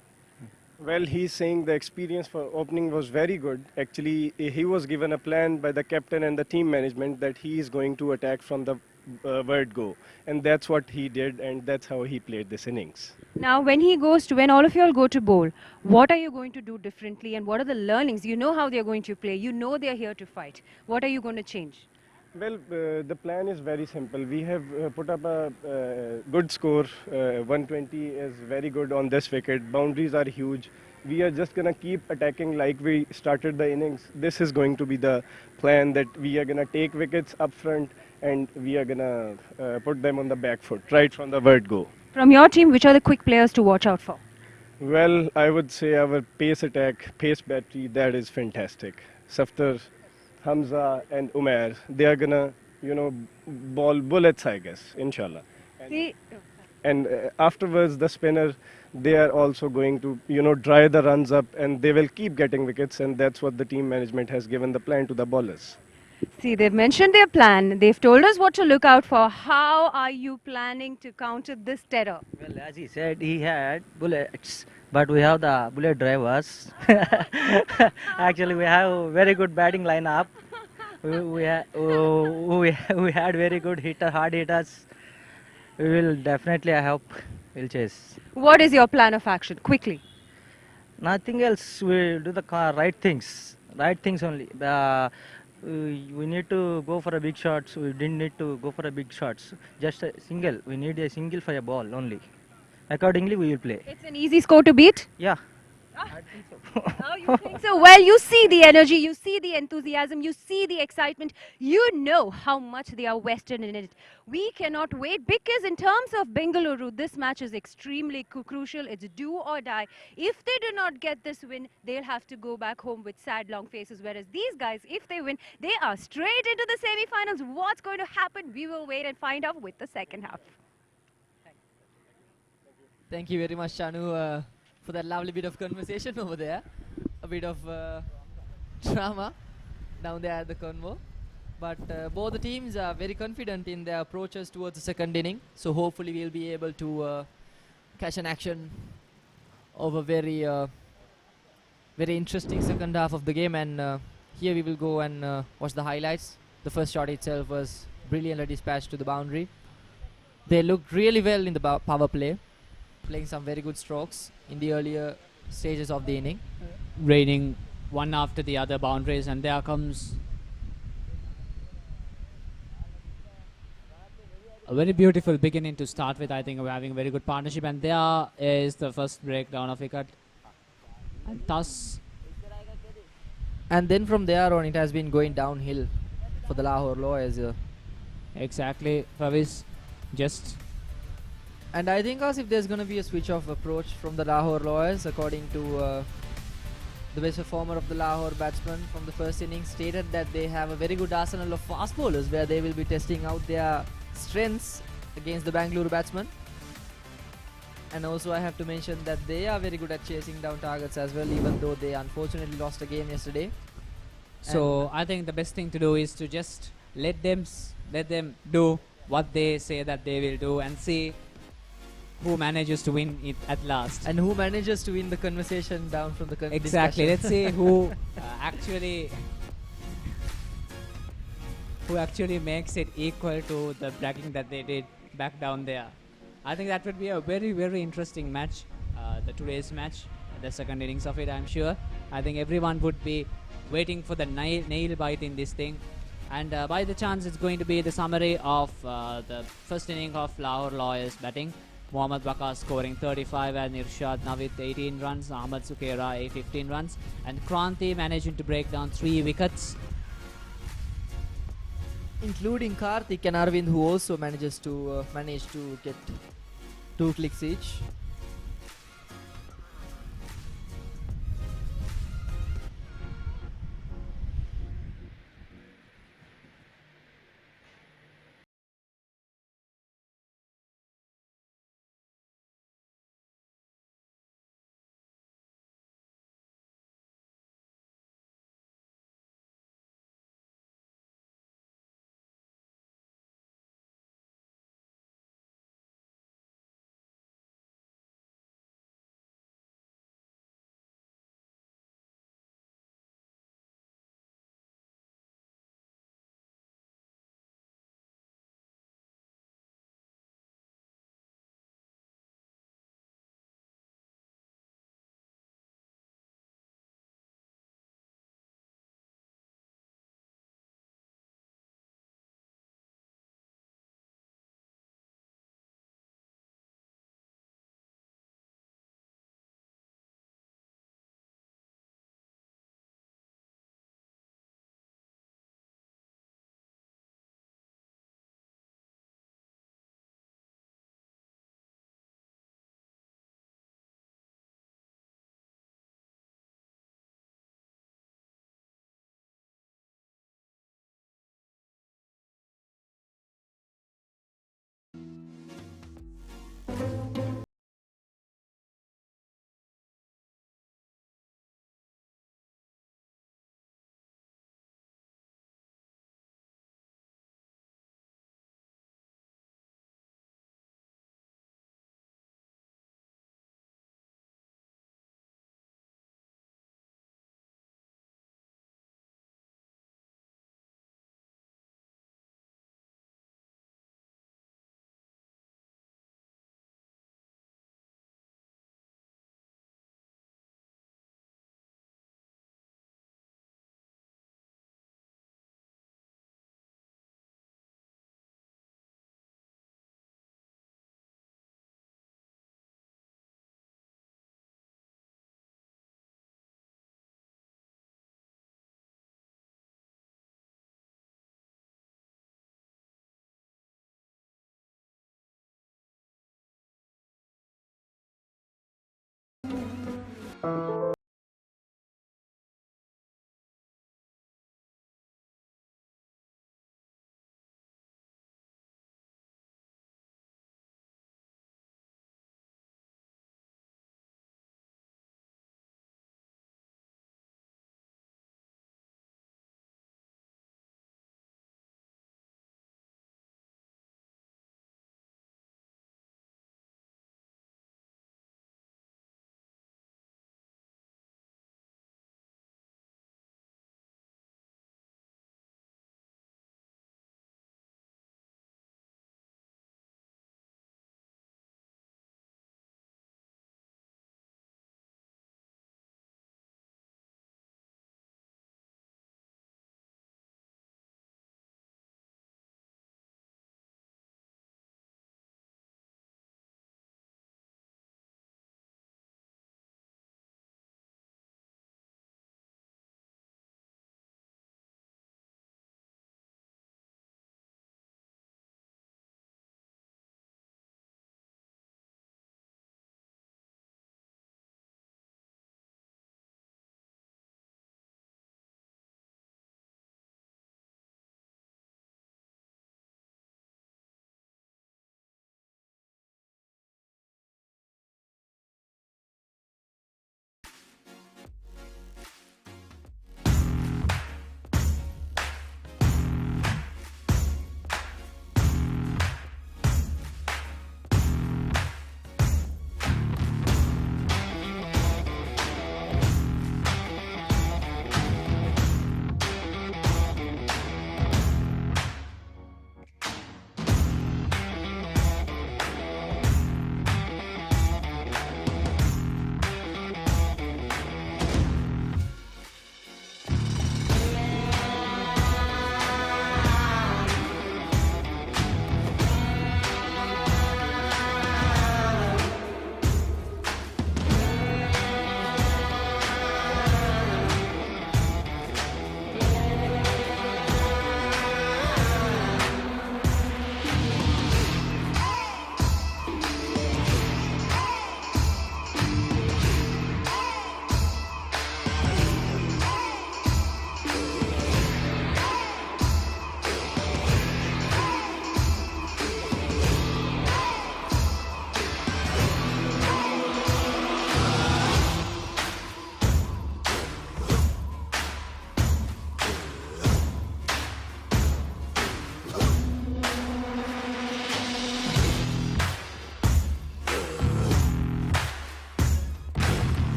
Well, he's saying the experience for opening was very good. Actually, he was given a plan by the captain and the team management that he is going to attack from the word go. And that's what he did, and that's how he played this innings. Now, when all of you all go to bowl, what are you going to do differently, and what are the learnings? You know how they're going to play. You know they're here to fight. What are you going to change? Well, the plan is very simple. We have put up a good score. 120 is very good on this wicket. Boundaries are huge. We are just going to keep attacking like we started the innings. This is going to be the plan, that we are going to take wickets up front and we are going to put them on the back foot right from the word go. From your team, which are the quick players to watch out for? Well, I would say our pace attack, pace battery, that is fantastic. Saftar, Hamza, and Umair, they are gonna, ball bullets, I guess, inshallah. See, And afterwards, the spinner, they are also going to, dry the runs up, and they will keep getting wickets, and that's what the team management has given the plan to the bowlers. see, they've mentioned their plan. They've told us what to look out for. How are you planning to counter this terror? Well, as he said, he had bullets, but we have the bullet drivers. Actually, we have very good batting lineup. We had very good hard hitters. We will definitely, I hope, we'll chase. What is your plan of action? Quickly. Nothing else. We do the right things only. We need to go for a big shots. We didn't need to go for a big shots. Just a single. We need a single for a ball only. Accordingly, we will play. It's an easy score to beat? Yeah. Oh, you think so? Well, you see the energy, you see the enthusiasm, you see the excitement. You know how much they are vested in it. We cannot wait because in terms of Bengaluru, this match is extremely crucial. It's do or die. If they do not get this win, they'll have to go back home with sad, long faces. Whereas these guys, if they win, they are straight into the semi-finals. What's going to happen? We will wait and find out with the second half. Thank you very much, Shanu, for that lovely bit of conversation over there. A bit of drama down there at the convo. But both the teams are very confident in their approaches towards the second inning. So hopefully we'll be able to catch an action of a very interesting second half of the game. And here we will go and watch the highlights. The first shot itself was brilliantly dispatched to the boundary. They looked really well in the power play, playing some very good strokes in the earlier stages of the inning. Raining one after the other boundaries, and there comes a very beautiful beginning to start with. I think we're having a very good partnership, and there is the first breakdown of wicket. And thus, and then from there on, it has been going downhill for the Lahore Lawyers. Exactly, Faviz. And I think as if there's going to be a switch of approach from the Lahore Lawyers, according to the best performer of the Lahore batsmen from the first innings, stated that they have a very good arsenal of fast bowlers where they will be testing out their strengths against the Bangalore batsmen. And also I have to mention that they are very good at chasing down targets as well, even though they unfortunately lost a game yesterday. So I think the best thing to do is to just let them do what they say that they will do, and see who manages to win it at last. And who manages to win the conversation down from the Exactly. Let's see who actually makes it equal to the bragging that they did back down there. I think that would be a very, very interesting match, the today's match, the second innings of it, I'm sure. I think everyone would be waiting for the nail bite in this thing. And by the chance, it's going to be the summary of the first inning of Lahore Lawyers batting. Mohammad Bakar scoring 35 and Irshad Navid 18 runs, Ahmad Sukera 15 runs, and Kranti managing to break down 3 wickets. Including Karthik and Arvind, who also manage to get 2 clicks each.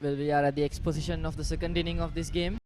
Well, we are at the exposition of the second inning of this game.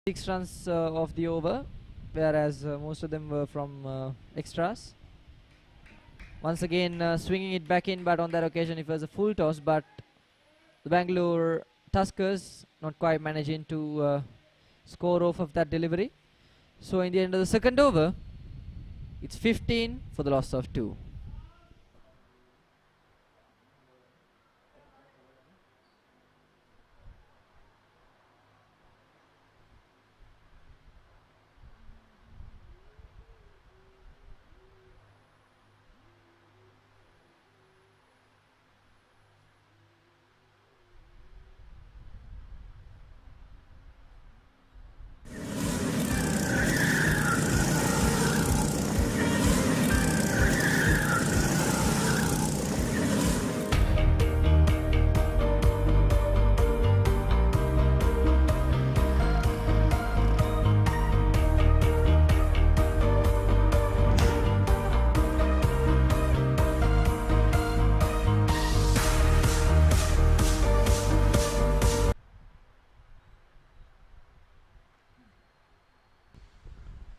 6 runs of the over, whereas most of them were from extras. Once again swinging it back in, but on that occasion it was a full toss, but the Bangalore Tuskers not quite managing to score off of that delivery. So in the end of the second over, it's 15 for the loss of 2.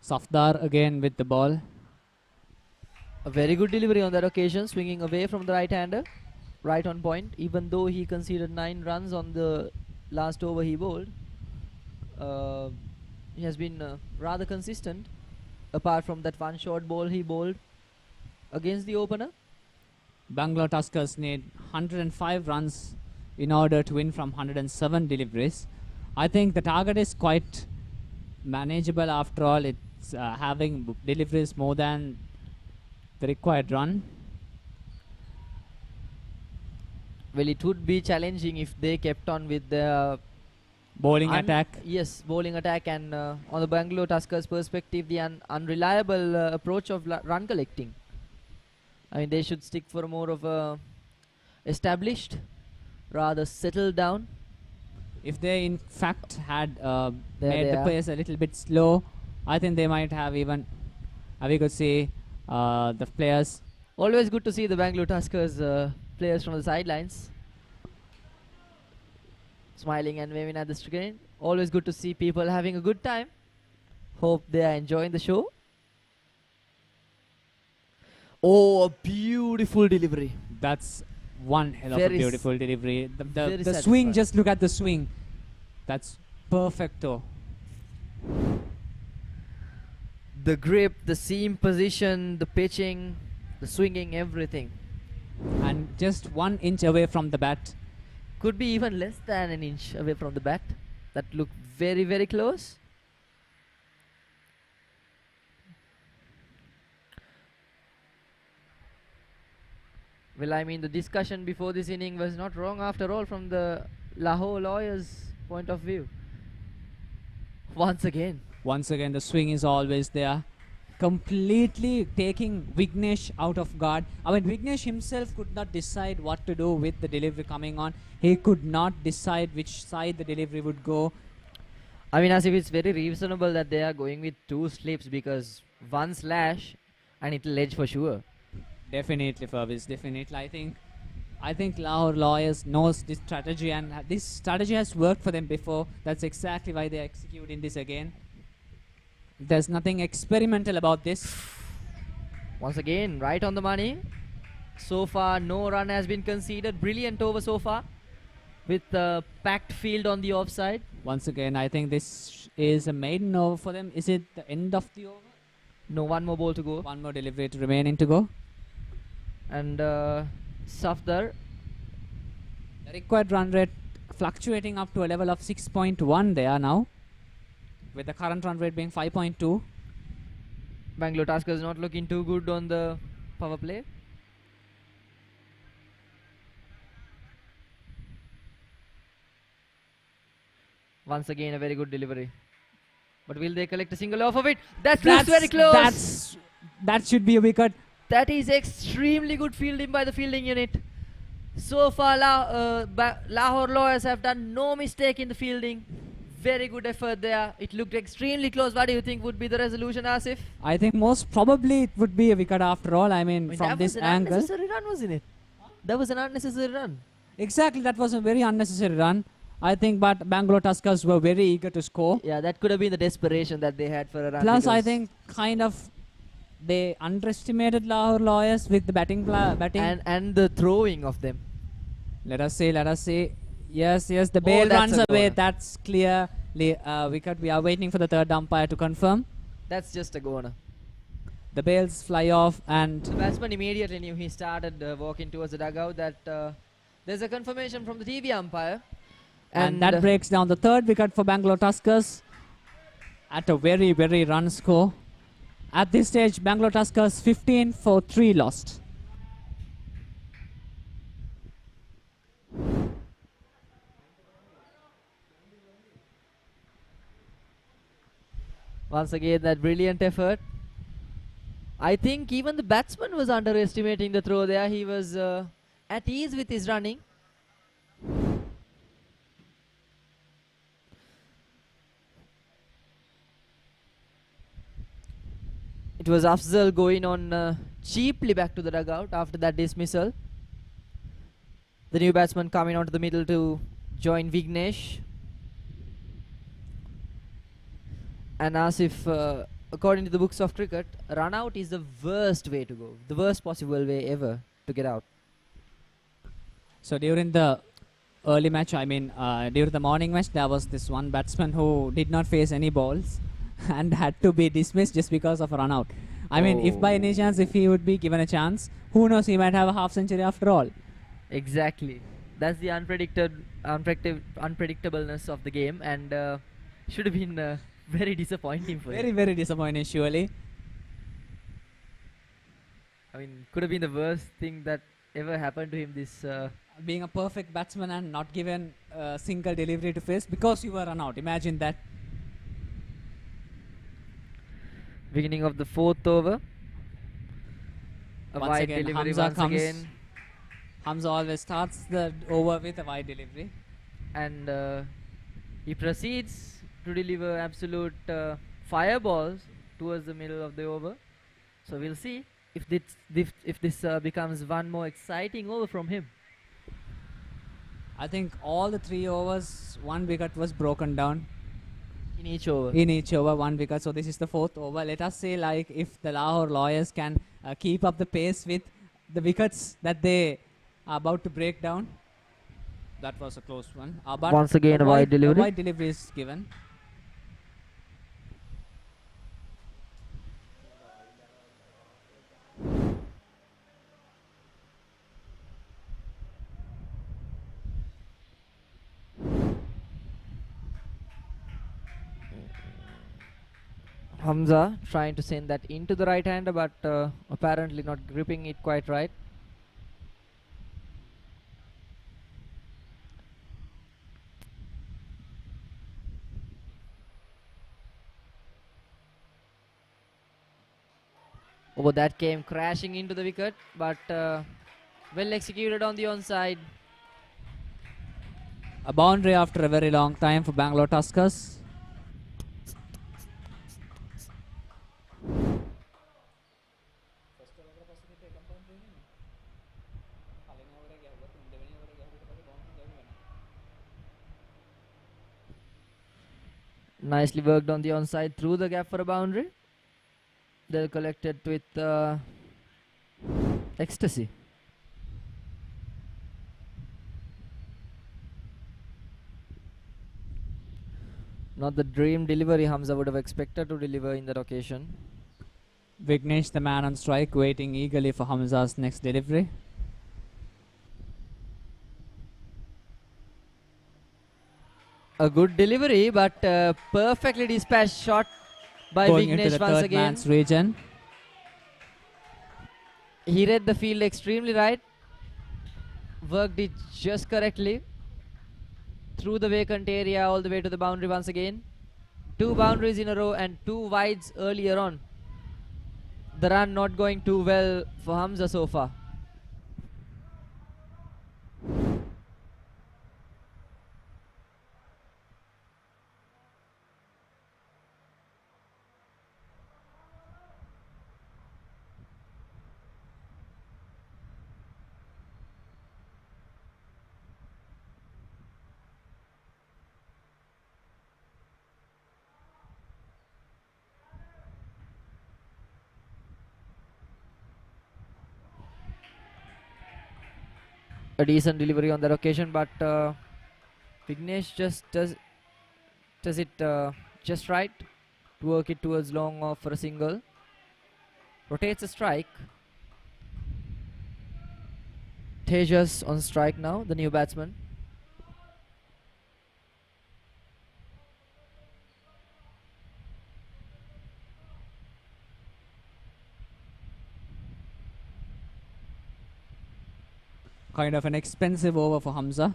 Safdar again with the ball. A very good delivery on that occasion, swinging away from the right-hander, right on point. Even though he conceded 9 runs on the last over he bowled, he has been rather consistent, apart from that one short ball he bowled against the opener. Bangalore Tuskers need 105 runs in order to win from 107 deliveries. I think the target is quite manageable after all. It's having deliveries more than the required run. Well, it would be challenging if they kept on with their bowling attack. Yes, bowling attack, and on the Bangalore Tuskers perspective, the unreliable approach of run collecting. I mean, they should stick for more of a established, rather settled down. If they in fact had made the pace a little bit slow, I think they might have even, we could see the players. Always good to see the Bangalore Tuskers players from the sidelines smiling and waving at the screen. Always good to see people having a good time. Hope they are enjoying the show. Oh, a beautiful delivery. That's one hell of a beautiful delivery. The swing, just look at the swing. That's perfecto. The grip, the seam position, the pitching, the swinging, everything. And just 1 inch away from the bat. Could be even less than an inch away from the bat. That looked very, very close. Well, I mean, the discussion before this inning was not wrong after all from the Lahore lawyers' point of view. Once again, the swing is always there. Completely taking Vignesh out of guard. I mean, Vignesh himself could not decide what to do with the delivery coming on. He could not decide which side the delivery would go. I mean, as if it's very reasonable that they are going with 2 slips, because 1 slash and it'll edge for sure. Definitely, Furvis, definitely. I think Lahore lawyers knows this strategy, and this strategy has worked for them before. That's exactly why they're executing this again. There's nothing experimental about this. Once again, right on the money. So far, no run has been conceded. Brilliant over so far, with the packed field on the offside. Once again, I think this is a maiden over for them. Is it the end of the over? No, 1 more ball to go. 1 more delivery to remaining to go. And Safdar. The required run rate fluctuating up to a level of 6.1 there now, with the current run rate being 5.2. Bangalore Tuskers not looking too good on the power play. Once again, a very good delivery. But will they collect a single off of it? That looks very close. That should be a wicket. That is extremely good fielding by the fielding unit. So far, Lahore lawyers have done no mistake in the fielding. Very good effort there. It looked extremely close. What do you think would be the resolution, Asif? I think most probably it would be a wicket after all. I mean, from this angle. That was an unnecessary run, wasn't it? That was an unnecessary run. Exactly, that was a very unnecessary run. I think, but Bangalore Tuskers were very eager to score. Yeah, that could have been the desperation that they had for a run. Plus, I think kind of they underestimated Lahore Lawyers with the batting and the throwing of them. Let us see. Yes, the bail runs away. That's clear. Wicket. We are waiting for the third umpire to confirm. That's just a goner. The bails fly off, and the batsman immediately knew he started walking towards the dugout that there's a confirmation from the TV umpire. And that breaks down the third wicket for Bangalore Tuskers at a very, very run score. At this stage, Bangalore Tuskers 15 for 3 lost. Once again, that brilliant effort. I think even the batsman was underestimating the throw there. He was at ease with his running. It was Afzal going on cheaply back to the dugout after that dismissal. The new batsman coming onto the middle to join Vignesh. And as if, according to the books of cricket, run out is the worst way to go. The worst possible way ever to get out. So during the early match, during the morning match, there was this one batsman who did not face any balls and had to be dismissed just because of a run out. If by any chance, if he would be given a chance, who knows, he might have a half century after all. Exactly. That's the unpredictableness of the game, and should have been very disappointing for him. Very, very disappointing, surely. Could have been the worst thing that ever happened to him, this... being a perfect batsman and not given a single delivery to face because you were run out. Imagine that. Beginning of the 4th over. A once wide again, delivery Hamza once comes. again. Hamza always starts the over with a wide delivery. And he proceeds to deliver absolute fireballs towards the middle of the over. So we'll see if this becomes one more exciting over from him. I think all the 3 overs, 1 wicket was broken down. In each over? In each over, 1 wicket. So this is the 4th over. Let us say, if the Lahore Lawyers can keep up the pace with the wickets that they are about to break down. That was a close one. But once again, a wide delivery. A wide delivery is given. Hamza trying to send that into the right hander, but apparently not gripping it quite right. Oh, that came crashing into the wicket, but well executed on the onside. A boundary after a very long time for Bangalore Tuskers. Nicely worked on the onside through the gap for a boundary. They'll collect it with ecstasy. Not the dream delivery Hamza would have expected to deliver in that occasion. Vignesh, the man on strike, waiting eagerly for Hamza's next delivery. A good delivery, but perfectly dispatched shot by Going Vignesh into the once third again. man's region. He read the field extremely right. Worked it just correctly. Through the vacant area all the way to the boundary once again. 2 boundaries in a row and 2 wides earlier on. The run not going too well for Hamza so far. a decent delivery on that occasion, but Vignesh just does it just right to work it towards long off for a single. Rotates a strike. Tejas on strike now, the new batsman. Kind of an expensive over for Hamza.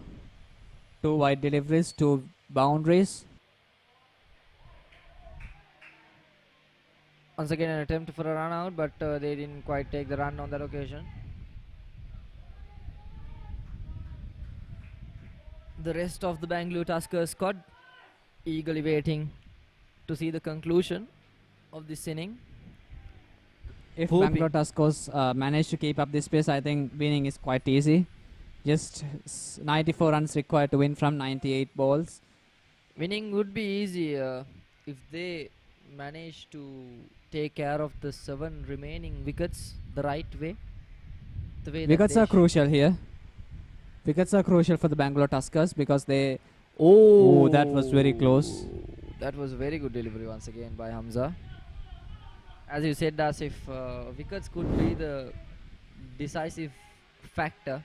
2 wide deliveries, 2 boundaries. Once again an attempt for a run out, but they didn't quite take the run on that occasion. The rest of the Bangalore Tuskers squad eagerly waiting to see the conclusion of this inning. If Bangalore Tuskers manage to keep up this pace, I think winning is quite easy. Just 94 runs required to win from 98 balls. Winning would be easy if they manage to take care of the 7 remaining wickets the right way. The way Wickets are crucial here. Wickets are crucial for the Bangalore Tuskers because they... Oh, that was very close. That was a very good delivery once again by Hamza. As you said, Das, if wickets could be the decisive factor.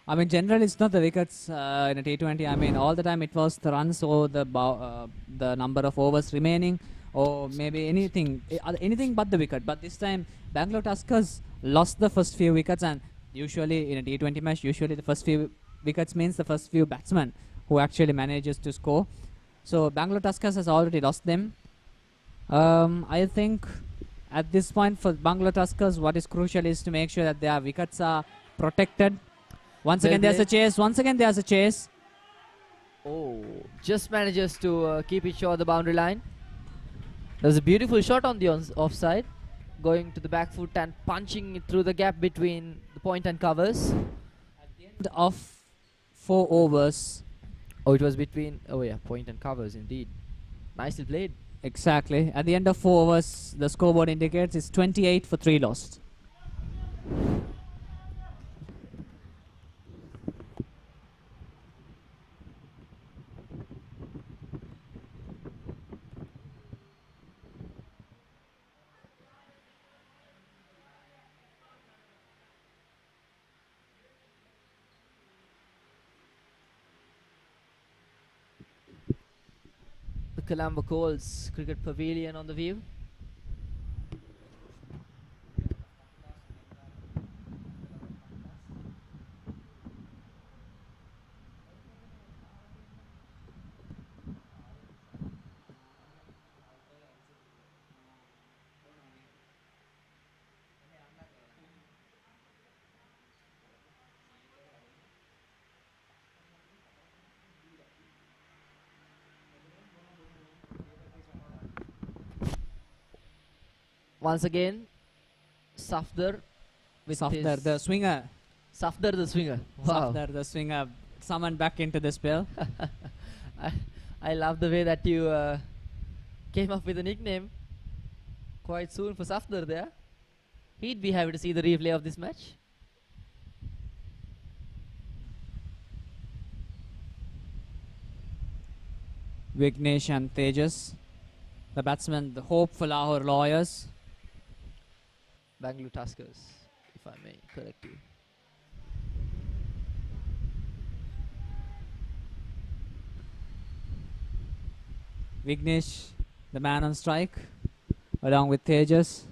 I mean, generally it's not the wickets in a T20. I mean, all the time it was the runs or the number of overs remaining, or maybe anything but the wicket. But this time, Bangalore Tuskers lost the first few wickets, and usually in a T20 match, usually the first few wickets means the first few batsmen who actually manages to score. So Bangalore Tuskers has already lost them. I think at this point for Bangalore Tuskers, what is crucial is to make sure that their wickets are protected. Once again, there's a chase. Once again, there's a chase. Oh, just manages to keep it short of the boundary line. There's a beautiful shot on the offside, going to the back foot and punching it through the gap between the point and covers. At the end of 4 overs. Oh, it was between, oh yeah, point and covers indeed. Nicely played. Exactly. At the end of 4 overs, the scoreboard indicates it's 28 for 3 lost. Colombo Colts Cricket Pavilion on the view. Once again, Safdar with Safdar, the swinger. Safdar the swinger. Wow. Safdar the swinger summoned back into the spell. I love the way that you came up with a nickname quite soon for Safdar there. He'd be happy to see the replay of this match. Vignesh and Tejas, the batsmen, the hope for Lahore Lawyers. Bangalore Tuskers, if I may correct you. Vignesh, the man on strike, along with Tejas.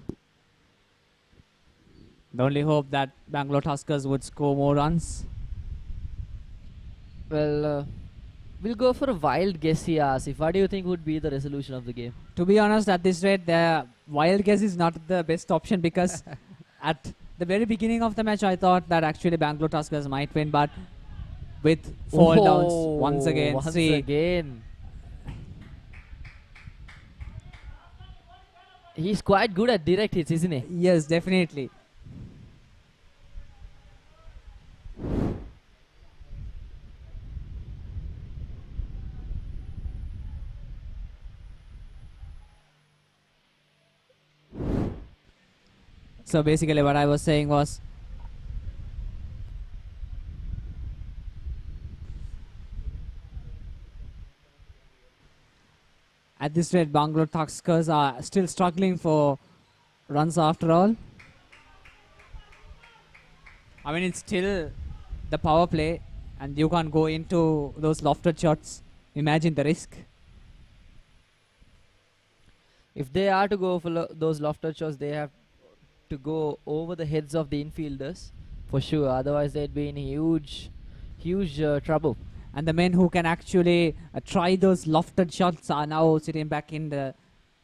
The only hope that Bangalore Tuskers would score more runs. Well, we'll go for a wild guess here, Asif. What do you think would be the resolution of the game? To be honest, at this rate, the wild guess is not the best option because at the very beginning of the match, I thought that actually Bangalore Tuskers might win, but with fall downs once again. Once again. He's quite good at direct hits, isn't he? Yes, definitely. So basically what I was saying was At this rate, Bangalore Tuskers are still struggling for runs after all. I mean, it's still the power play, and you can't go into those lofted shots. Imagine the risk. If they are to go for those lofted shots, they have to go over the heads of the infielders for sure. Otherwise, they'd be in huge trouble. And the men who can actually try those lofted shots are now sitting back in the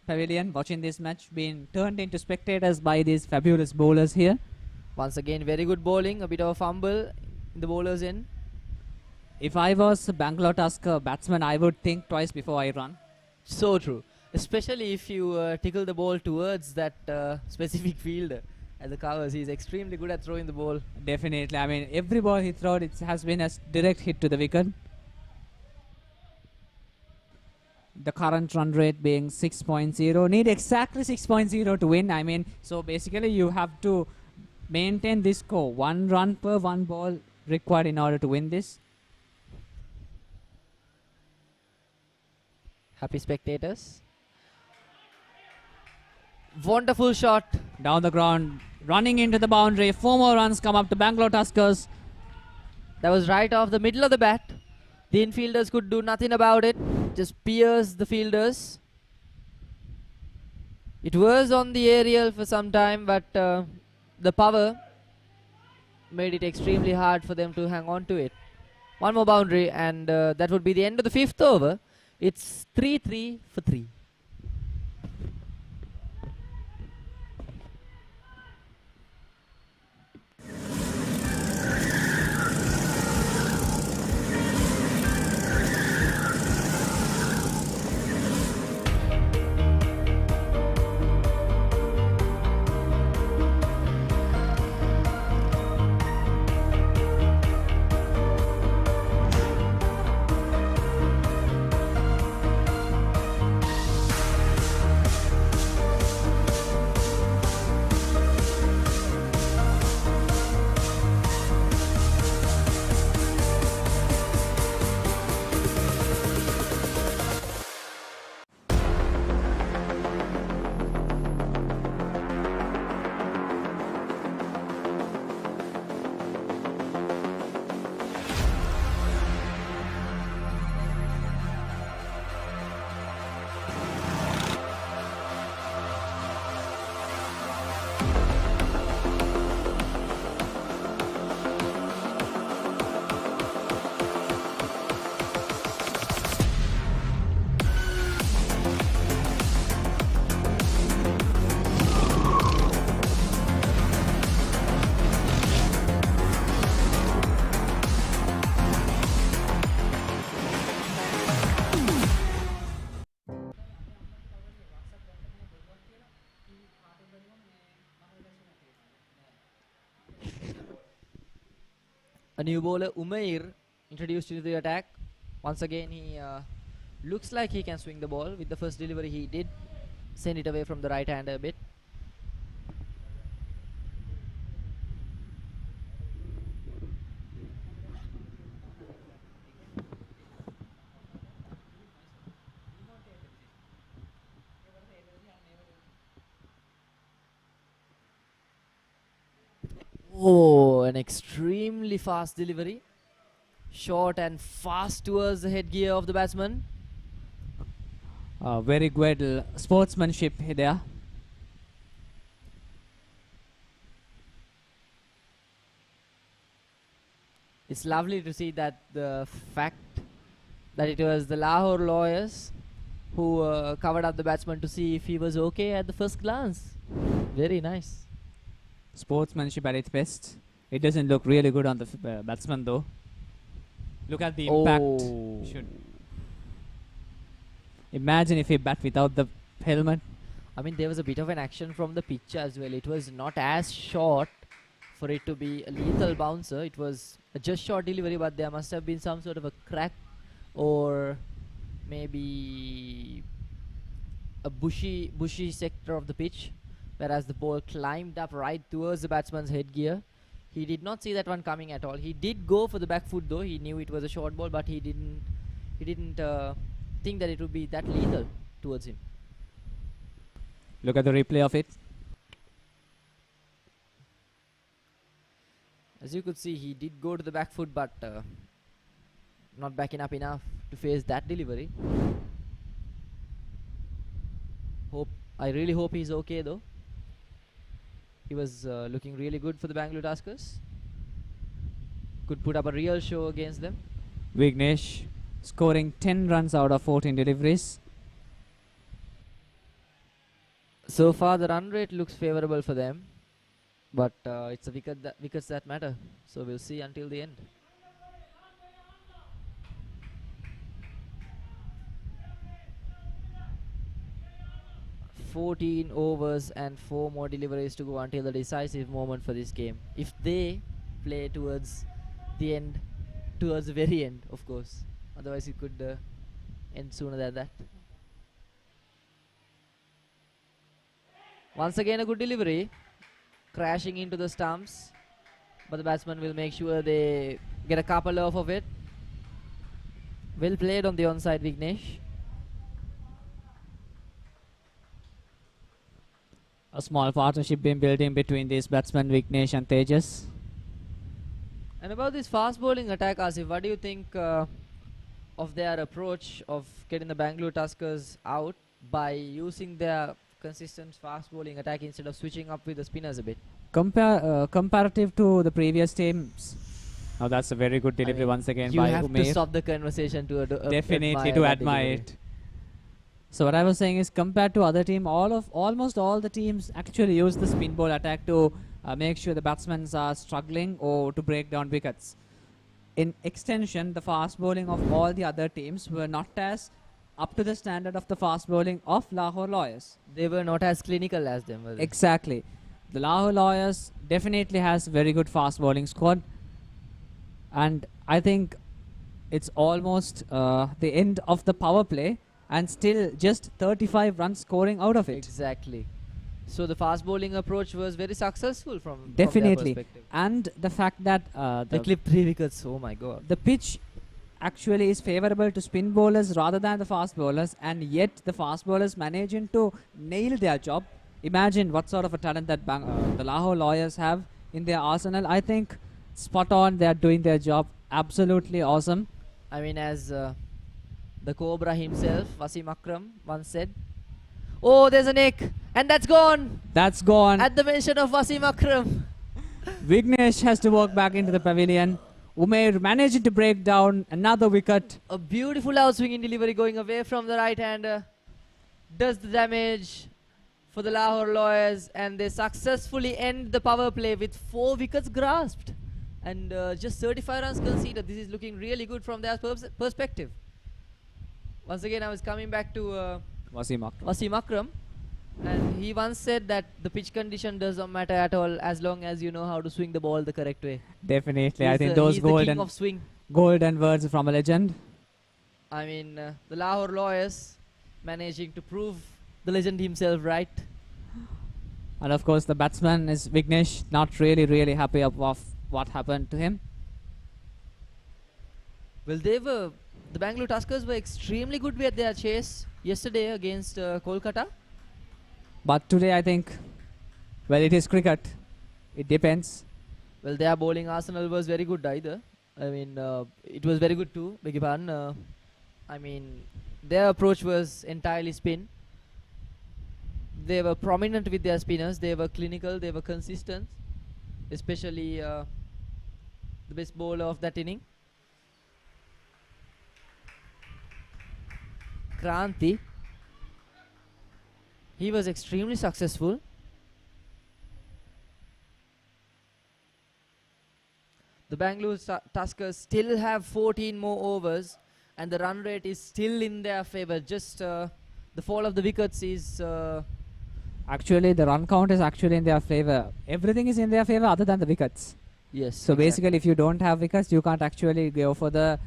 pavilion watching this match, being turned into spectators by these fabulous bowlers here. Once again, very good bowling, a bit of a fumble in the bowler's end. If I was a Bangalore Tusker batsman, I would think twice before I run. So true. Especially if you tickle the ball towards that specific fielder at the covers. He's extremely good at throwing the ball. Definitely. I mean, every ball he thrown, it has been a direct hit to the wicket. The current run rate being 6.0. Need exactly 6.0 to win. I mean, so basically you have to maintain this score. 1 run per 1 ball required in order to win this. Happy spectators. Wonderful shot. Down the ground, running into the boundary. 4 more runs come up to Bangalore Tuskers. That was right off the middle of the bat. The infielders could do nothing about it. Just pierced the fielders. It was on the aerial for some time, but the power made it extremely hard for them to hang on to it. 1 more boundary, and that would be the end of the 5th over. It's 3-3 for 3. A new bowler, Umair, introduced into the attack. Once again, he looks like he can swing the ball. With the first delivery, he did send it away from the right hander a bit. Oh, an extremely fast delivery. Short and fast towards the headgear of the batsman. Very good sportsmanship there. It's lovely to see that the fact that it was the Lahore lawyers who covered up the batsman to see if he was okay at the first glance. Very nice. Sportsmanship at its best. It doesn't look really good on the batsman though. Look at the impact. Should imagine if he bat without the helmet. I mean, there was a bit of an action from the pitch as well. It was not as short for it to be a lethal bouncer. It was a just short delivery, but there must have been some sort of a crack or maybe a bushy sector of the pitch, whereas the ball climbed up right towards the batsman's headgear. He did not see that one coming at all. He did go for the back foot though. He knew it was a short ball, but he didn't think that it would be that lethal. towards him. Look at the replay of it. As you could see, he did go to the back foot, but not backing up enough to face that delivery. I really hope he's okay though. He was looking really good for the Bangalore Tuskers. Could put up a real show against them. Vignesh scoring 10 runs out of 14 deliveries. So far the run rate looks favourable for them, but it's the wickets that matter. So we'll see until the end. "14 overs and 4 more deliveries to go until the decisive moment for this game. If they play towards the end, towards the very end, of course. Otherwise it could end sooner than that." Once again a good delivery, crashing into the stumps, but the batsman will make sure they get a couple off of it. Well played on the onside, Vignesh. A small partnership being built in between these batsmen, Vignesh and Tejas. And about this fast bowling attack, Asif, what do you think of their approach of getting the Bangalore Tuskers out by using their consistent fast bowling attack instead of switching up with the spinners a bit? Comparative to the previous teams. Now that's a very good delivery once again by Umair. You have to stop the conversation to definitely to admire it. So what I was saying is, compared to other team, almost all the teams actually use the spin ball attack to make sure the batsmen are struggling or to break down wickets. In extension, the fast bowling of all the other teams were not as up to the standard of the fast bowling of Lahore Lawyers. They were not as clinical as them, were they? Exactly. The Lahore Lawyers definitely has very good fast bowling squad, and I think it's almost the end of the power play, and still just 35 runs scoring out of it. Exactly. So the fast bowling approach was very successful from their perspective. And the fact that they clipped 3 wickets. Oh my god. The pitch actually is favorable to spin bowlers rather than the fast bowlers, and yet the fast bowlers managing to nail their job. Imagine what sort of a talent that the Lahore Lawyers have in their arsenal. I think spot on, they are doing their job absolutely awesome. I mean, as the Cobra himself, Wasim Akram, once said, "Oh, there's a nick, and that's gone." That's gone. At the mention of Wasim Akram. Vignesh has to walk back into the pavilion. Umair managing to break down another wicket. A beautiful outswinging delivery going away from the right-hander does the damage for the Lahore Lawyers, and they successfully end the power play with 4 wickets grasped and just 35 runs conceded. This is looking really good from their perspective. Once again, I was coming back to Wasim Akram, and he once said that the pitch condition doesn't matter at all as long as you know how to swing the ball the correct way. Definitely. I think those golden words from a legend. I mean, the Lahore Lawyers managing to prove the legend himself right. And of course, the batsman is Vignesh, not really happy of what happened to him. Well, the Bangalore Tuskers were extremely good with their chase yesterday against Kolkata. But today, I think, well, it is cricket. It depends. Well, their bowling arsenal was very good either. I mean, it was very good too, beg your pardon. I mean, their approach was entirely spin. They were prominent with their spinners. They were clinical. They were consistent. Especially the best bowler of that inning, Kranti. He was extremely successful. The Bangalore Tuskers still have 14 more overs, and the run rate is still in their favor. Just the fall of the wickets is... Actually, the run count is actually in their favor. Everything is in their favor other than the wickets. Yes. So basically, if you don't have wickets, you can't actually go for the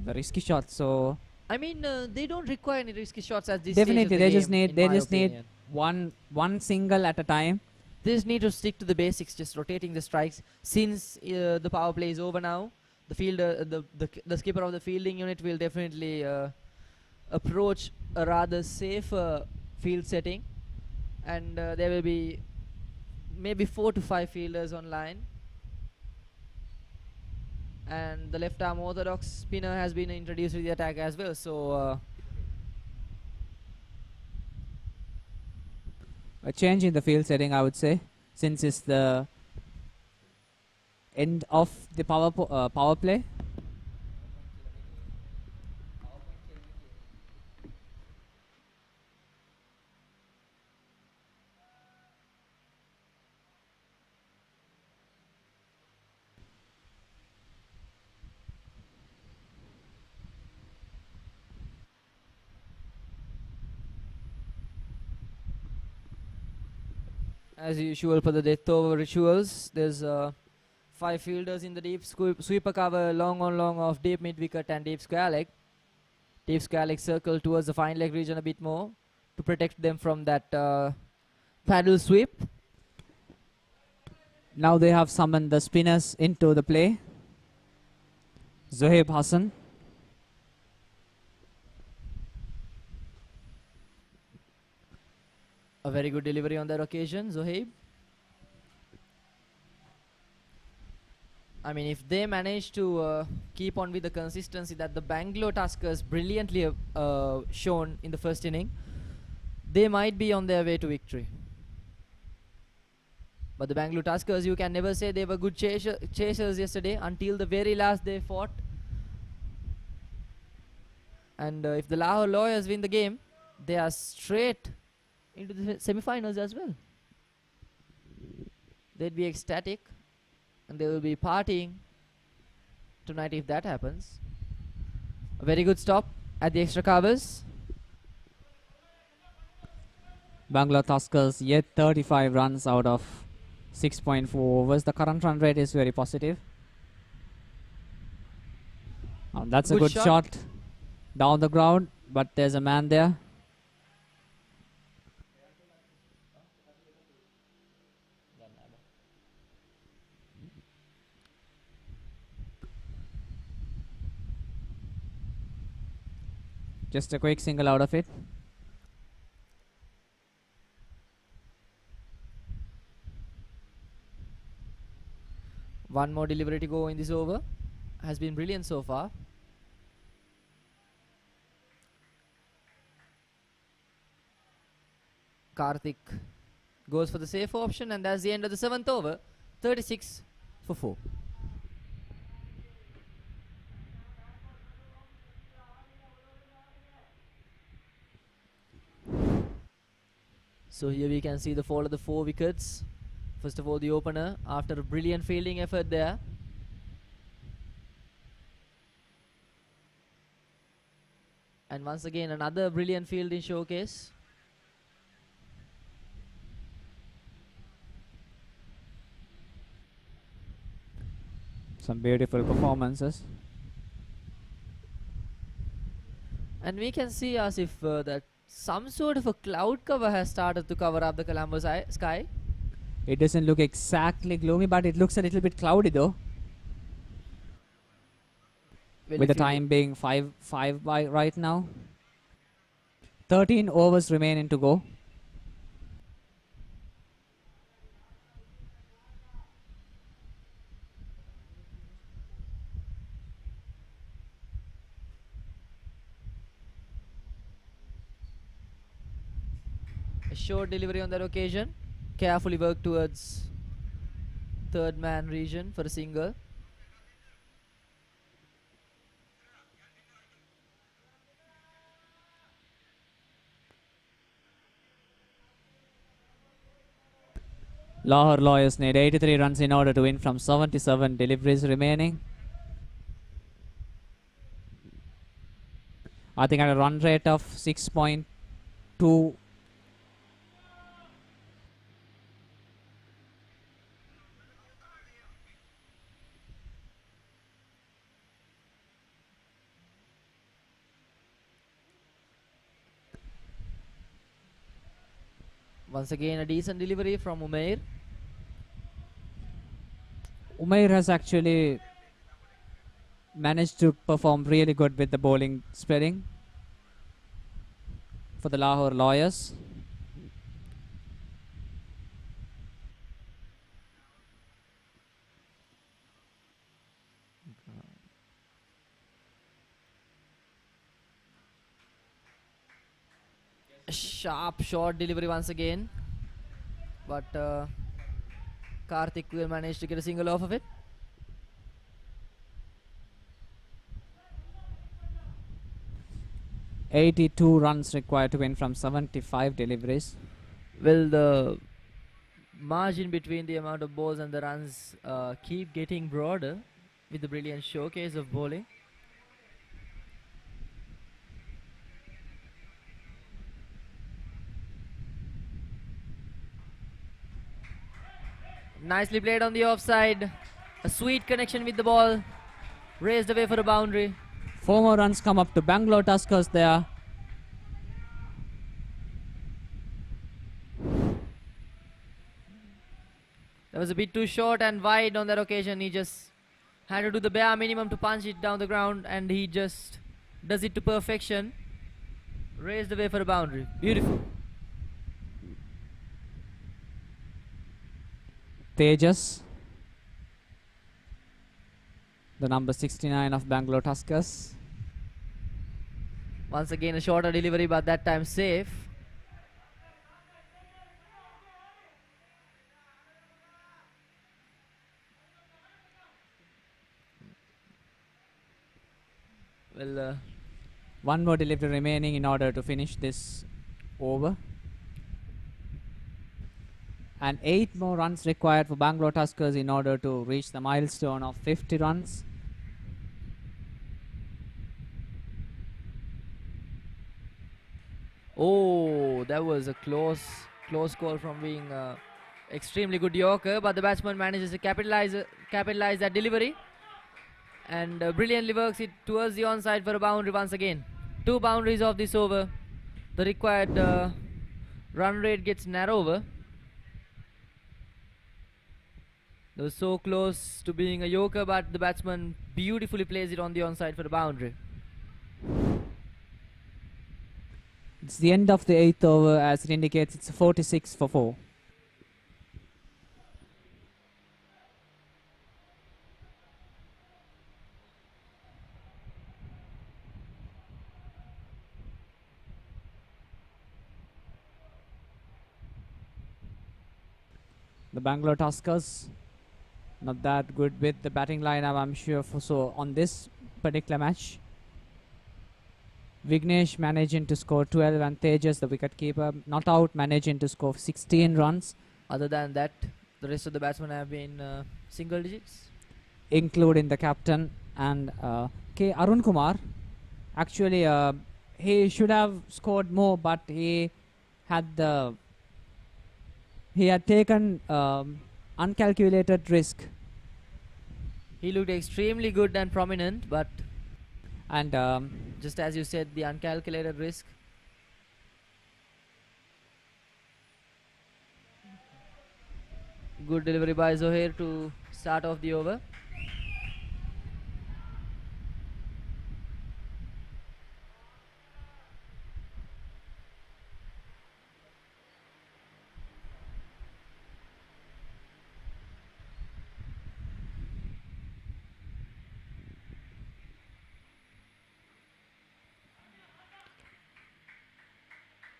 risky shots. So I mean, they don't require any risky shots at this definitely stage of the they game, just need one single at a time. They just need to stick to the basics, just rotating the strikes. Since the power play is over now, the fielder, the skipper of the fielding unit will definitely approach a rather safer field setting, and there will be maybe 4 to 5 fielders on line. And the left arm orthodox spinner has been introduced to the attack as well. So a change in the field setting, I would say, since it's the end of the power play. as usual for the death over rituals, there's 5 fielders in the deep sweeper cover, long on long of deep mid wicket and deep square leg. Deep square leg circle towards the fine leg region a bit more to protect them from that paddle sweep. Now they have summoned the spinners into the play. Zohaib Hassan. A very good delivery on that occasion, Zohaib. I mean, if they manage to keep on with the consistency that the Bangalore Tuskers brilliantly shown in the first inning, they might be on their way to victory. But the Bangalore Tuskers, you can never say they were good chasers yesterday until the very last they fought. And if the Lahore Lawyers win the game, they are straight into the semi-finals as well. They'd be ecstatic and they will be partying tonight if that happens. A very good stop at the extra covers. Bangalore Tuskers yet 35 runs out of 6.4 overs. The current run rate is very positive. That's a good shot down the ground, but there's a man there. Just a quick single out of it. One more delivery to go in this over. Has been brilliant so far. Karthik goes for the safe option, and that's the end of the 7th over. 36 for 4. So here we can see the fall of the 4 wickets. First of all, the opener after a brilliant fielding effort there. And once again, another brilliant fielding showcase. Some beautiful performances. And we can see as if that some sort of a cloud cover has started to cover up the Colombo sky. It doesn't look exactly gloomy, but it looks a little bit cloudy though. Well, with the time being 5 by right now. 13 overs remaining to go. A short delivery on that occasion. Carefully worked towards third man region for a single. Lahore Lawyers need 83 runs in order to win from 77 deliveries remaining. I think at a run rate of 6.2. Once again, a decent delivery from Umair. Umair has actually managed to perform really good with the bowling spreading. for the Lahore Lawyers. A sharp short delivery once again, but Karthik will manage to get a single off of it. $82 runs required to win from 75 deliveries. Will the margin between the amount of balls and the runs keep getting broader with the brilliant showcase of bowling? Nicely played on the offside. A sweet connection with the ball. Raised away for a boundary. 4 more runs come up to Bangalore Tuskers there. That was a bit too short and wide on that occasion. He just had to do the bare minimum to punch it down the ground, and he just does it to perfection. Raised away for a boundary. Beautiful. Tejas, the number 69 of Bangalore Tuskers. Once again a shorter delivery, but that time safe. Well, one more delivery remaining in order to finish this over. And 8 more runs required for Bangalore Tuskers in order to reach the milestone of 50 runs. Oh, that was a close call from being extremely good Yorker, but the batsman manages to capitalize that delivery, and brilliantly works it towards the onside for a boundary once again. 2 boundaries of this over. The required run rate gets narrower. It was so close to being a Yorker, but the batsman beautifully plays it on the onside for a boundary. It's the end of the 8th over, as it indicates it's 46 for 4. The Bangalore Tuskers not that good with the batting lineup, I'm sure, so on this particular match. Vignesh managing to score 12, and Tejas, the wicketkeeper, not out, managing to score 16 runs. Other than that, the rest of the batsmen have been single digits, including the captain and K. Arun Kumar. Actually, he should have scored more, but he had taken uncalculated risk. He looked extremely good and prominent, but and just as you said, the uncalculated risk. Good delivery by Zohair to start off the over.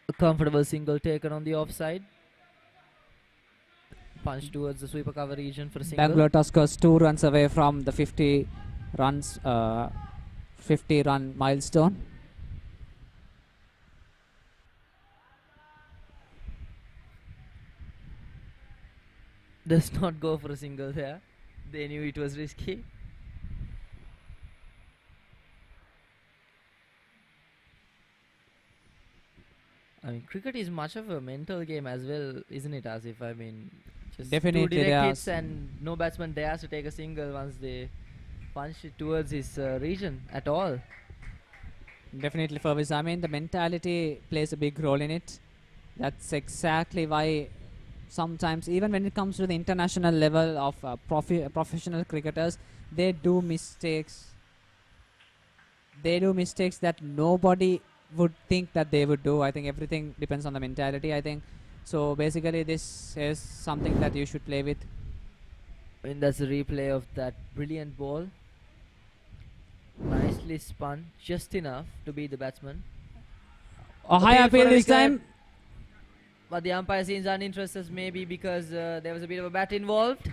A comfortable single taken on the offside. Punch towards the sweeper cover region for a single. Bangalore Tuskers 2 runs away from the 50 run milestone. Does not go for a single there. They knew it was risky. I mean, cricket is much of a mental game as well, isn't it? As if, I mean, just Definitely two direct hits and no batsman dares to take a single once they punch it towards his region at all. Definitely, Furvis. I mean, the mentality plays a big role in it. That's exactly why sometimes, even when it comes to the international level of professional cricketers, they do mistakes. They do mistakes that nobody would think that they would do. I think everything depends on the mentality, I think. So basically this is something that you should play with. And that's a replay of that brilliant ball. Nicely spun, just enough to beat the batsman. A high appeal for a this wicket, time. But the umpire seems uninterested, maybe because there was a bit of a bat involved.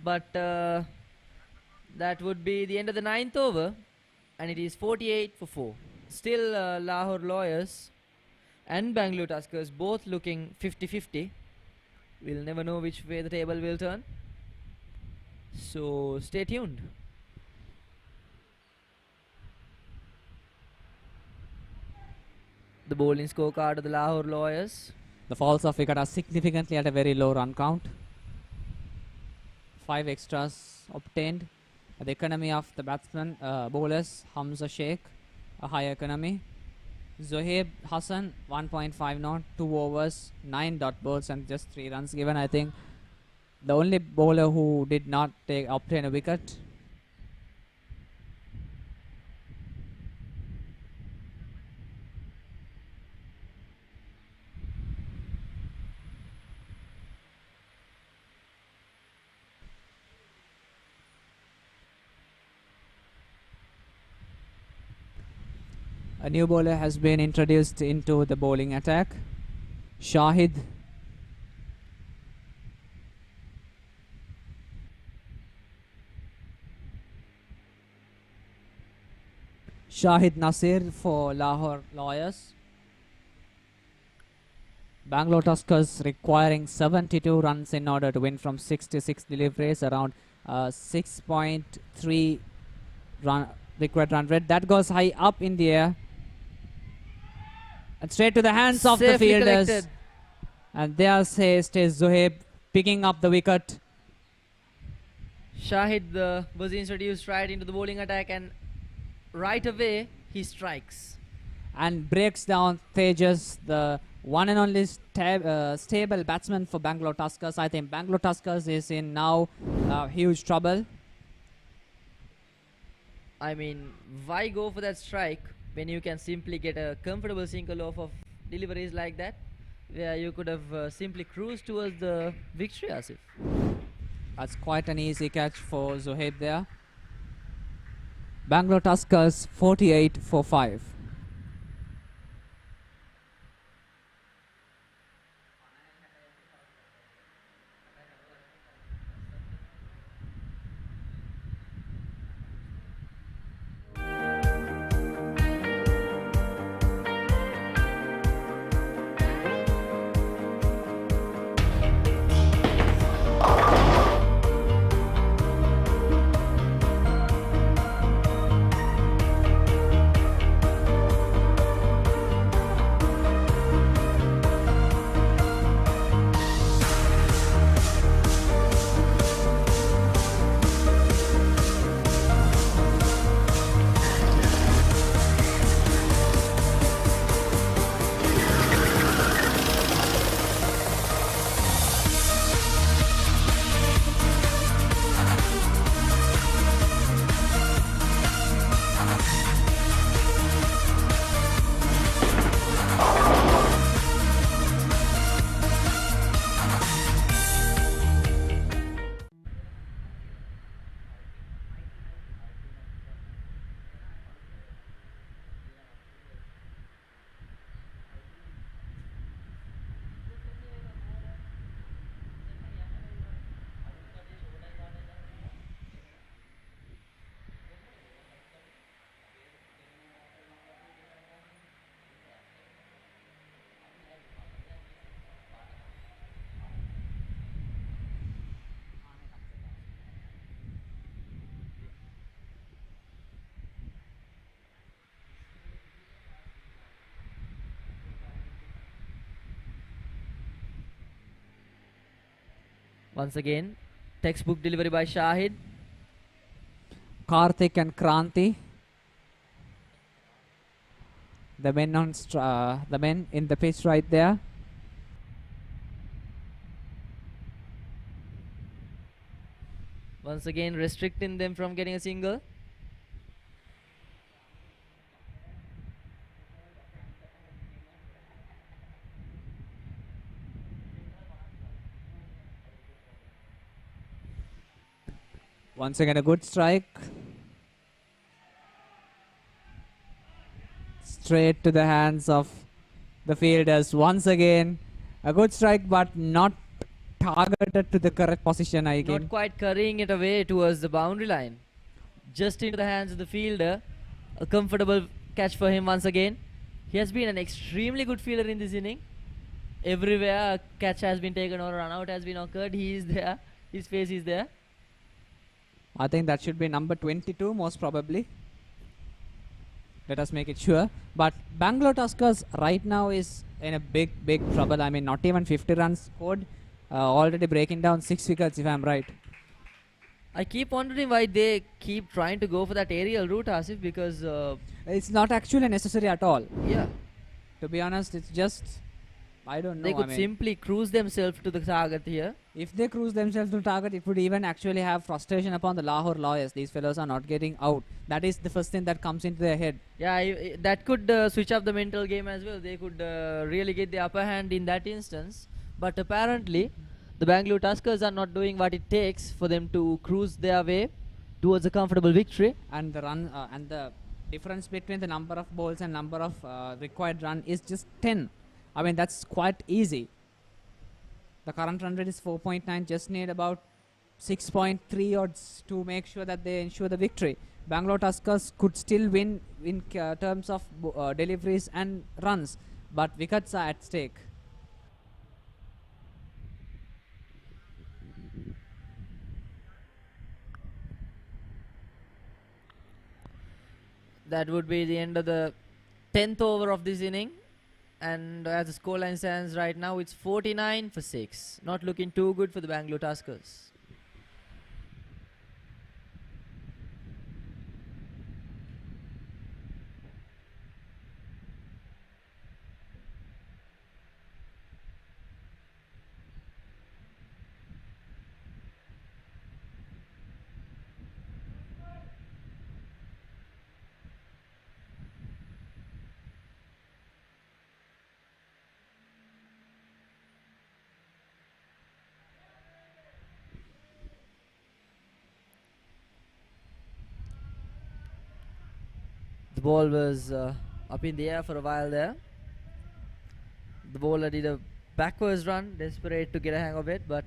But that would be the end of the 9th over. And it is 48 for 4. Still Lahore Lawyers and Bangalore Tuskers both looking 50-50. We'll never know which way the table will turn. So stay tuned. The bowling scorecard of the Lahore Lawyers. The falls of wicket are significantly at a very low run count. 5 extras obtained. The economy of the batsman, bowlers, Hamza Sheikh, a high economy. Zohaib Hassan, 1.5 not, 2 overs, 9 dot balls and just 3 runs given. I think the only bowler who did not obtain a wicket. A new bowler has been introduced into the bowling attack. Shahid. Shahid Nasir for Lahore Lawyers. Bangalore Tuskers requiring 72 runs in order to win from 66 deliveries, around 6.3 required run rate. That goes high up in the air. And straight to the hands of the fielders. Collected. And there stays Zohaib picking up the wicket. Shahid was introduced right into the bowling attack and right away he strikes. And breaks down Tejas, the one and only stable batsman for Bangalore Tuskers. I think Bangalore Tuskers is in now huge trouble. I mean, why go for that strike when you can simply get a comfortable single off of deliveries like that, where you could have simply cruised towards the victory, Asif. That's quite an easy catch for Zohaib there. Bangalore Tuskers 48 for 5. Once again, textbook delivery by Shahid. Karthik and Kranti, the men on the men in the pitch right there. Once again, restricting them from getting a single. Once again, a good strike. Straight to the hands of the fielders. Once again, a good strike, but not targeted to the correct position again. Not quite carrying it away towards the boundary line. Just into the hands of the fielder. A comfortable catch for him once again. He has been an extremely good fielder in this inning. Everywhere a catch has been taken or a run out has been occurred, he is there. His face is there. I think that should be number 22 most probably. Let us make it sure. But Bangalore Tuskers right now is in a big trouble. I mean, not even 50 runs scored. Already breaking down 6 wickets if I'm right. I keep wondering why they keep trying to go for that aerial route, Asif, because it's not actually necessary at all. Yeah. To be honest, it's just, I don't know. They could simply cruise themselves to the target here. If they cruise themselves to target, it would even actually have frustration upon the Lahore lawyers. These fellows are not getting out. That is the first thing that comes into their head. Yeah, that could switch up the mental game as well. They could really get the upper hand in that instance. But apparently, the Bangalore Tuskers are not doing what it takes for them to cruise their way towards a comfortable victory. And the run and the difference between the number of balls and number of required run is just 10. I mean, that's quite easy. The current run rate is 4.9. Just need about 6.3 odds to make sure that they ensure the victory. Bangalore Tuskers could still win in terms of deliveries and runs, but wickets are at stake. That would be the end of the 10th over of this inning. And as the scoreline stands right now, it's 49 for 6. Not looking too good for the Bangalore Tuskers. The ball was up in the air for a while there. The bowler did a backwards run, desperate to get a hang of it, but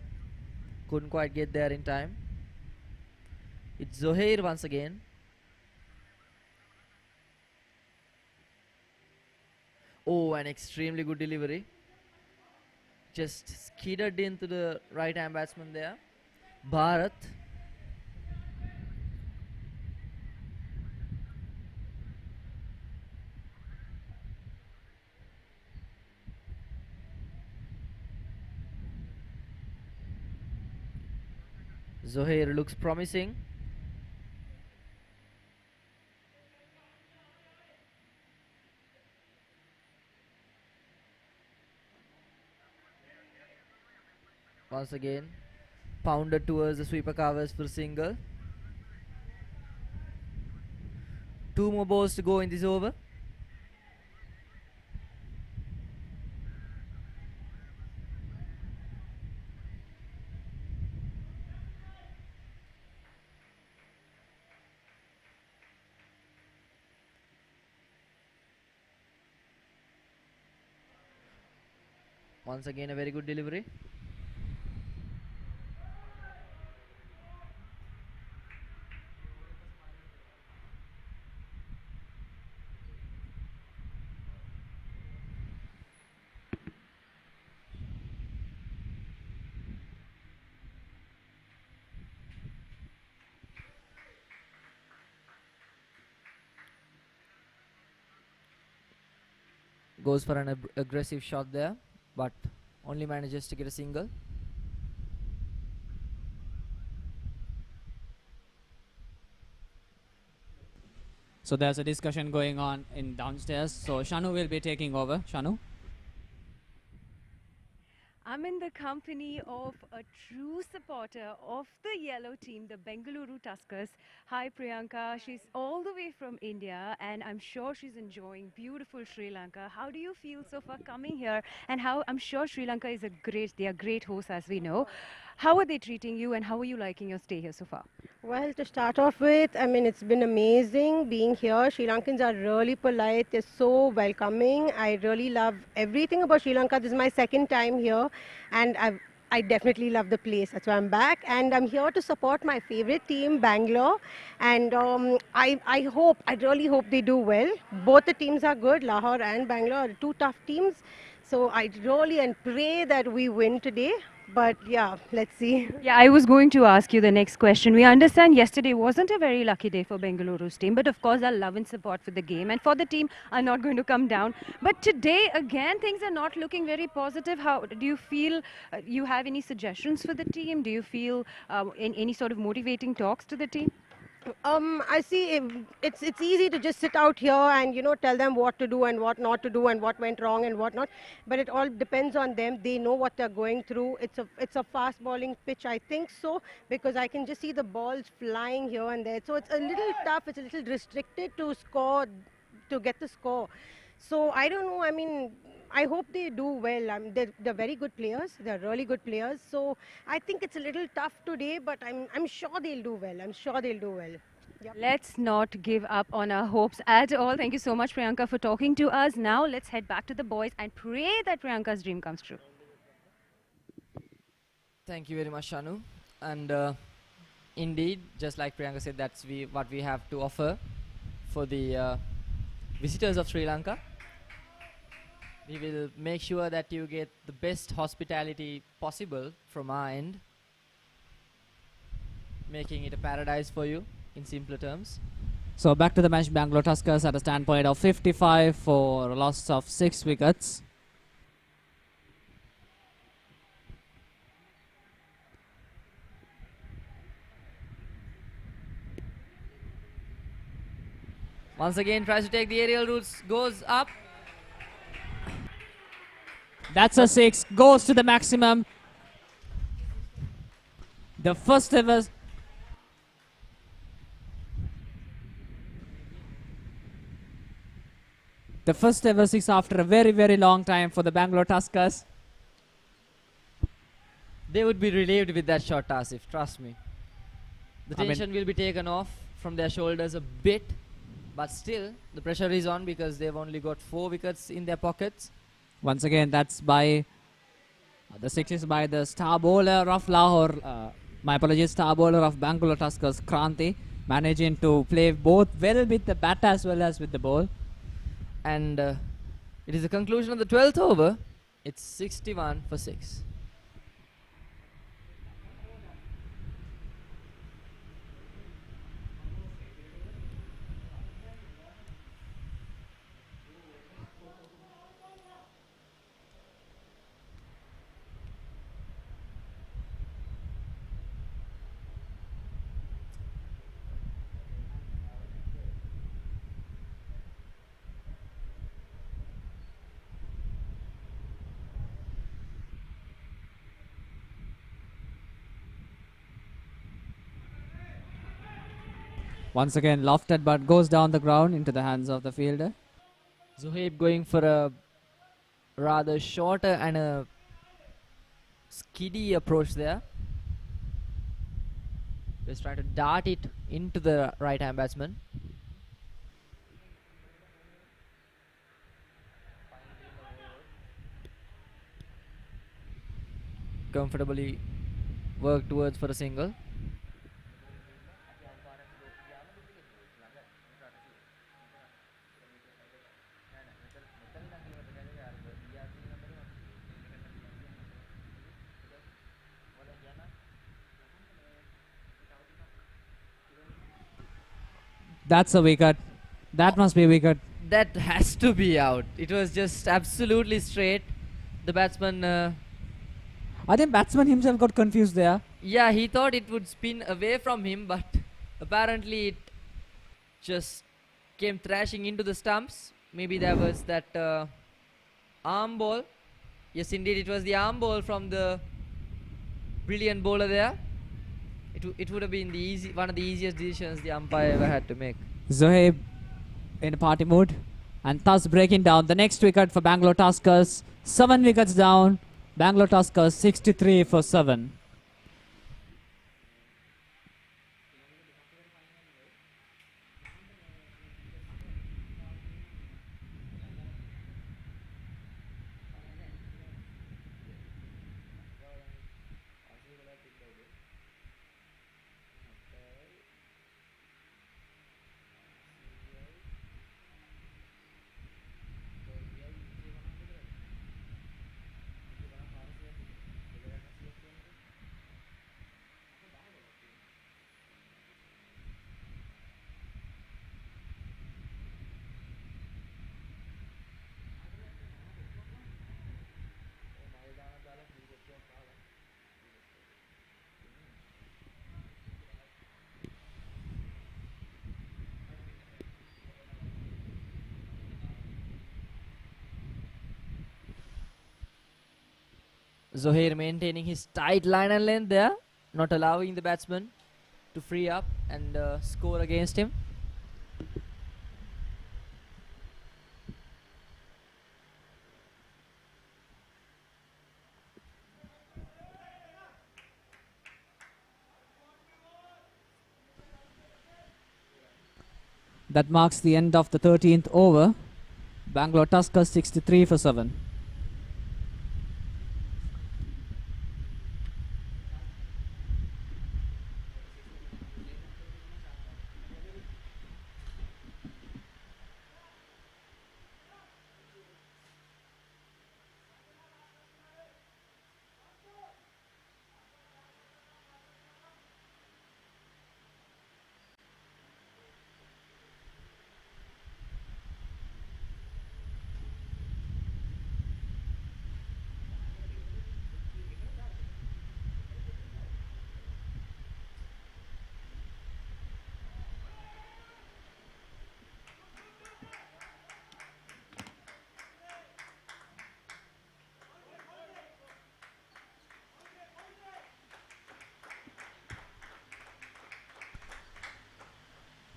couldn't quite get there in time. It's Zohair once again. Oh, an extremely good delivery. Just skidded into the right-hand batsman there. Bharat. Zohair looks promising. Once again, pounded towards the sweeper covers for single. 2 more balls to go in this over. Once again, a very good delivery. Goes for an aggressive shot there, but only manages to get a single. So there's a discussion going on in downstairs. So Shanu will be taking over. Shanu? I'm in the company of a true supporter of the yellow team, the Bangalore Tuskers. Hi Priyanka, she's all the way from India and I'm sure she's enjoying beautiful Sri Lanka. How do you feel so far coming here? And how I'm sure Sri Lanka is they are great hosts as we know. How are they treating you and how are you liking your stay here so far? Well, to start off with, I mean, it's been amazing being here. Sri Lankans are really polite. They're so welcoming. I really love everything about Sri Lanka. This is my second time here, and I definitely love the place. That's why I'm back, and I'm here to support my favorite team, Bangalore. And I really hope they do well. Both the teams are good. Lahore and Bangalore are two tough teams. So I really and pray that we win today. But yeah, let's see. Yeah, I was going to ask you the next question. We understand yesterday wasn't a very lucky day for Bengaluru's team, but of course our love and support for the game and for the team are not going to come down. But today, again, things are not looking very positive. How do you feel? You have any suggestions for the team? Do you feel in any sort of motivating talks to the team? I see it's easy to just sit out here and tell them what to do and what not to do and what went wrong and what not, but it all depends on them. They know what they're going through. It's a fast bowling pitch, I think so, because I can just see the balls flying here and there. So it's a little tough. It's a little restricted to score, to get the score. So I don't know. I mean, I hope they do well. They're very good players. They're really good players. So I think it's a little tough today, but I'm sure they'll do well. I'm sure they'll do well. Yep. Let's not give up on our hopes at all. Thank you so much, Priyanka, for talking to us. Now let's head back to the boys and pray that Priyanka's dream comes true. Thank you very much, Shanu. And indeed, just like Priyanka said, that's what we have to offer for the visitors of Sri Lanka. We will make sure that you get the best hospitality possible from our end, making it a paradise for you in simpler terms. So back to the match, Bangalore Tuskers at a standpoint of 55 for a loss of 6 wickets. Once again tries to take the aerial routes, goes up. That's a 6, goes to the maximum. The first ever The first ever 6 after a very, very long time for the Bangalore Tuskers. They would be relieved with that shot, Asif, trust me. The tension will be taken off from their shoulders a bit, but still the pressure is on because they've only got 4 wickets in their pockets. Once again, that's by the 6 is by the star bowler of Lahore. My apologies, star bowler of Bangalore Tuskers, Kranti, managing to play both well with the bat as well as with the ball. And it is the conclusion of the 12th over. It's 61 for 6. Once again lofted but goes down the ground into the hands of the fielder. Zuhaib going for a rather shorter and a skiddy approach there. Just trying to dart it into the right hand batsman. Comfortably work towards for a single. That's a wicket. That must be a wicket. That has to be out. It was just absolutely straight. The batsman... I think batsman himself got confused there. Yeah, he thought it would spin away from him, but apparently it just came thrashing into the stumps. Maybe there was that arm ball Yes, indeed, it was the arm ball from the brilliant bowler there. It would have been one of the easiest decisions the umpire ever had to make. Zohaib in party mood, and thus breaking down the next wicket for Bangalore Tuskers. 7 wickets down. Bangalore Tuskers 63 for 7. Zohair maintaining his tight line and length there, not allowing the batsman to free up and score against him. That marks the end of the 13th over. Bangalore Tuskers 63 for 7.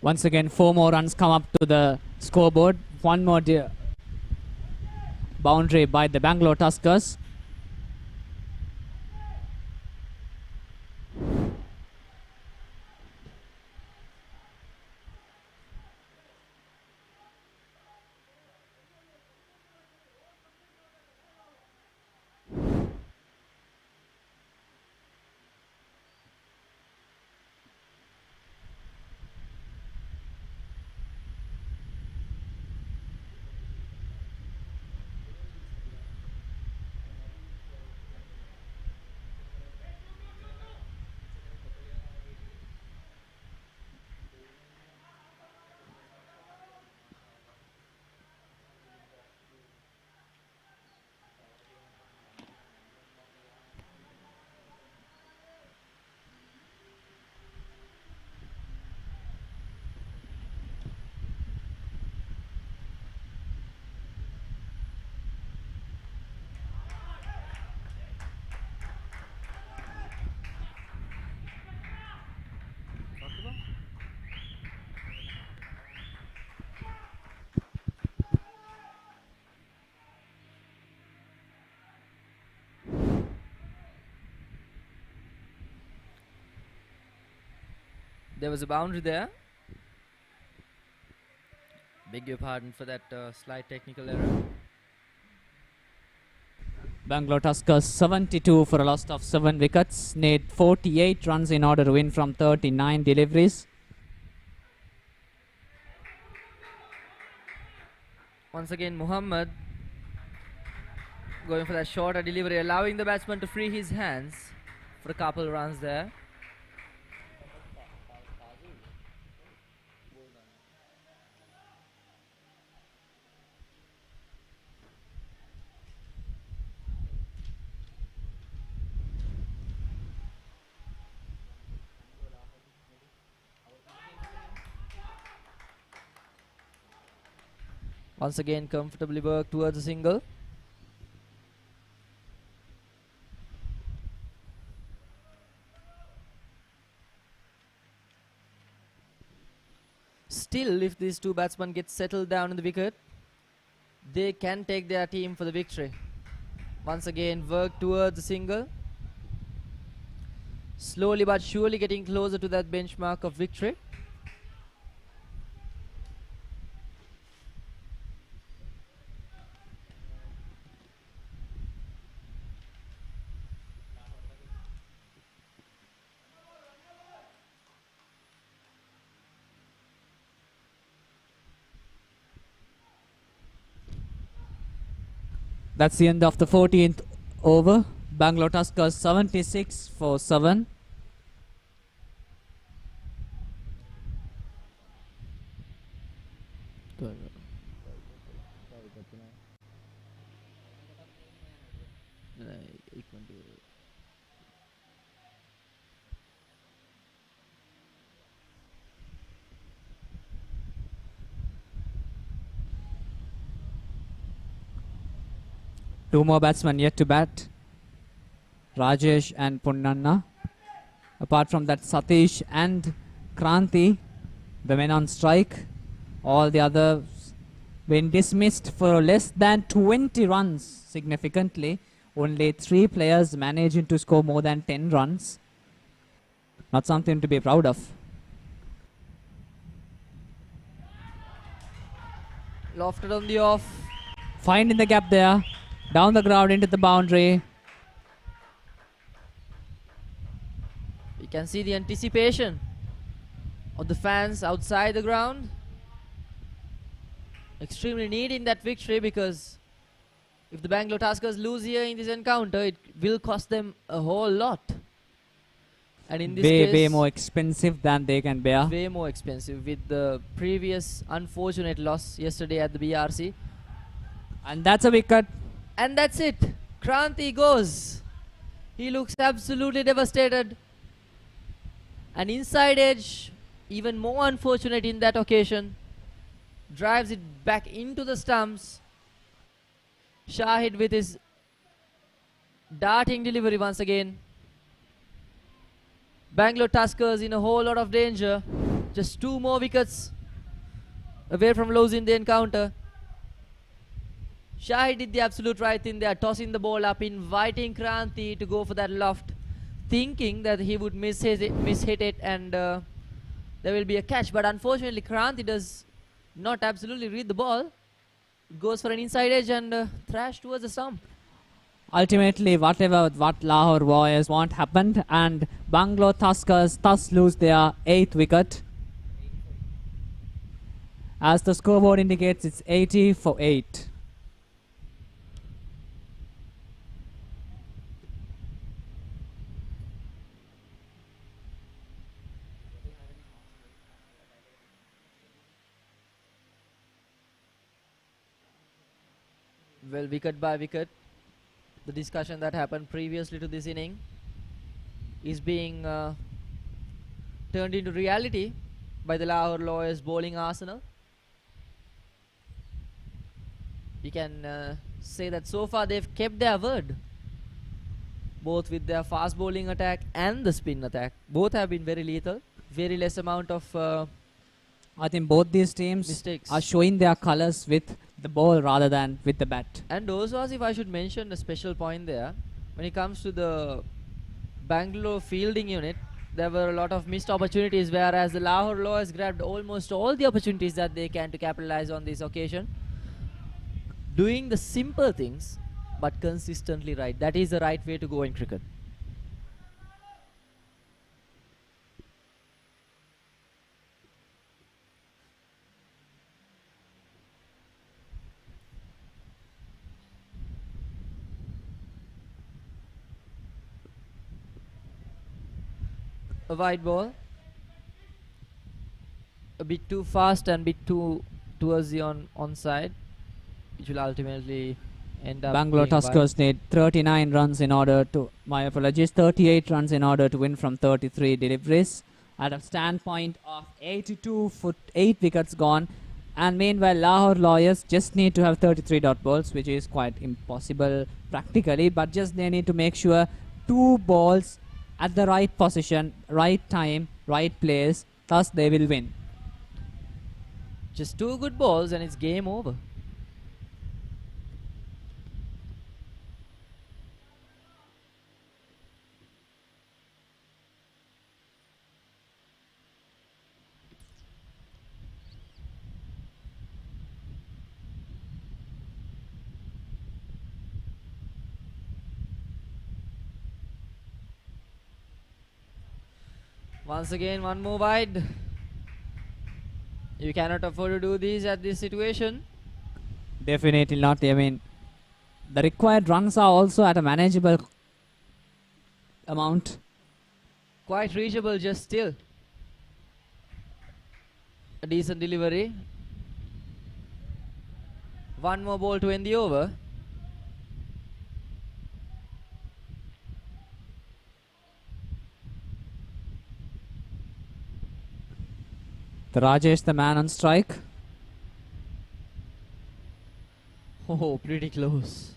Once again, 4 more runs come up to the scoreboard. One more boundary by the Bangalore Tuskers. There was a boundary there. Beg your pardon for that slight technical error. Bangalore Tuskers 72 for a loss of 7 wickets. Need 48 runs in order to win from 39 deliveries. Once again, Muhammad going for that shorter delivery, allowing the batsman to free his hands for a couple runs there. Once again, comfortably worked towards a single. still, if these two batsmen get settled down in the wicket, they can take their team for the victory. Once again, work towards the single. Slowly but surely getting closer to that benchmark of victory. That's the end of the 14th over. Bangalore Tuskers 76 for 7. Two more batsmen yet to bat. Rajesh and Punnanna. Apart from that, Satish and Kranti, the men on strike. All the others been dismissed for less than 20 runs significantly. Only 3 players managing to score more than 10 runs. Not something to be proud of. Lofted on the off. Finding the gap there. Down the ground into the boundary. You can see the anticipation of the fans outside the ground. Extremely needing that victory, because if the Bangalore Tuskers lose here in this encounter, it will cost them a whole lot. And in this case, Way more expensive than they can bear. way more expensive with the previous unfortunate loss yesterday at the BRC. And that's a wicket. And that's it. Kranti goes. He looks absolutely devastated. An inside edge, even more unfortunate in that occasion, drives it back into the stumps. Shahid with his darting delivery once again. Bangalore Tuskers in a whole lot of danger. Just 2 more wickets away from losing the encounter. Shahid did the absolute right thing there, tossing the ball up, inviting Kranti to go for that loft, thinking that he would mishit it and there will be a catch. But unfortunately, Kranti does not absolutely read the ball. Goes for an inside edge and thrash towards the stump. Ultimately, what Lahore Warriors want happened, and Bangalore Tuskers thus lose their 8th wicket. As the scoreboard indicates, it's 80 for 8. Well, wicket by wicket, the discussion that happened previously to this inning is being turned into reality by the Lahore Lawyers bowling arsenal. We can say that so far they've kept their word, both with their fast bowling attack and the spin attack. Both have been very lethal. Very less amount of I think both these teams mistakes are showing their colors with the ball rather than with the bat. And also, as if I should mention a special point there, when it comes to the Bangalore fielding unit, there were a lot of missed opportunities, whereas the Lahore Lawyers grabbed almost all the opportunities that they can to capitalize on this occasion. Doing the simple things, but consistently right. That is the right way to go in cricket. A wide ball, a bit too fast and bit too towards the onside, which will ultimately end up Bangalore being Tuskers need 39 runs in order to, my apologies, 38 runs in order to win from 33 deliveries. At a standpoint of 82 for 8 wickets gone, and meanwhile Lahore Lawyers just need to have 33 dot balls, which is quite impossible practically, but just they need to make sure 2 balls at the right position, right time, right place, thus they will win. Just 2 good balls and it's game over. Once again, 1 more wide. You cannot afford to do this at this situation. Definitely not. I mean, the required runs are also at a manageable amount. Quite reachable, just still. A decent delivery. 1 more ball to end the over. The Rajesh, the man on strike. Oh, pretty close.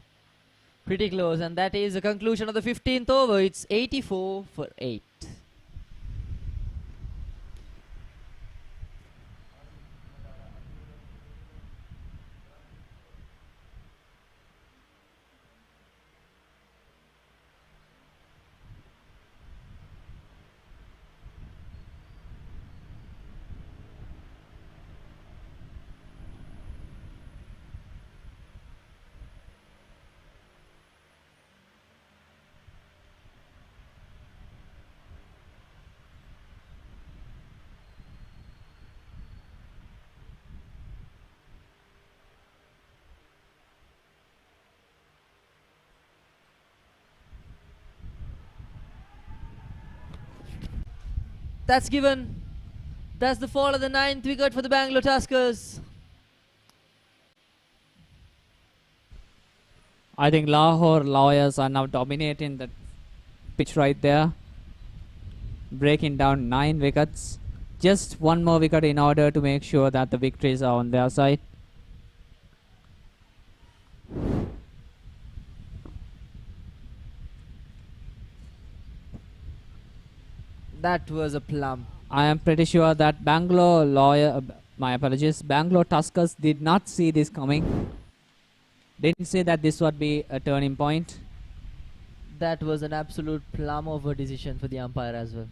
Pretty close, and that is the conclusion of the 15th over. It's 84 for 8. That's given. That's the fall of the 9th wicket for the Bangalore Tuskers. I think Lahore Lawyers are now dominating the pitch right there. Breaking down 9 wickets. Just 1 more wicket in order to make sure that the victories are on their side. That was a plum. I am pretty sure that Bangalore Tuskers did not see this coming. Didn't say that this would be a turning point. That was an absolute plum of a decision for the umpire as well.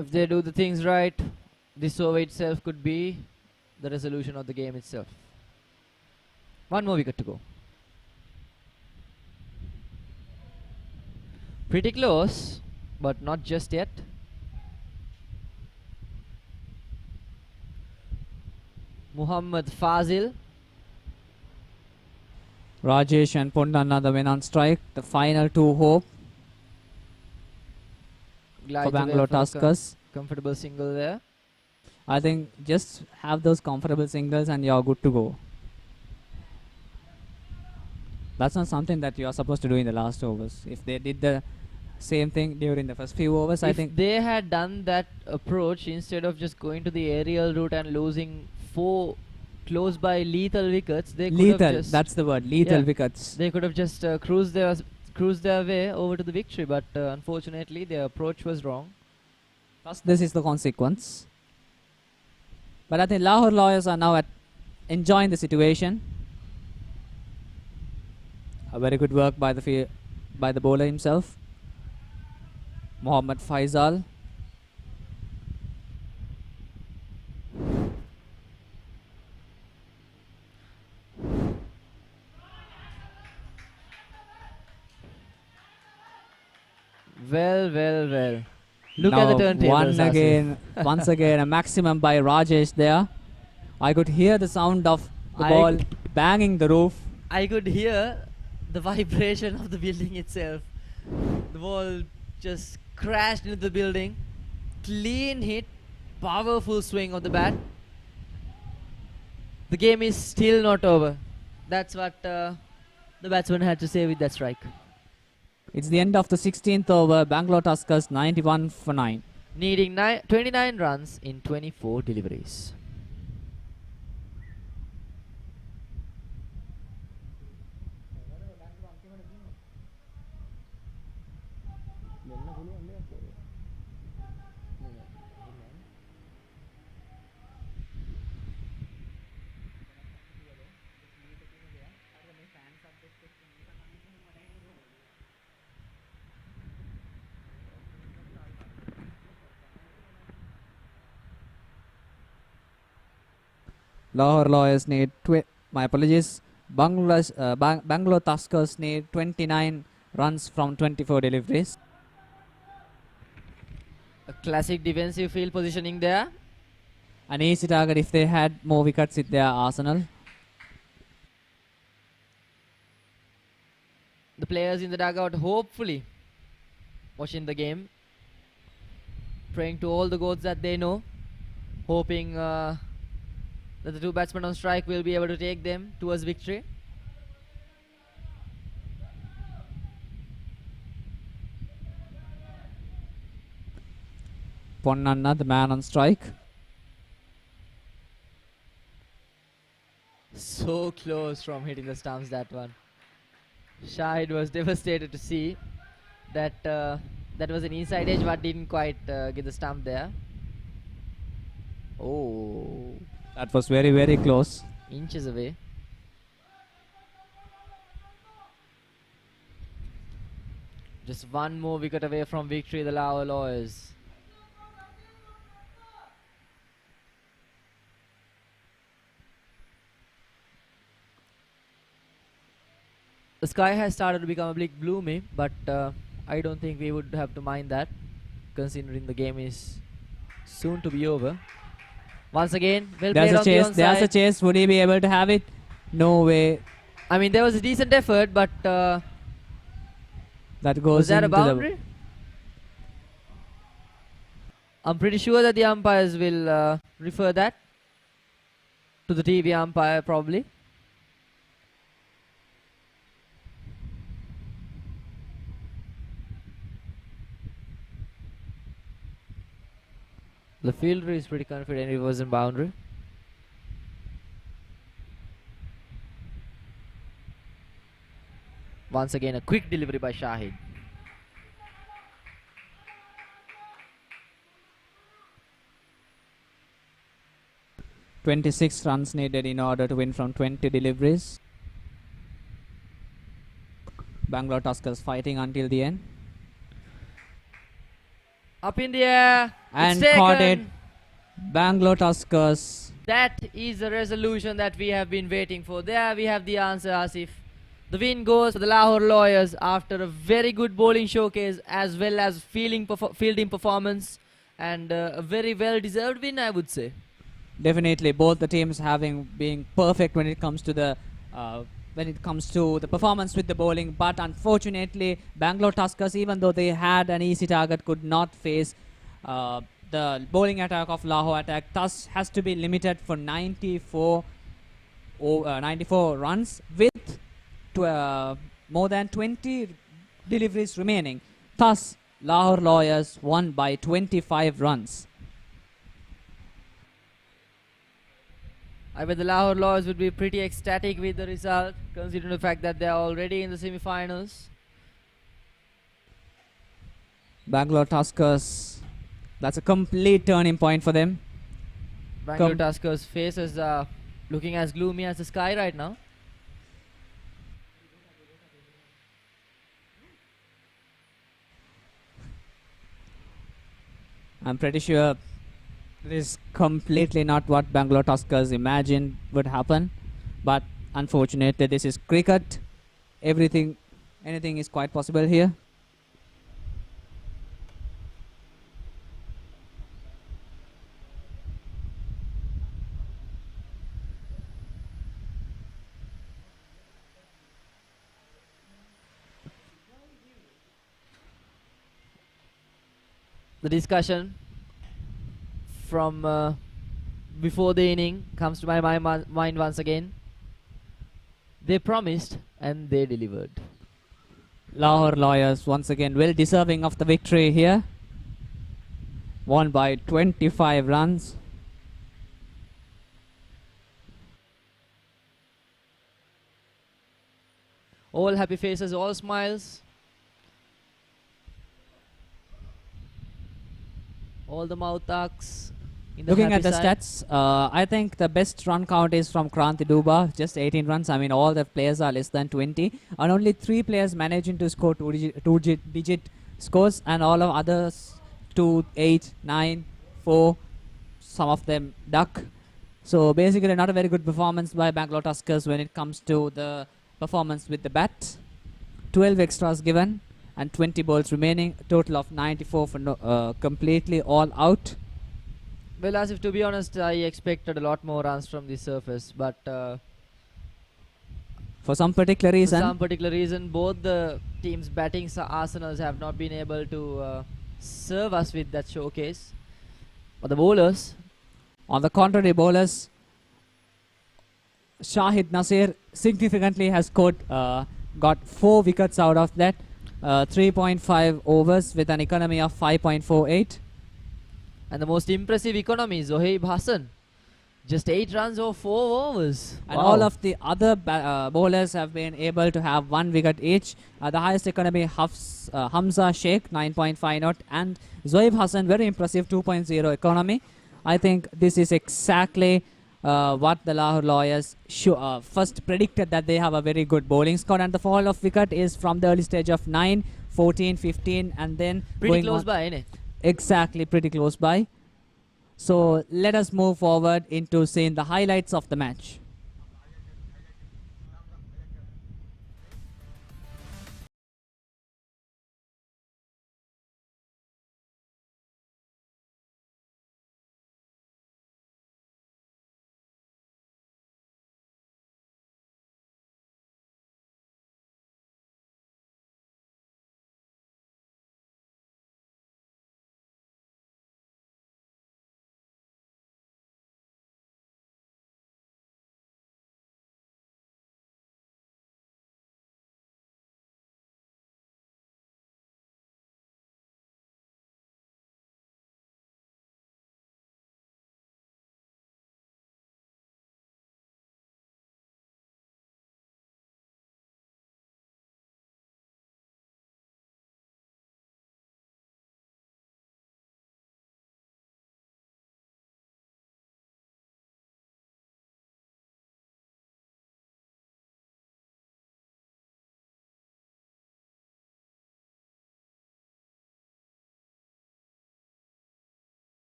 If they do the things right, this over itself could be the resolution of the game itself. 1 more wicket to go. Pretty close, but not just yet. Muhammad Fazil. Rajesh and Pundana the win on strike. The final 2 hope Glides for away Bangalore for a Tuskers. comfortable single there. I think just have those comfortable singles and you're good to go. That's not something that you are supposed to do in the last overs. If they did the same thing during the first few overs, I think If they had done that approach instead of just going to the aerial route and losing 4 close by lethal wickets, they could have lethal, just, that's the word, lethal yeah, wickets. they could have just cruised their way over to the victory, but unfortunately their approach was wrong. Thus, this is the consequence. But I think Lahore Lawyers are now enjoying the situation. A very good work by the bowler himself, Mohammad Faisal. Well. Look at the turntables. Once again, a maximum by Rajesh there. I could hear the sound of the ball banging the roof. I could hear the vibration of the building itself. The ball just crashed into the building. Clean hit, powerful swing of the bat. The game is still not over. That's what the batsman had to say with that strike. It's the end of the 16th over. Bangalore Tuskers 91 for 9. Needing 29 runs in 24 deliveries. Lahore Lawyers need, my apologies, Bangalore Tuskers need 29 runs from 24 deliveries. A classic defensive field positioning there. An easy target if they had more wickets in their arsenal. The players in the dugout hopefully watching the game, praying to all the gods that they know, hoping that the two batsmen on strike will be able to take them towards victory. Ponnanna, the man on strike. So close from hitting the stumps, that one. Shahid was devastated to see that that was an inside edge but didn't quite get the stump there. Oh, that was very, very close. Inches away. Just one more wicket away from victory, the Lahore Lawyers. The sky has started to become a bit gloomy, but I don't think we would have to mind that, considering the game is soon to be over. Once again, well played on the onside. There's a chase. Would he be able to have it? No way. I mean, there was a decent effort, but that goes was that a into boundary? I'm pretty sure that the umpires will refer that to the TV umpire, probably. The fielder is pretty confident it wasn't boundary. Once again, a quick delivery by Shahid. .26 runs needed in order to win from 20 deliveries. Bangalore Tuskers fighting until the end. Up in the air. And it's caught it. taken. Bangalore Tuskers. That is the resolution that we have been waiting for. There we have the answer, Asif. The win goes to the Lahore Lawyers after a very good bowling showcase as well as fielding performance, and a very well-deserved win, I would say. Definitely, both the teams being perfect when it comes to the performance with the bowling. But unfortunately, Bangalore Tuskers, even though they had an easy target, could not face the bowling attack of Lahore attack. Thus, has to be limited for 94 runs with more than 20 deliveries remaining. Thus, Lahore Lawyers won by 25 runs. I bet the Lahore Lawyers would be pretty ecstatic with the result, considering the fact that they are already in the semi-finals. Bangalore Tuskers, that's a complete turning point for them. Bangalore Tuskers' faces are looking as gloomy as the sky right now. I'm pretty sure this is completely not what Bangalore Tuskers imagined would happen. But unfortunately, this is cricket. Anything is quite possible here. The discussion from before the inning comes to my mind once again. They promised and they delivered. Lahore Lawyers once again well deserving of the victory here. Won by 25 runs. All happy faces, all smiles. All the mouth arcs. Looking at the stats, I think the best run count is from Kranti Duba, just 18 runs. I mean, all the players are less than 20. And only 3 players managing to score two-digit scores, and all of others 2, 8, 9, 4. Some of them duck. So basically not a very good performance by Bangalore Tuskers when it comes to the performance with the bat. 12 extras given and 20 balls remaining, total of 94 for completely all out. Well, as if to be honest, I expected a lot more runs from the surface, but for some particular reason, both the teams' batting arsenals have not been able to serve us with that showcase. But the bowlers, on the contrary, bowlers, Shahid Nasir significantly has scored, got 4 wickets out of that, 3.5 overs with an economy of 5.48. And the most impressive economy, Zohaib Hassan. Just 8 runs or 4 overs. And all of the other bowlers have been able to have 1 wicket each. The highest economy, Hamza Sheikh, 9.5 not, and Zohaib Hassan, very impressive, 2.0 economy. I think this is exactly what the Lahore Lawyers first predicted, that they have a very good bowling squad, and the fall of wicket is from the early stage of 9, 14, 15, and then pretty close by, innit? Exactly, pretty close by. So let us move forward into seeing the highlights of the match.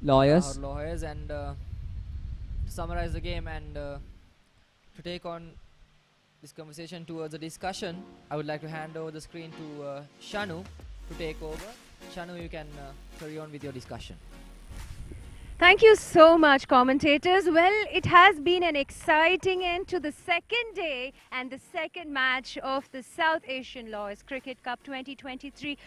Lawyers. Lawyers, and to summarize the game and to take on this conversation towards a discussion, I would like to hand over the screen to Shanu to take over. Shanu, you can carry on with your discussion. Thank you so much, commentators. Well, it has been an exciting end to the second day and the second match of the South Asian Lawyers Cricket Cup 2023.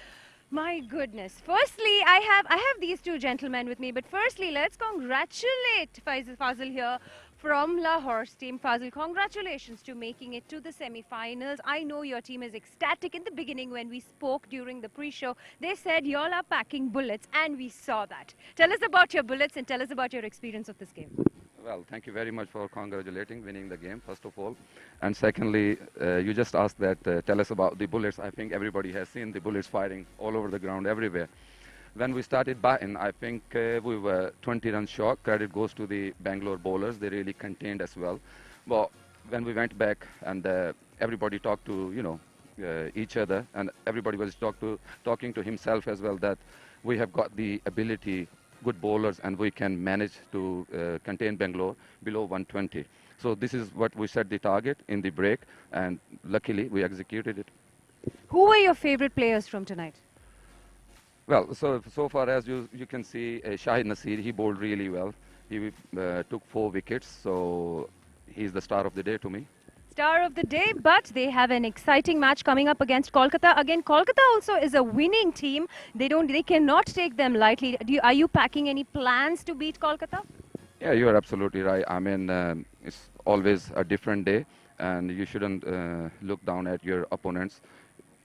My goodness. Firstly, I have these two gentlemen with me, but firstly, let's congratulate Fazil here from Lahore's team. Fazil, congratulations to making it to the semi-finals. I know your team is ecstatic. In the beginning, when we spoke during the pre-show, they said y'all are packing bullets, and we saw that. Tell us about your bullets and tell us about your experience of this game. Well, thank you very much for winning the game, first of all. And secondly, you just asked that, tell us about the bullets. I think everybody has seen the bullets firing all over the ground, everywhere. When we started batting, I think we were 20 runs short. Credit goes to the Bangalore bowlers. They really contained as well. But when we went back and everybody talked to, each other, and everybody was talking to himself as well, that we have got the ability, good bowlers, and we can manage to contain Bangalore below 120. So this is what we set the target in the break, and luckily we executed it. Who were your favorite players from tonight? Well, so far as you can see, Shahid Nasir, he bowled really well. He took 4 wickets, so he's the star of the day to me. Star of the day, but they have an exciting match coming up against Kolkata. Again, Kolkata also is a winning team. They cannot take them lightly. Are you packing any plans to beat Kolkata? Yeah, you are absolutely right. I mean, it's always a different day, and you shouldn't look down at your opponents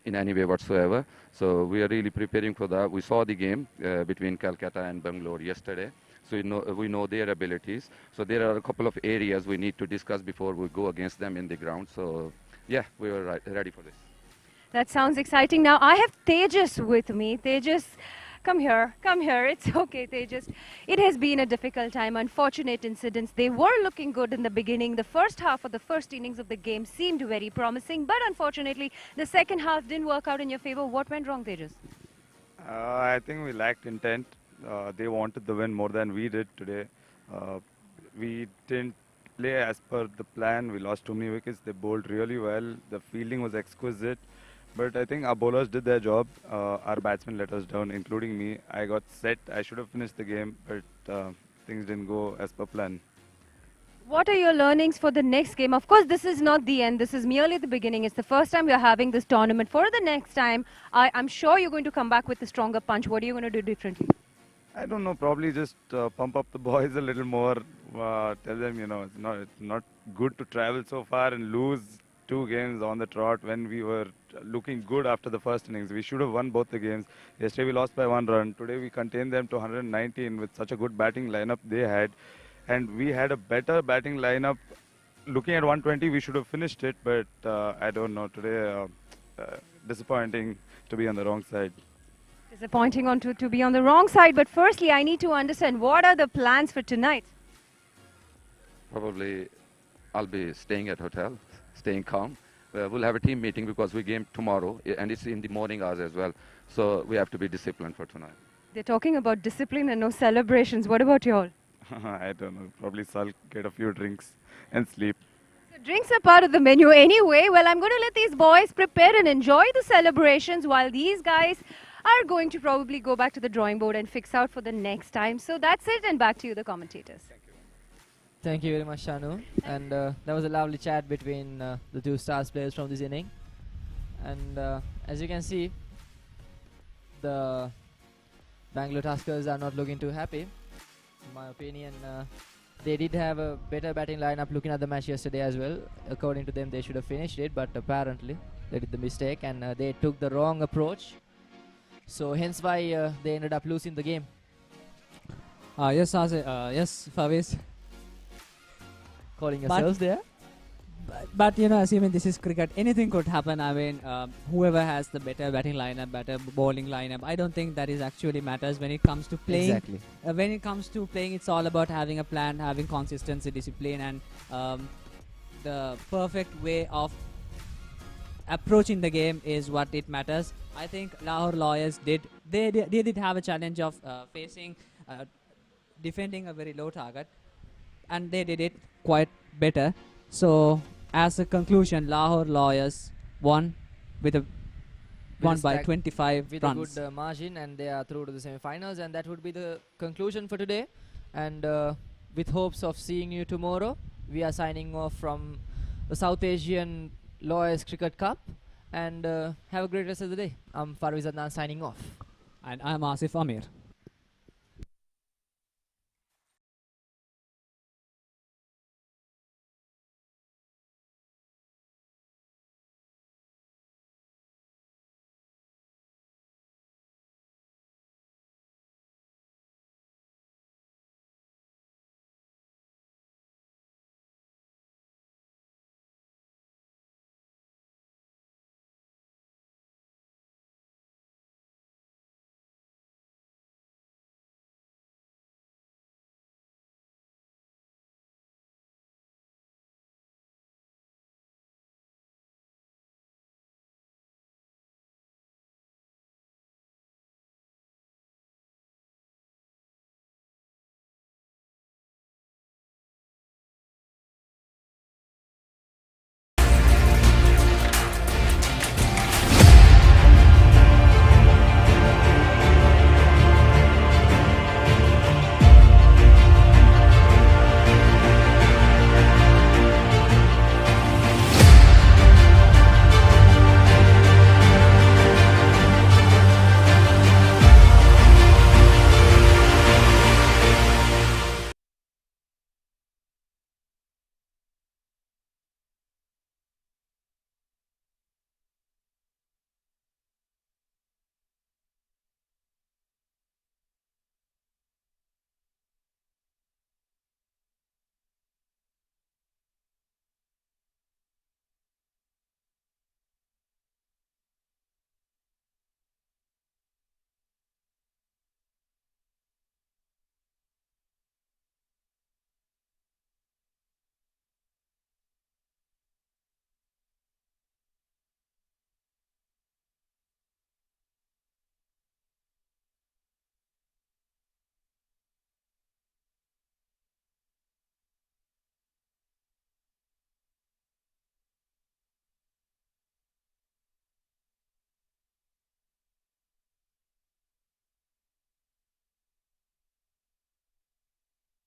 in any way whatsoever. So we are really preparing for that. We saw the game between Calcutta and Bangalore yesterday. So we know their abilities. So there are a couple of areas we need to discuss before we go against them in the ground. So yeah, we are ready for this. That sounds exciting. Now I have Tejas with me. Tejas, come here, come here. It's okay, Tejas. It has been a difficult time, unfortunate incidents. They were looking good in the beginning. The first half of the first innings of the game seemed very promising, but unfortunately the second half didn't work out in your favor. What went wrong, Tejas? I think we lacked intent. They wanted the win more than we did today. We didn't play as per the plan. We lost too many wickets. They bowled really well. The fielding was exquisite. But I think our bowlers did their job. Our batsmen let us down, including me. I got set. I should have finished the game, but things didn't go as per plan. What are your learnings for the next game? Of course, this is not the end. This is merely the beginning. It's the first time we are having this tournament. For the next time, I'm sure you're going to come back with a stronger punch. What are you going to do differently? I don't know. Probably just pump up the boys a little more. Tell them, it's not good to travel so far and lose 2 games on the trot when we were looking good after the first innings. We should have won both the games. Yesterday we lost by 1 run. Today we contained them to 119 with such a good batting lineup they had. And we had a better batting lineup. Looking at 120, we should have finished it, but I don't know. Today, disappointing to be on the wrong side. Disappointing to be on the wrong side. But firstly, I need to understand, what are the plans for tonight? Probably I'll be staying at hotel, staying calm. We'll have a team meeting because we game tomorrow, and it's in the morning hours as well. So we have to be disciplined for tonight. They're talking about discipline and no celebrations. What about you all? I don't know. Probably sulk, get a few drinks, and sleep. So drinks are part of the menu anyway. Well, I'm going to let these boys prepare and enjoy the celebrations while these guys are going to probably go back to the drawing board and fix out for the next time. So that's it, and back to you, the commentators. Thank you very much, Shanu. And that was a lovely chat between the 2 stars players from this inning. And as you can see, the Bangalore Tuskers are not looking too happy. In my opinion, they did have a better batting lineup looking at the match yesterday as well. According to them, they should have finished it, but apparently they did the mistake and they took the wrong approach. So hence why they ended up losing the game. Yes, yes, Faviz. Calling yourselves there? But assuming this is cricket, anything could happen. I mean, whoever has the better batting lineup, better bowling lineup, I don't think that is actually matters when it comes to playing. Exactly. When it comes to playing, it's all about having a plan, having consistency, discipline, and the perfect way of approaching the game is what it matters. I think Lahore Lawyers did have a challenge of defending a very low target, and they did it quite better. So as a conclusion, Lahore Lawyers won by 25 with runs. a good margin, and they are through to the semi-finals, and that would be the conclusion for today. And with hopes of seeing you tomorrow, we are signing off from the South Asian Lawyers Cricket Cup, and have a great rest of the day. I'm Farviz Adnan signing off. And I'm Asif Amir.